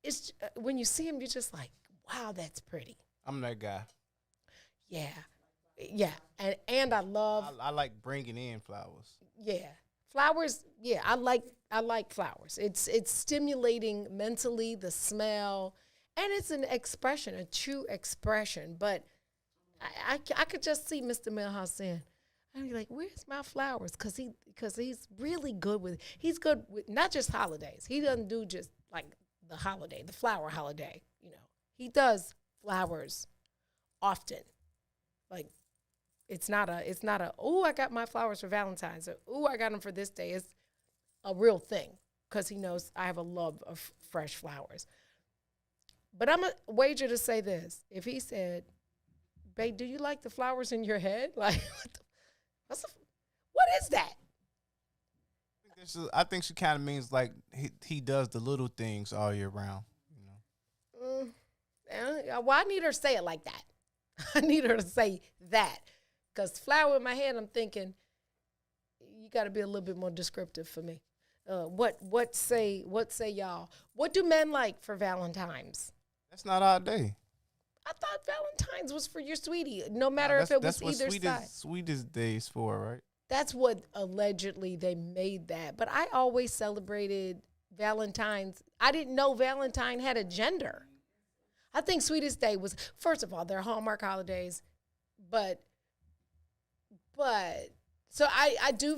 It's when you see him, you're just like, wow, that's pretty. I'm that guy. Yeah. Yeah. And I love. I like bringing in flowers. Yeah. Flowers. Yeah. I like flowers. It's stimulating mentally, the smell, and it's an expression, a true expression. But I could just see Mr. Milhouse saying, I'd be like, where's my flowers? Because he's really good with, he's good with not just holidays. He doesn't do just like the holiday, the flower holiday, He does flowers often. Like, it's not a, oh, I got my flowers for Valentine's, or oh, I got them for this day. It's a real thing because he knows I have a love of fresh flowers. But I'm a wager to say this. If he said, babe, do you like the flowers in your head? Like, what is that? I think she kind of means like he does the little things all year round. Well, I need her to say it like that. I need her to say that. Because flower in my head, I'm thinking, you got to be a little bit more descriptive for me. What say y'all? What do men like for Valentine's? That's not our day. I thought Valentine's was for your sweetie, no matter if it was either side. That's what sweetest days for, right? That's what allegedly they made that. But I always celebrated Valentine's. I didn't know Valentine had a gender. I think Sweetest Day was, first of all, they're Hallmark holidays. But so I do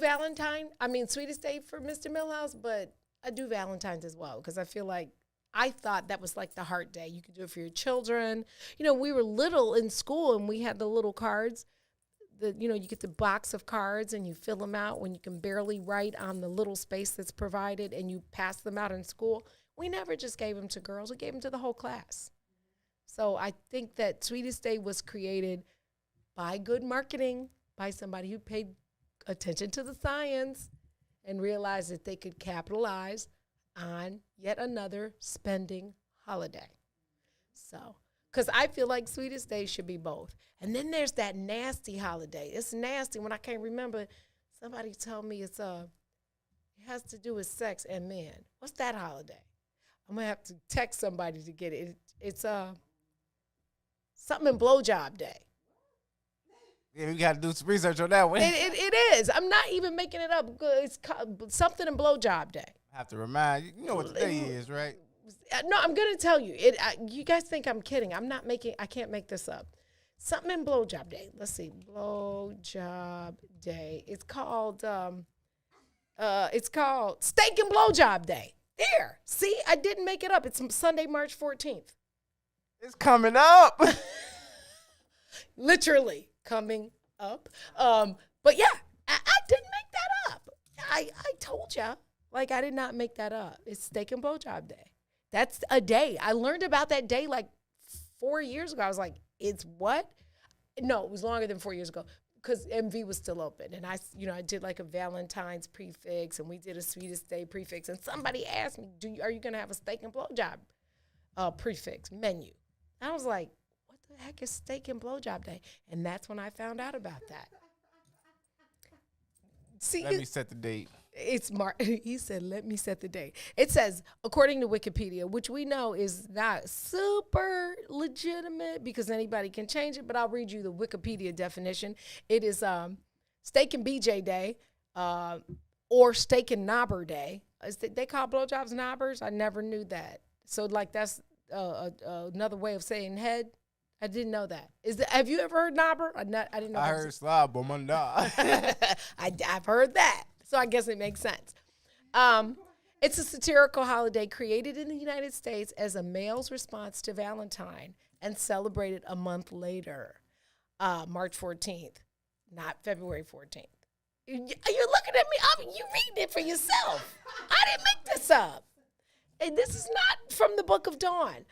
Sweetest Day for Mr. Milhouse, but I do Valentine's as well because I feel like I thought that was like the heart day. You could do it for your children. We were little in school and we had the little cards. You get the box of cards and you fill them out when you can barely write on the little space that's provided and you pass them out in school. We never just gave them to girls. We gave them to the whole class. So I think that Sweetest Day was created by good marketing, by somebody who paid attention to the science and realized that they could capitalize on yet another spending holiday. So, because I feel like Sweetest Day should be both. And then there's that nasty holiday. It's nasty when I can't remember. Somebody told me it has to do with sex and men. What's that holiday? I'm going to have to text somebody to get it. It's something in Blowjob Day. Yeah, we got to do some research on that one. It is. I'm not even making it up. It's something in Blowjob Day. I have to remind you. You know what the day is, right? No, I'm going to tell you. You guys think I'm kidding. I can't make this up. Something in Blowjob Day. Let's see. Blowjob Day. It's called Steak and Blowjob Day. There. See, I didn't make it up. It's Sunday, March 14th. It's coming up. Literally coming up. But yeah, I didn't make that up. I told ya. Like, I did not make that up. It's Steak and Blowjob Day. That's a day. I learned about that day like 4 years ago. I was like, it's what? No, it was longer than 4 years ago because MV was still open. And I did like a Valentine's prefix and we did a Sweetest Day prefix. And somebody asked me, are you going to have a steak and blowjob prefix menu? And I was like, what the heck is steak and blowjob day? And that's when I found out about that. See, let me set the date. It's he said, let me set the date. It says, according to Wikipedia, which we know is not super legitimate because anybody can change it, but I'll read you the Wikipedia definition. It is steak and BJ day or steak and knobber day. They call blowjobs knobbers? I never knew that. So, like, that's another way of saying head. I didn't know that. Have you ever heard knobber? I didn't know. I heard slob, but my knob. I've heard that. So I guess it makes sense. It's a satirical holiday created in the United States as a male's response to Valentine and celebrated a month later, March 14th, not February 14th. You're looking at me. You reading it for yourself. I didn't make this up. And this is not from the Book of Dawn.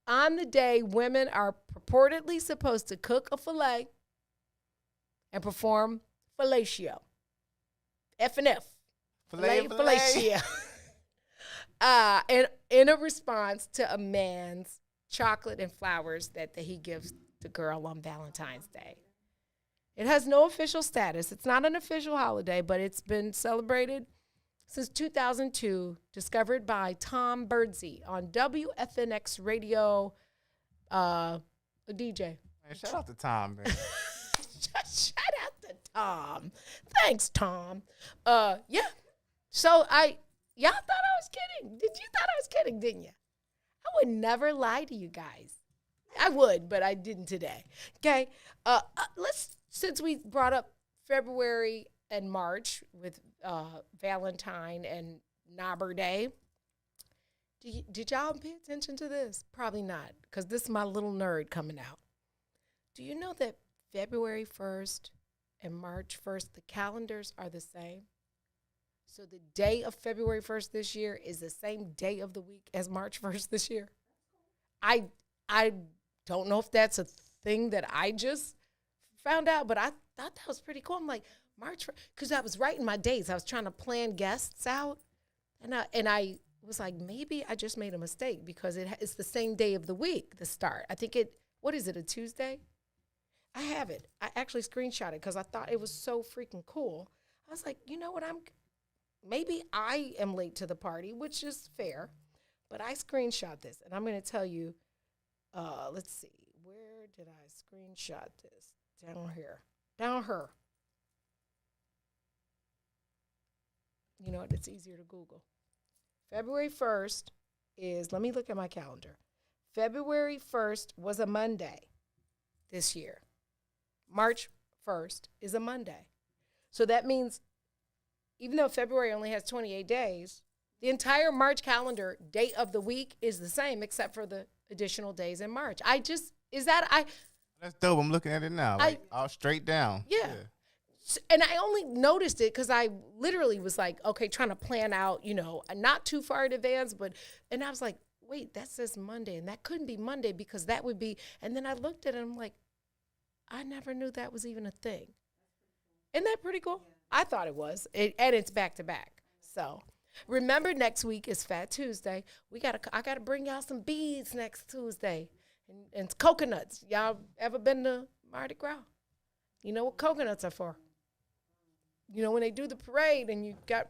On the day, women are purportedly supposed to cook a fillet and perform fellatio. F&F. Fellatio. And in a response to a man's chocolate and flowers that he gives the girl on Valentine's Day. It has no official status. It's not an official holiday, but it's been celebrated since 2002, discovered by Tom Birdsey on WFNX radio, a DJ. Man, shout out to Tom, man. Shout out to Tom. Thanks, Tom. Yeah. So y'all thought I was kidding. You thought I was kidding, didn't you? I would never lie to you guys. I would, but I didn't today. Okay. Since we brought up February and March with Valentine and Knobber Day, did y'all pay attention to this? Probably not, because this is my little nerd coming out. Do you know that February 1st and March 1st, the calendars are the same? So the day of February 1st this year is the same day of the week as March 1st this year. I don't know if that's a thing that I just found out, but I thought that was pretty cool. I'm like, March 1st, because I was writing my dates. I was trying to plan guests out, and I was like, maybe I just made a mistake because it's the same day of the week, the start. I think what is it, a Tuesday? I have it. I actually screenshot it because I thought it was so freaking cool. I was like, you know what, maybe I am late to the party, which is fair, but I screenshot this, and I'm going to tell you, let's see, where did I screenshot this? Down here. You know what, it's easier to Google. February 1st is, let me look at my calendar. February 1st was a Monday this year. March 1st is a Monday. So that means even though February only has 28 days, the entire March calendar day of the week is the same except for the additional days in March. That's dope. I'm looking at it now. All straight down. Yeah. And I only noticed it because I literally was like, okay, trying to plan out, not too far in advance, and I was like, wait, that says Monday, and that couldn't be Monday because that would be, and then I looked at it and I'm like, I never knew that was even a thing. Isn't that pretty cool? I thought it was, and it's back to back. So remember, next week is Fat Tuesday. I gotta bring y'all some beads next Tuesday, and coconuts. Y'all ever been to Mardi Gras? You know what coconuts are for? You know, when they do the parade and you got,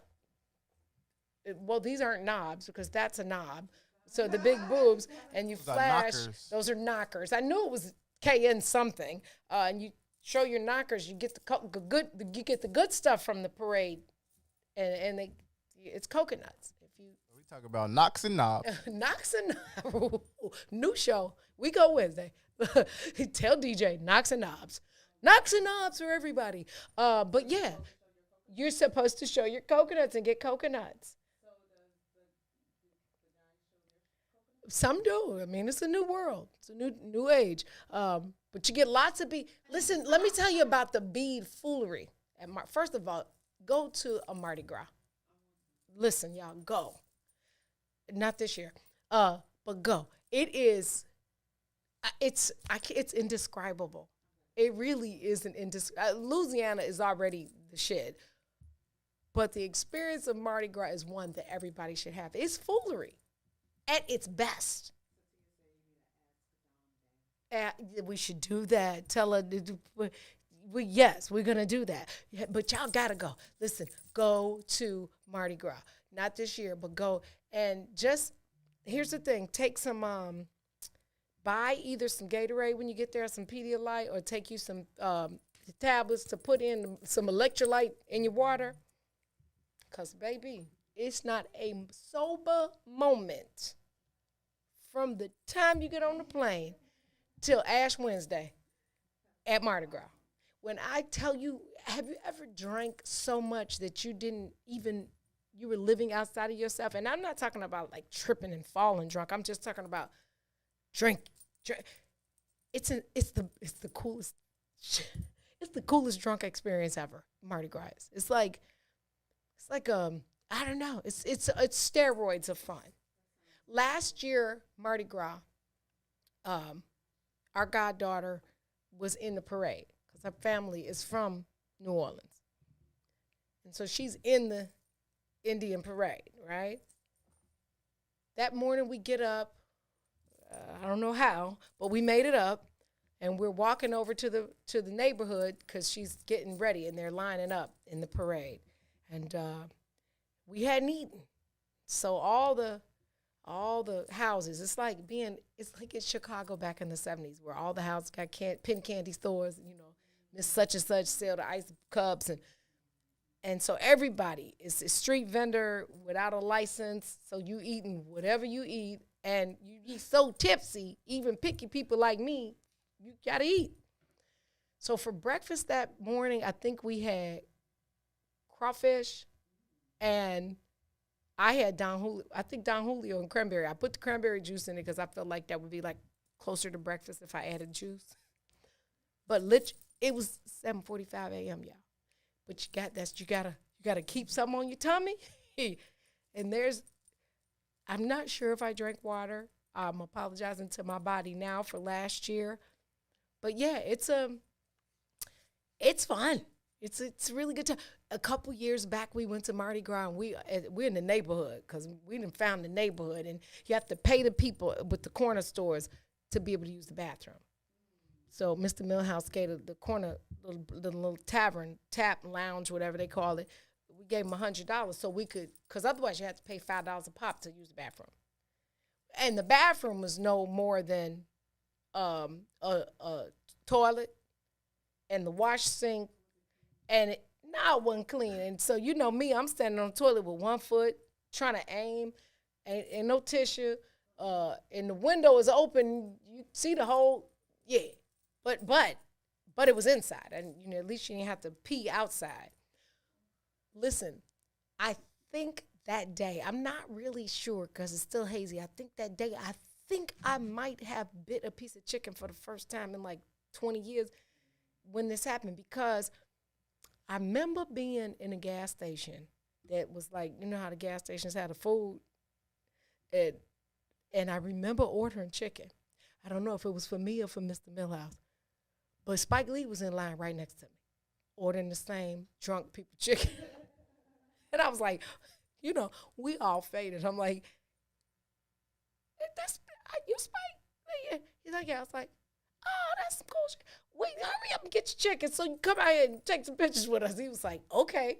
well, these aren't knobs because that's a knob. So the big boobs and you flash, those are knockers. I knew it was KN something. And you show your knockers, you get the good stuff from the parade, and it's coconuts. We talk about knocks and knobs. Knocks and knobs. New show. We go Wednesday. Tell DJ knocks and knobs. Knocks and knobs for everybody. But yeah, you're supposed to show your coconuts and get coconuts. Some do. I mean, it's a new world. It's a new age. But you get lots of bead. Listen, let me tell you about the bead foolery. First of all, go to a Mardi Gras. Listen, y'all, go. Not this year, but go. It is It's indescribable. It really is Louisiana is already the shit. But the experience of Mardi Gras is one that everybody should have. It's foolery at its best. We should do that. Tell her, yes, we're going to do that. Yeah, but y'all got to go. Listen, go to Mardi Gras. Not this year, but go. And just, here's the thing. Take some, buy either some Gatorade when you get there, some Pedialyte, or take you some tablets to put in some electrolyte in your water. Because, baby, it's not a sober moment from the time you get on the plane till Ash Wednesday at Mardi Gras. When I tell you, have you ever drank so much that you were living outside of yourself? And I'm not talking about like tripping and falling drunk. I'm just talking about drink. It's the coolest drunk experience ever. Mardi Gras. It's like I don't know. It's steroids of fun. Last year, Mardi Gras, our goddaughter was in the parade because her family is from New Orleans. And so she's in the Indian parade, right? That morning we get up, I don't know how, but we made it up, and we're walking over to the neighborhood because she's getting ready, and they're lining up in the parade. And we hadn't eaten. So all the houses, it's like it's Chicago back in the 70s where all the houses got pin candy stores, Miss such and such sell the ice cups. And so everybody is a street vendor without a license. So you eating whatever you eat, and you get so tipsy, even picky people like me, you got to eat. So for breakfast that morning, I think we had crawfish, and I had Don Julio and cranberry. I put the cranberry juice in it because I felt like that would be like closer to breakfast if I added juice. But it was 7:45 a.m., y'all. But you gotta keep something on your tummy. And I'm not sure if I drank water. I'm apologizing to my body now for last year. But yeah, it's fun. It's a really good time. A couple years back, we went to Mardi Gras, and we're in the neighborhood because we didn't found the neighborhood, and you have to pay the people with the corner stores to be able to use the bathroom. So Mr. Milhouse gave the corner, the little tavern, tap, lounge, whatever they call it. We gave him $100 so we could, because otherwise you had to pay $5 a pop to use the bathroom. And the bathroom was no more than a toilet and the wash sink, and it wasn't clean. And so me, I'm standing on the toilet with one foot trying to aim, and no tissue. And the window is open. You see the whole, yeah. But it was inside, and at least you didn't have to pee outside. Listen, I think that day, I'm not really sure because it's still hazy. I think that day, I might have bit a piece of chicken for the first time in like 20 years when this happened, because I remember being in a gas station that was like, how the gas stations had the food, and I remember ordering chicken. I don't know if it was for me or for Mr. Milhouse, but Spike Lee was in line right next to me, ordering the same drunk people chicken. And I was like, we all faded. I'm like, you Spike? He's like, yeah. I was like, oh, that's some cool shit. Wait, hurry up and get your chicken so you can come out here and take some pictures with us. He was like, okay.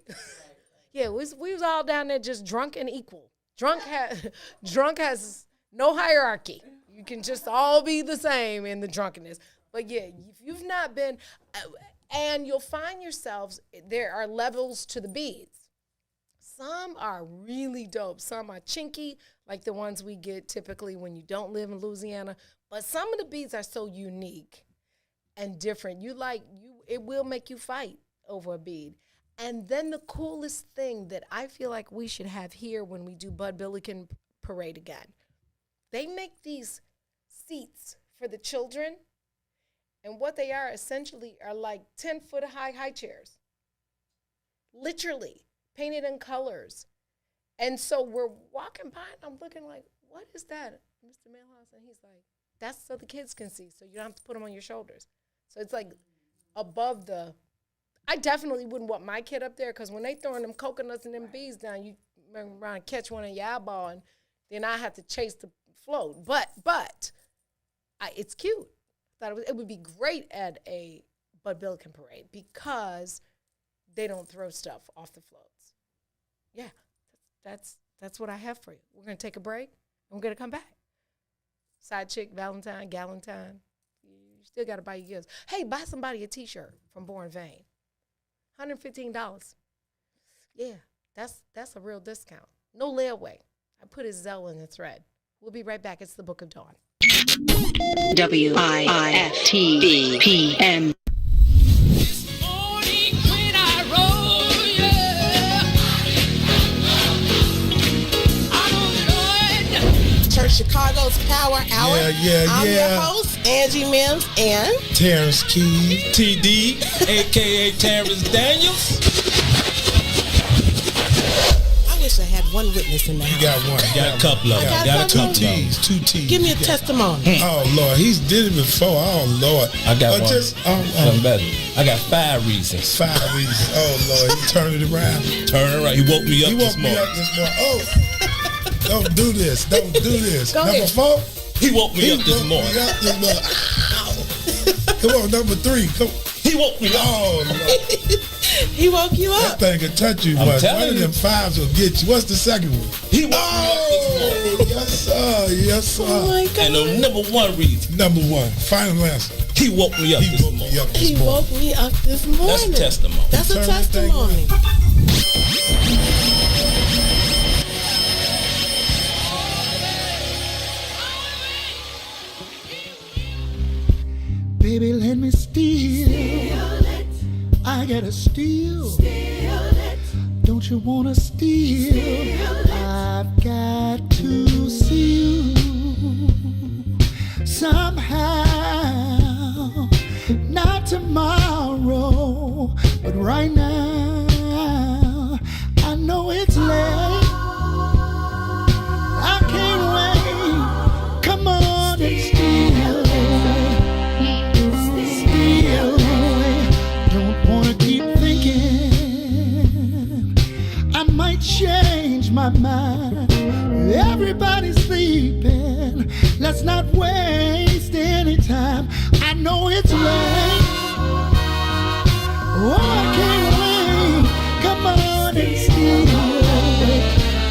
Yeah, we was all down there just drunk and equal. Drunk has no hierarchy. You can just all be the same in the drunkenness. But yeah, if you've not been, and you'll find yourselves, there are levels to the beads. Some are really dope. Some are chinky, like the ones we get typically when you don't live in Louisiana. But some of the beads are so unique and different. It will make you fight over a bead. And then the coolest thing that I feel like we should have here when we do Bud Billiken Parade again, they make these seats for the children. And what they are essentially are like 10-foot high chairs. Literally. Painted in colors. And so we're walking by, and I'm looking like, what is that, Mr. Milhouse? And he's like, That's so the kids can see, so you don't have to put them on your shoulders. So it's like above the. I definitely wouldn't want my kid up there because when they throwing them coconuts and them bees down, you around and catch one in your eyeball, and then I have to chase the float. But it's cute. I thought it would be great at a Bud Billiken parade because they don't throw stuff off the floats. Yeah, that's what I have for you. We're gonna take a break and we're gonna come back. Side chick, Valentine, Galentine. You still gotta buy your gifts. Hey, buy somebody a T-shirt from Born Vain. $115. Yeah, that's a real discount. No layaway. I put his Zelle in the thread. We'll be right back. It's the Book of Dawn. WIFTBPM. Church Chicago's Power Hour. I'm your host, Angie Mims, and Terrence Keys, TD, a.k.a. Terrence Daniels. I wish I had one witness in the house. You got one. Got a couple of them. Got two T's. Give me a testimony. Oh, Lord. He's did it before. Oh, Lord. I got one. Something better. I got 5 reasons. 5 reasons. Oh, Lord. He turned it around. Turn it around. He woke me up this morning. Oh. Don't do this. Don't do this. Go number ahead. 4. He woke me up this morning. Come on, number 3. Come. He woke me up. Oh, Lord. He woke you up. That thing could touch you. One of them 5s will get you. What's the second one? He woke me up this morning. Yes, sir. Yes, sir. Oh, my God. And the number 1 reason. Number 1. Final answer. He woke me up this morning. He woke me up this morning. That's a testimony. That's a testimony. Baby, let me steal it. I gotta steal it. Don't you wanna steal? I've got to see you somehow. Not tomorrow, but right now. I know it's late. I can't wait. Come on and steal it. Don't wanna keep thinking I might change my mind. Everybody's sleeping. Let's not waste any time. I know it's late. Oh, I can't wait. Come on and steal it.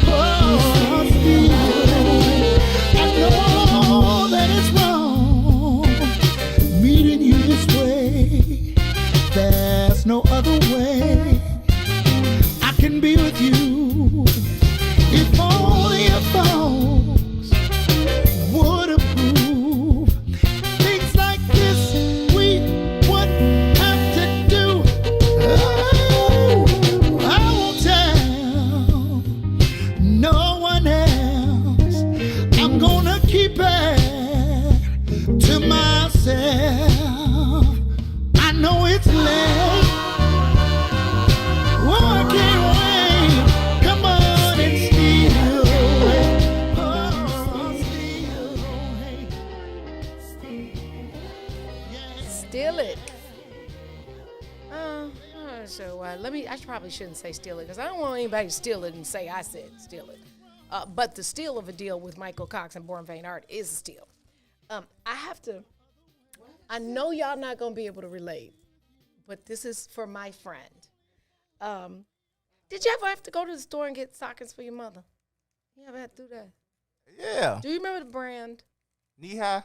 Oh, steal it. I know that it's wrong meeting you this way. There's no other way I can be with you. If only your folks would approve. Things like this we would have to do. Oh, I won't tell no one else. I'm gonna keep it to myself. I know it's late. Oh, I can't wait. Come on and steal it. Oh, Steal it. So I probably shouldn't say steal it because I don't want anybody to steal it and say I said steal it. But the steal of a deal with Michael Cox and Born Vain Art is a steal. I know y'all not going to be able to relate, but this is for my friend. Did you ever have to go to the store and get stockings for your mother? You ever had to do that? Yeah. Do you remember the brand? Knee high.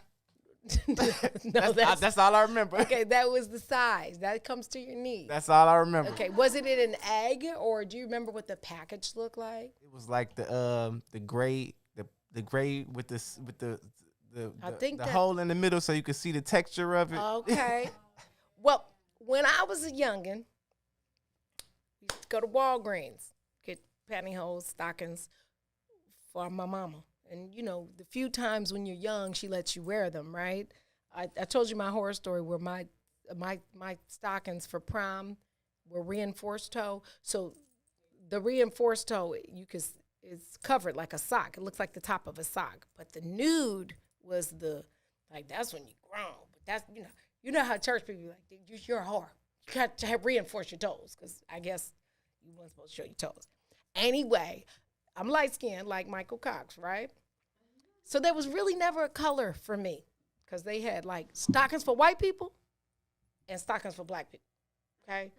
No, that's all I remember. Okay, that was the size. That comes to your knee. That's all I remember. Okay, was it in an egg, or do you remember what the package looked like? It was like the gray with the hole in the middle so you could see the texture of it. Okay. Well, when I was a youngin', we used to go to Walgreens, get pantyhose, stockings for my mama. And, you know, the few times when you're young, she lets you wear them, right? I told you my horror story where my stockings for prom were reinforced toe. So the reinforced toe, it's covered like a sock. It looks like the top of a sock. But the nude was the Like, that's when you grown. But that's, you know how church people be like, you're a whore. You got to reinforce your toes because I guess you weren't supposed to show your toes. Anyway, I'm light-skinned like Michael Cox, right? So there was really never a color for me because they had, like, stockings for white people and stockings for black people, okay?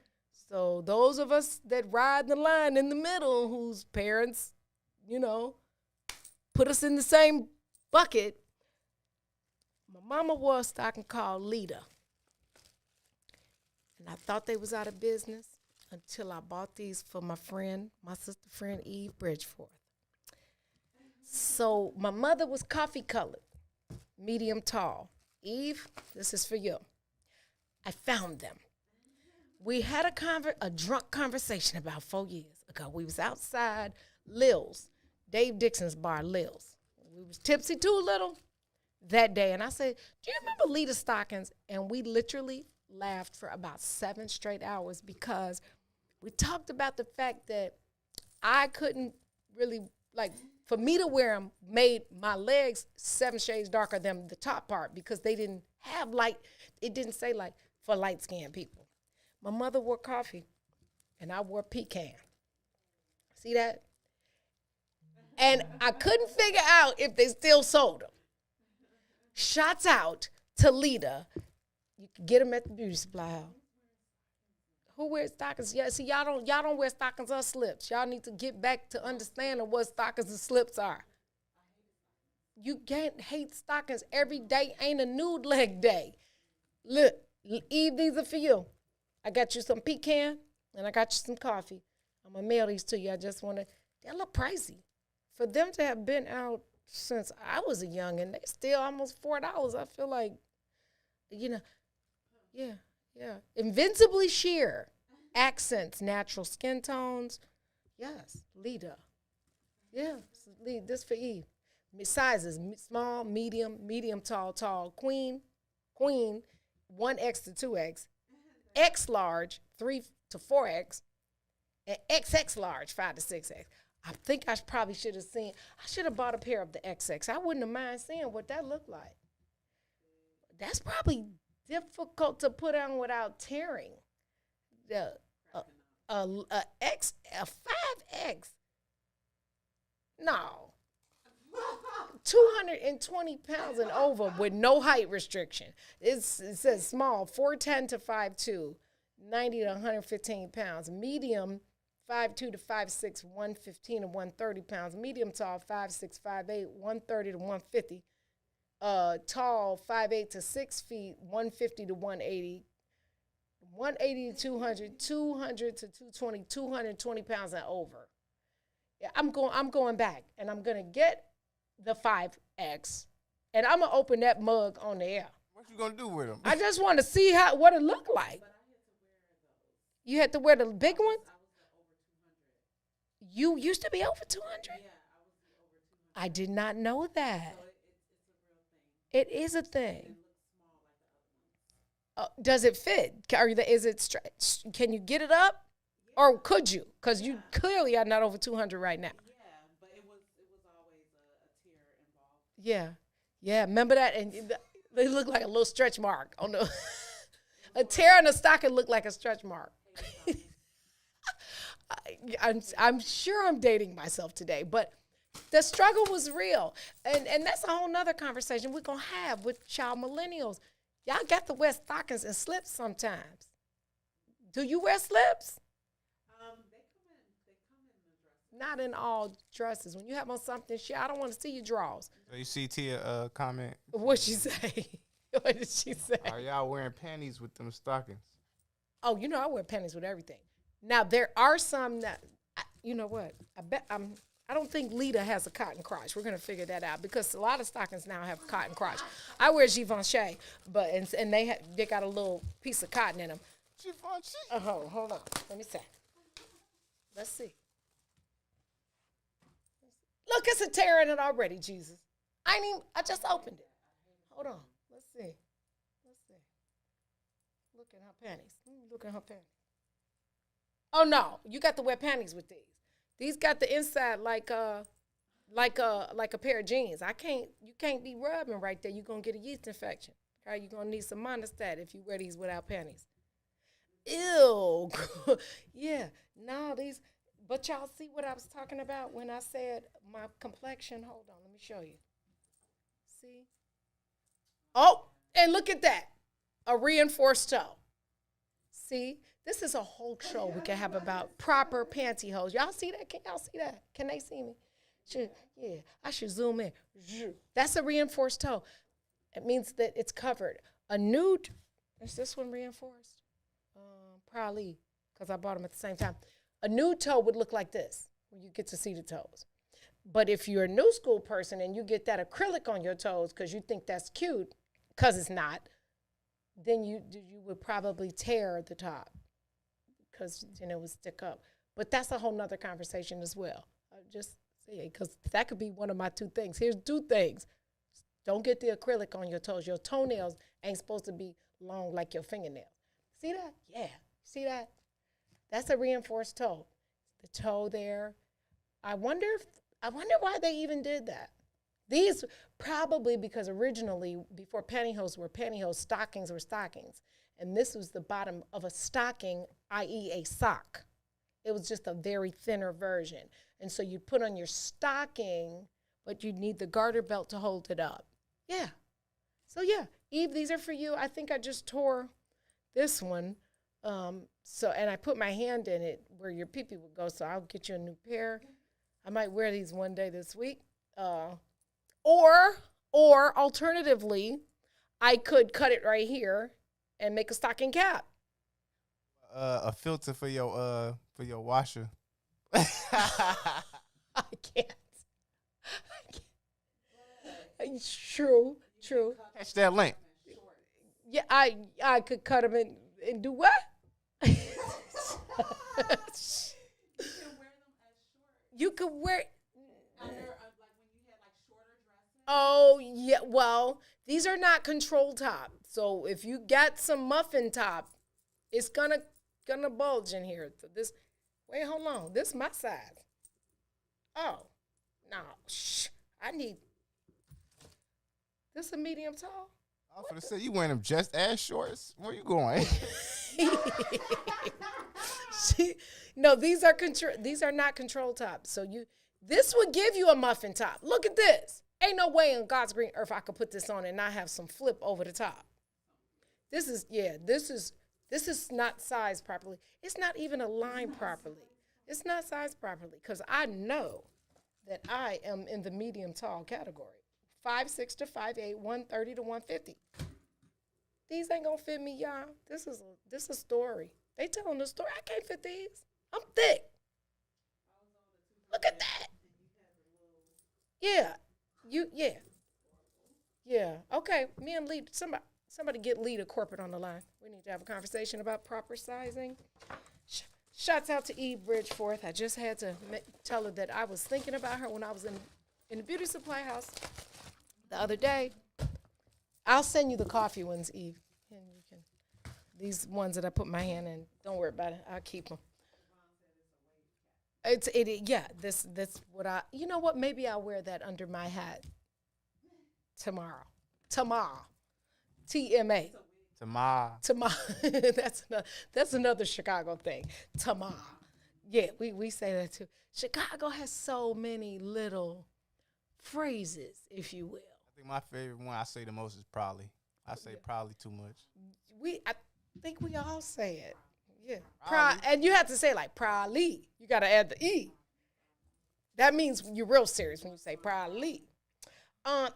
So those of us that ride the line in the middle whose parents, put us in the same bucket, my mama wore a stocking called Lita. And I thought they was out of business until I bought these for my sister friend Eve Bridgeforth. So my mother was coffee colored, medium tall. Eve, this is for you. I found them. We had a drunk conversation about 4 years ago. We was outside Lil's, Dave Dixon's bar, Lil's. We was tipsy too little that day. And I said, do you remember Lita stockings? And we literally laughed for about 7 straight hours because we talked about the fact that I couldn't really, for me to wear them made my legs 7 shades darker than the top part because they didn't have it didn't say for light-skinned people. My mother wore coffee and I wore pecan. See that? And I couldn't figure out if they still sold them. Shots out to Lita. You can get them at the beauty supply house. Who wears stockings? Yeah, see, y'all don't wear stockings or slips. Y'all need to get back to understanding what stockings and slips are. You can't hate stockings. Every day ain't a nude leg day. Look, Eve, these are for you. I got you some pecan and I got you some coffee. I'm gonna mail these to you. I just wanna, they're a little pricey. For them to have been out since I was a youngin', they still almost $4. I feel like, yeah. Invincibly sheer. Accents, natural skin tones. Yes, Lita. Yeah, this for Eve. Sizes, small, medium, tall, queen, 1X to 2X, X large, 3 to 4X, and XX large, 5 to 6X. I think I probably should have bought a pair of the XX. I wouldn't have mind seeing what that looked like. That's probably difficult to put on without tearing. A 5X. No. 220 pounds and over with no height restriction. It says small, 4'10" to 5'2", 90 to 115 pounds. Medium, 5'2" to 5'6", 115 to 130 pounds. Medium tall, 5'6", 5'8", 130 to 150. Tall, 5'8" to 6 feet, 150 to 180. 180 to 200, 200 to 220, 220 pounds and over. Yeah, I'm going back, and I'm gonna get the 5X, and I'm gonna open that mug on the air. What you gonna do with them? I just want to see what it looked like. You had to wear the big one? You used to be over 200? I did not know that. It is a thing. Does it fit? Is it stretched? Can you get it up? Or could you? Because you clearly are not over 200 right now. Yeah, but it was always a tear involved. Yeah. Remember that? And they look like a little stretch mark. Oh, no. A tear in a stocking looked like a stretch mark. I'm sure I'm dating myself today, but the struggle was real. And that's a whole nother conversation we're going to have with child millennials. Y'all got to wear stockings and slips sometimes. Do you wear slips? They come in the dresses. Not in all dresses. When you have on something, I don't want to see your drawers. So you see Tia comment. What'd she say? What did she say? Are y'all wearing panties with them stockings? Oh, I wear panties with everything. Now, there are some that, you know what? I don't think Lita has a cotton crotch. We're going to figure that out because a lot of stockings now have cotton crotch. I wear Givenchy, and they got a little piece of cotton in them. Givenchy? Hold on. Let me see. Let's see. Look, it's a tear in it already, Jesus. I just opened it. Hold on. Let's see. Look at her panties. Look at her panties. Oh, no. You got to wear panties with these. These got the inside like like a pair of jeans. You can't be rubbing right there. You're gonna get a yeast infection. Okay, you're gonna need some monostat if you wear these without panties. Ew. Yeah. No, these. But y'all see what I was talking about when I said my complexion. Hold on, let me show you. See? Oh, and look at that. A reinforced toe. See? This is a whole show we can have about proper pantyhose. Y'all see that? Can y'all see that? Can they see me? Yeah, I should zoom in. That's a reinforced toe. It means that it's covered. A nude, is this one reinforced? Probably, because I bought them at the same time. A nude toe would look like this, where you get to see the toes. But if you're a new school person and you get that acrylic on your toes because you think that's cute, because it's not, then you would probably tear the top because it would stick up. But that's a whole nother conversation as well. Just say because that could be one of my two things. Here's two things. Don't get the acrylic on your toes. Your toenails ain't supposed to be long like your fingernails. See that? Yeah. See that? That's a reinforced toe. The toe there. I wonder why they even did that. These probably because originally, before pantyhose were pantyhose, stockings were stockings. And this was the bottom of a stocking, i.e. a sock. It was just a very thinner version. And so you put on your stocking, but you need the garter belt to hold it up. Yeah. So yeah, Eve, these are for you. I think I just tore this one. And I put my hand in it where your pee-pee would go, so I'll get you a new pair. I might wear these one day this week. Or alternatively, I could cut it right here and make a stocking cap. A filter for your washer. I can't. True. Catch that link. Yeah, I could cut them and do what? You could wear. Oh yeah, well, these are not control top. So if you got some muffin top, it's gonna bulge in here. So this, wait, hold on. This is my size. Oh, no, I need. This a medium tall. I was gonna say you wearing them just ass shorts. Where you going? No, these are not control tops. So this would give you a muffin top. Look at this. Ain't no way on God's green earth I could put this on and not have some flip over the top. This is not sized properly. It's not even aligned properly. It's not sized properly because I know that I am in the medium tall category. 5'6" to 5'8", 130 to 150. These ain't gonna fit me, y'all. This is a story. They telling the story. I can't fit these. I'm thick. Look at that. Yeah. Yeah. Okay. Me and Lee, somebody get Lee to corporate on the line. We need to have a conversation about proper sizing. Shouts out to Eve Bridgeforth. I just had to tell her that I was thinking about her when I was in the beauty supply house the other day. I'll send you the coffee ones, Eve. And you can, these ones that I put my hand in, don't worry about it. I'll keep them. This what you know what? Maybe I'll wear that under my hat tomorrow. TMA. Tomorrow. That's another Chicago thing. Tomorrow. Yeah, we say that too. Chicago has so many little phrases, if you will. I think my favorite one I say the most is probably. I say probably too much. I think we all say it. Yeah. And you have to say like probably. You got to add the E. That means you're real serious when you say probably.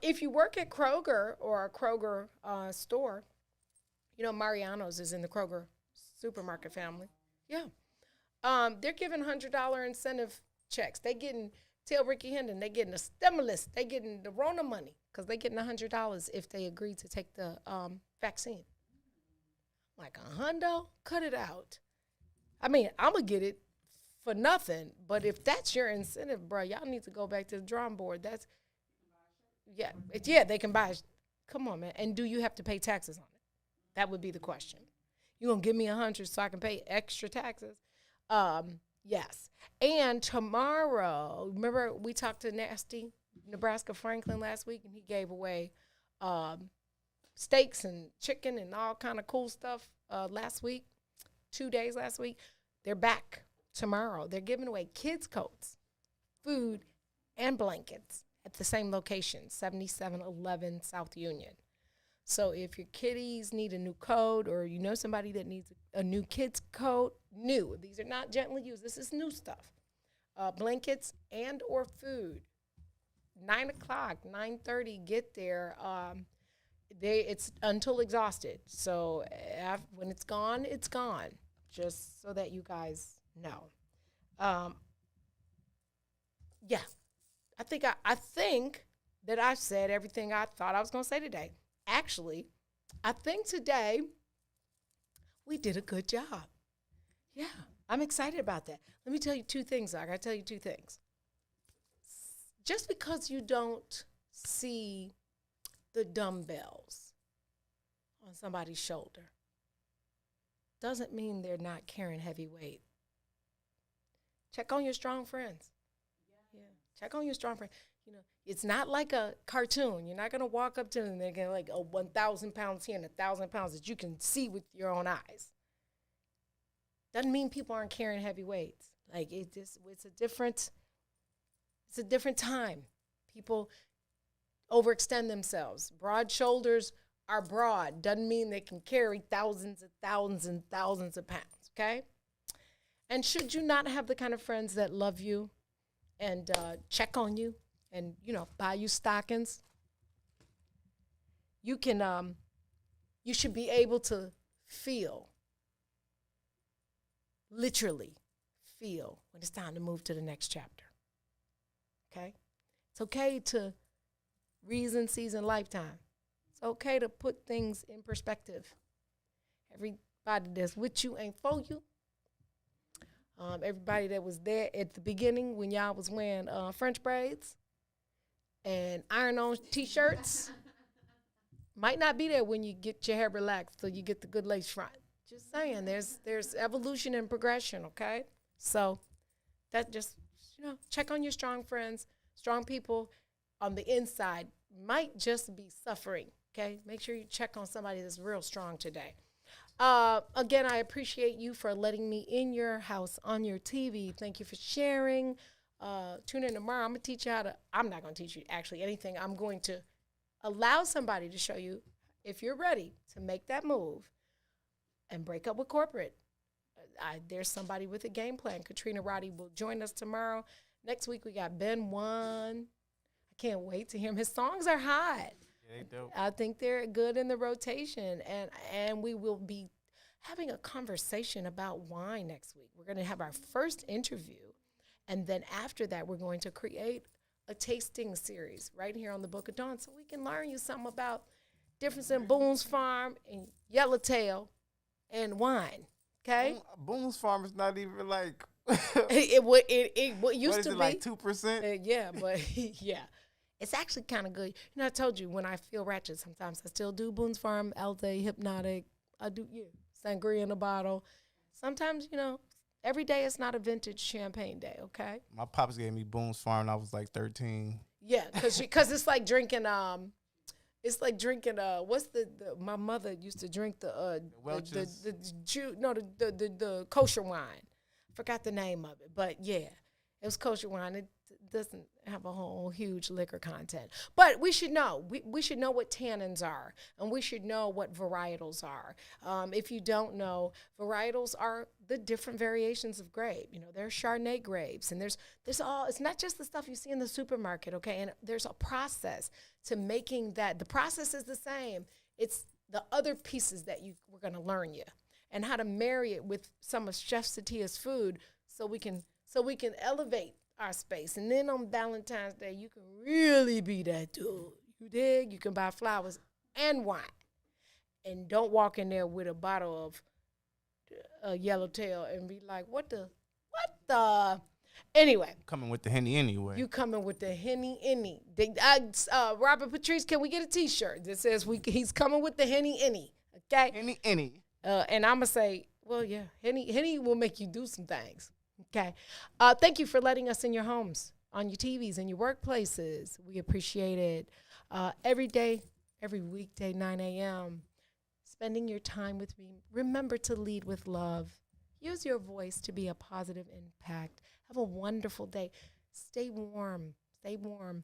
If you work at Kroger or a Kroger store, you know, Mariano's is in the Kroger supermarket family. Yeah. They're giving $100 incentive checks. They getting, tell Ricky Hendon, they getting a stimulus. They getting the Rona money because they getting $100 if they agree to take the vaccine. Like $100? Cut it out. I mean, I'm going to get it for nothing, but if that's your incentive, bro, y'all need to go back to the drawing board. That's, they can buy. Come on, man. And do you have to pay taxes on it? That would be the question. You going to give me $100 so I can pay extra taxes? Yes. And tomorrow, remember we talked to Nasty Nebraska Franklin last week, and he gave away steaks and chicken and all kind of cool stuff last week, 2 days last week. They're back tomorrow. They're giving away kids' coats, food, and blankets at the same location, 7711 South Union. So if your kiddies need a new coat, or you know somebody that needs a new kid's coat, new. These are not gently used. This is new stuff. Blankets and or food. 9 o'clock, 9:30, get there. It's until exhausted. So when it's gone, it's gone. Just so that you guys know. Yeah. I think that I've said everything I thought I was going to say today. Actually, I think today we did a good job. Yeah, I'm excited about that. Let me tell you two things. I got to tell you two things. Just because you don't see the dumbbells on somebody's shoulder doesn't mean they're not carrying heavy weight. Check on your strong friends. Yeah. Check on your strong friends. You know, it's not like a cartoon. You're not going to walk up to them and they're going to like 1,000 pounds here and 1,000 pounds that you can see with your own eyes. Doesn't mean people aren't carrying heavy weights. Like it's a different time. People overextend themselves. Broad shoulders are broad. Doesn't mean they can carry thousands and thousands and thousands of pounds, okay? And should you not have the kind of friends that love you and check on you, and, you know, buy you stockings, you should be able to feel, literally feel, when it's time to move to the next chapter, okay? It's okay to reason, season, lifetime. It's okay to put things in perspective. Everybody that's with you ain't for you. Everybody that was there at the beginning when y'all was wearing French braids and iron-on T-shirts might not be there when you get your hair relaxed so you get the good lace front. Just saying, there's evolution and progression, okay? So that just, you know, check on your strong friends. Strong people on the inside might just be suffering, okay? Make sure you check on somebody that's real strong today. Again, I appreciate you for letting me in your house on your TV. Thank you for sharing. Tune in tomorrow. I'm not going to teach you actually anything. I'm going to allow somebody to show you, if you're ready to make that move and break up with corporate. There's somebody with a game plan. Katrina Roddy will join us tomorrow. Next week, we got Ben One. I can't wait to hear him. His songs are hot. Yeah, they dope. I think they're good in the rotation. And we will be having a conversation about wine next week. We're going to have our first interview. And then after that, we're going to create a tasting series right here on the Book of Dawn so we can learn you something about difference in Boone's Farm and Yellowtail and wine. Okay? Boone's Farm is not even like... it used to be. Like 2%? Yeah, but yeah. It's actually kind of good. You know, I told you when I feel ratchet, sometimes I still do Boone's Farm, Alde, Hypnotic. I do, sangria in a bottle. Sometimes, you know, every day it's not a vintage champagne day, okay? My pops gave me Boone's Farm when I was like 13. Yeah, because it's like drinking, what's my mother used to drink the kosher wine. Forgot the name of it, but yeah, it was kosher wine. It doesn't have a whole huge liquor content, but we should know. We should know what tannins are, and we should know what varietals are. If you don't know, varietals are the different variations of grape. You know, there's Chardonnay grapes, and there's all. It's not just the stuff you see in the supermarket, okay? And there's a process to making that. The process is the same. It's the other pieces that we're going to learn you. And how to marry it with some of Chef Satia's food so we can elevate our space. And then on Valentine's Day, you can really be that dude. You dig? You can buy flowers and wine. And don't walk in there with a bottle of Yellowtail and be like, what the? Anyway. Coming with the Henny anyway. You coming with the Henny any. Robert Patrice, can we get a T-shirt that says he's coming with the Henny any? Okay? Henny any. And I'm going to say, well, yeah, Henny will make you do some things. Okay. Thank you for letting us in your homes, on your TVs, in your workplaces. We appreciate it. Every day, every weekday, 9 a.m., spending your time with me. Remember to lead with love. Use your voice to be a positive impact. Have a wonderful day. Stay warm. Stay warm.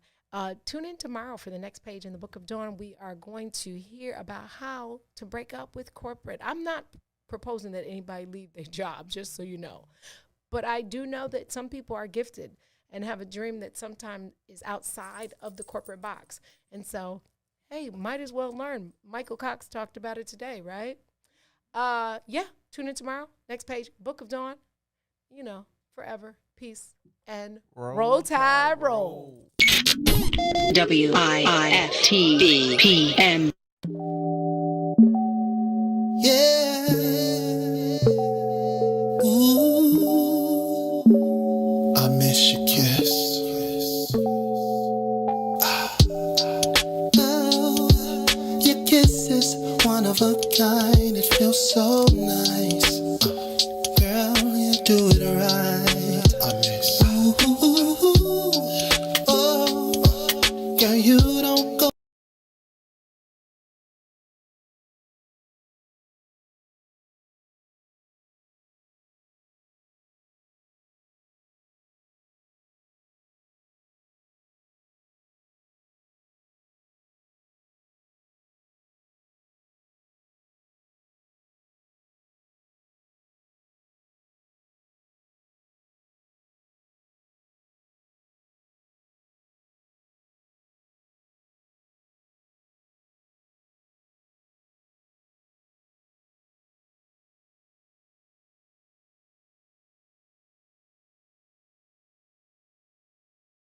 Tune in tomorrow for the next page in the Book of Dawn. We are going to hear about how to break up with corporate. I'm not proposing that anybody leave their job, just so you know. But I do know that some people are gifted and have a dream that sometimes is outside of the corporate box. And so, hey, might as well learn. Michael Cox talked about it today, right? Yeah, tune in tomorrow. Next page, Book of Dawn. You know, forever, peace, and roll tide, roll. WIFTBPM. Yeah. Ooh. I miss your kiss. Oh, your kiss is one of a kind. It feels so nice. Girl, you do it right. I miss. Ooh. Oh, girl, you don't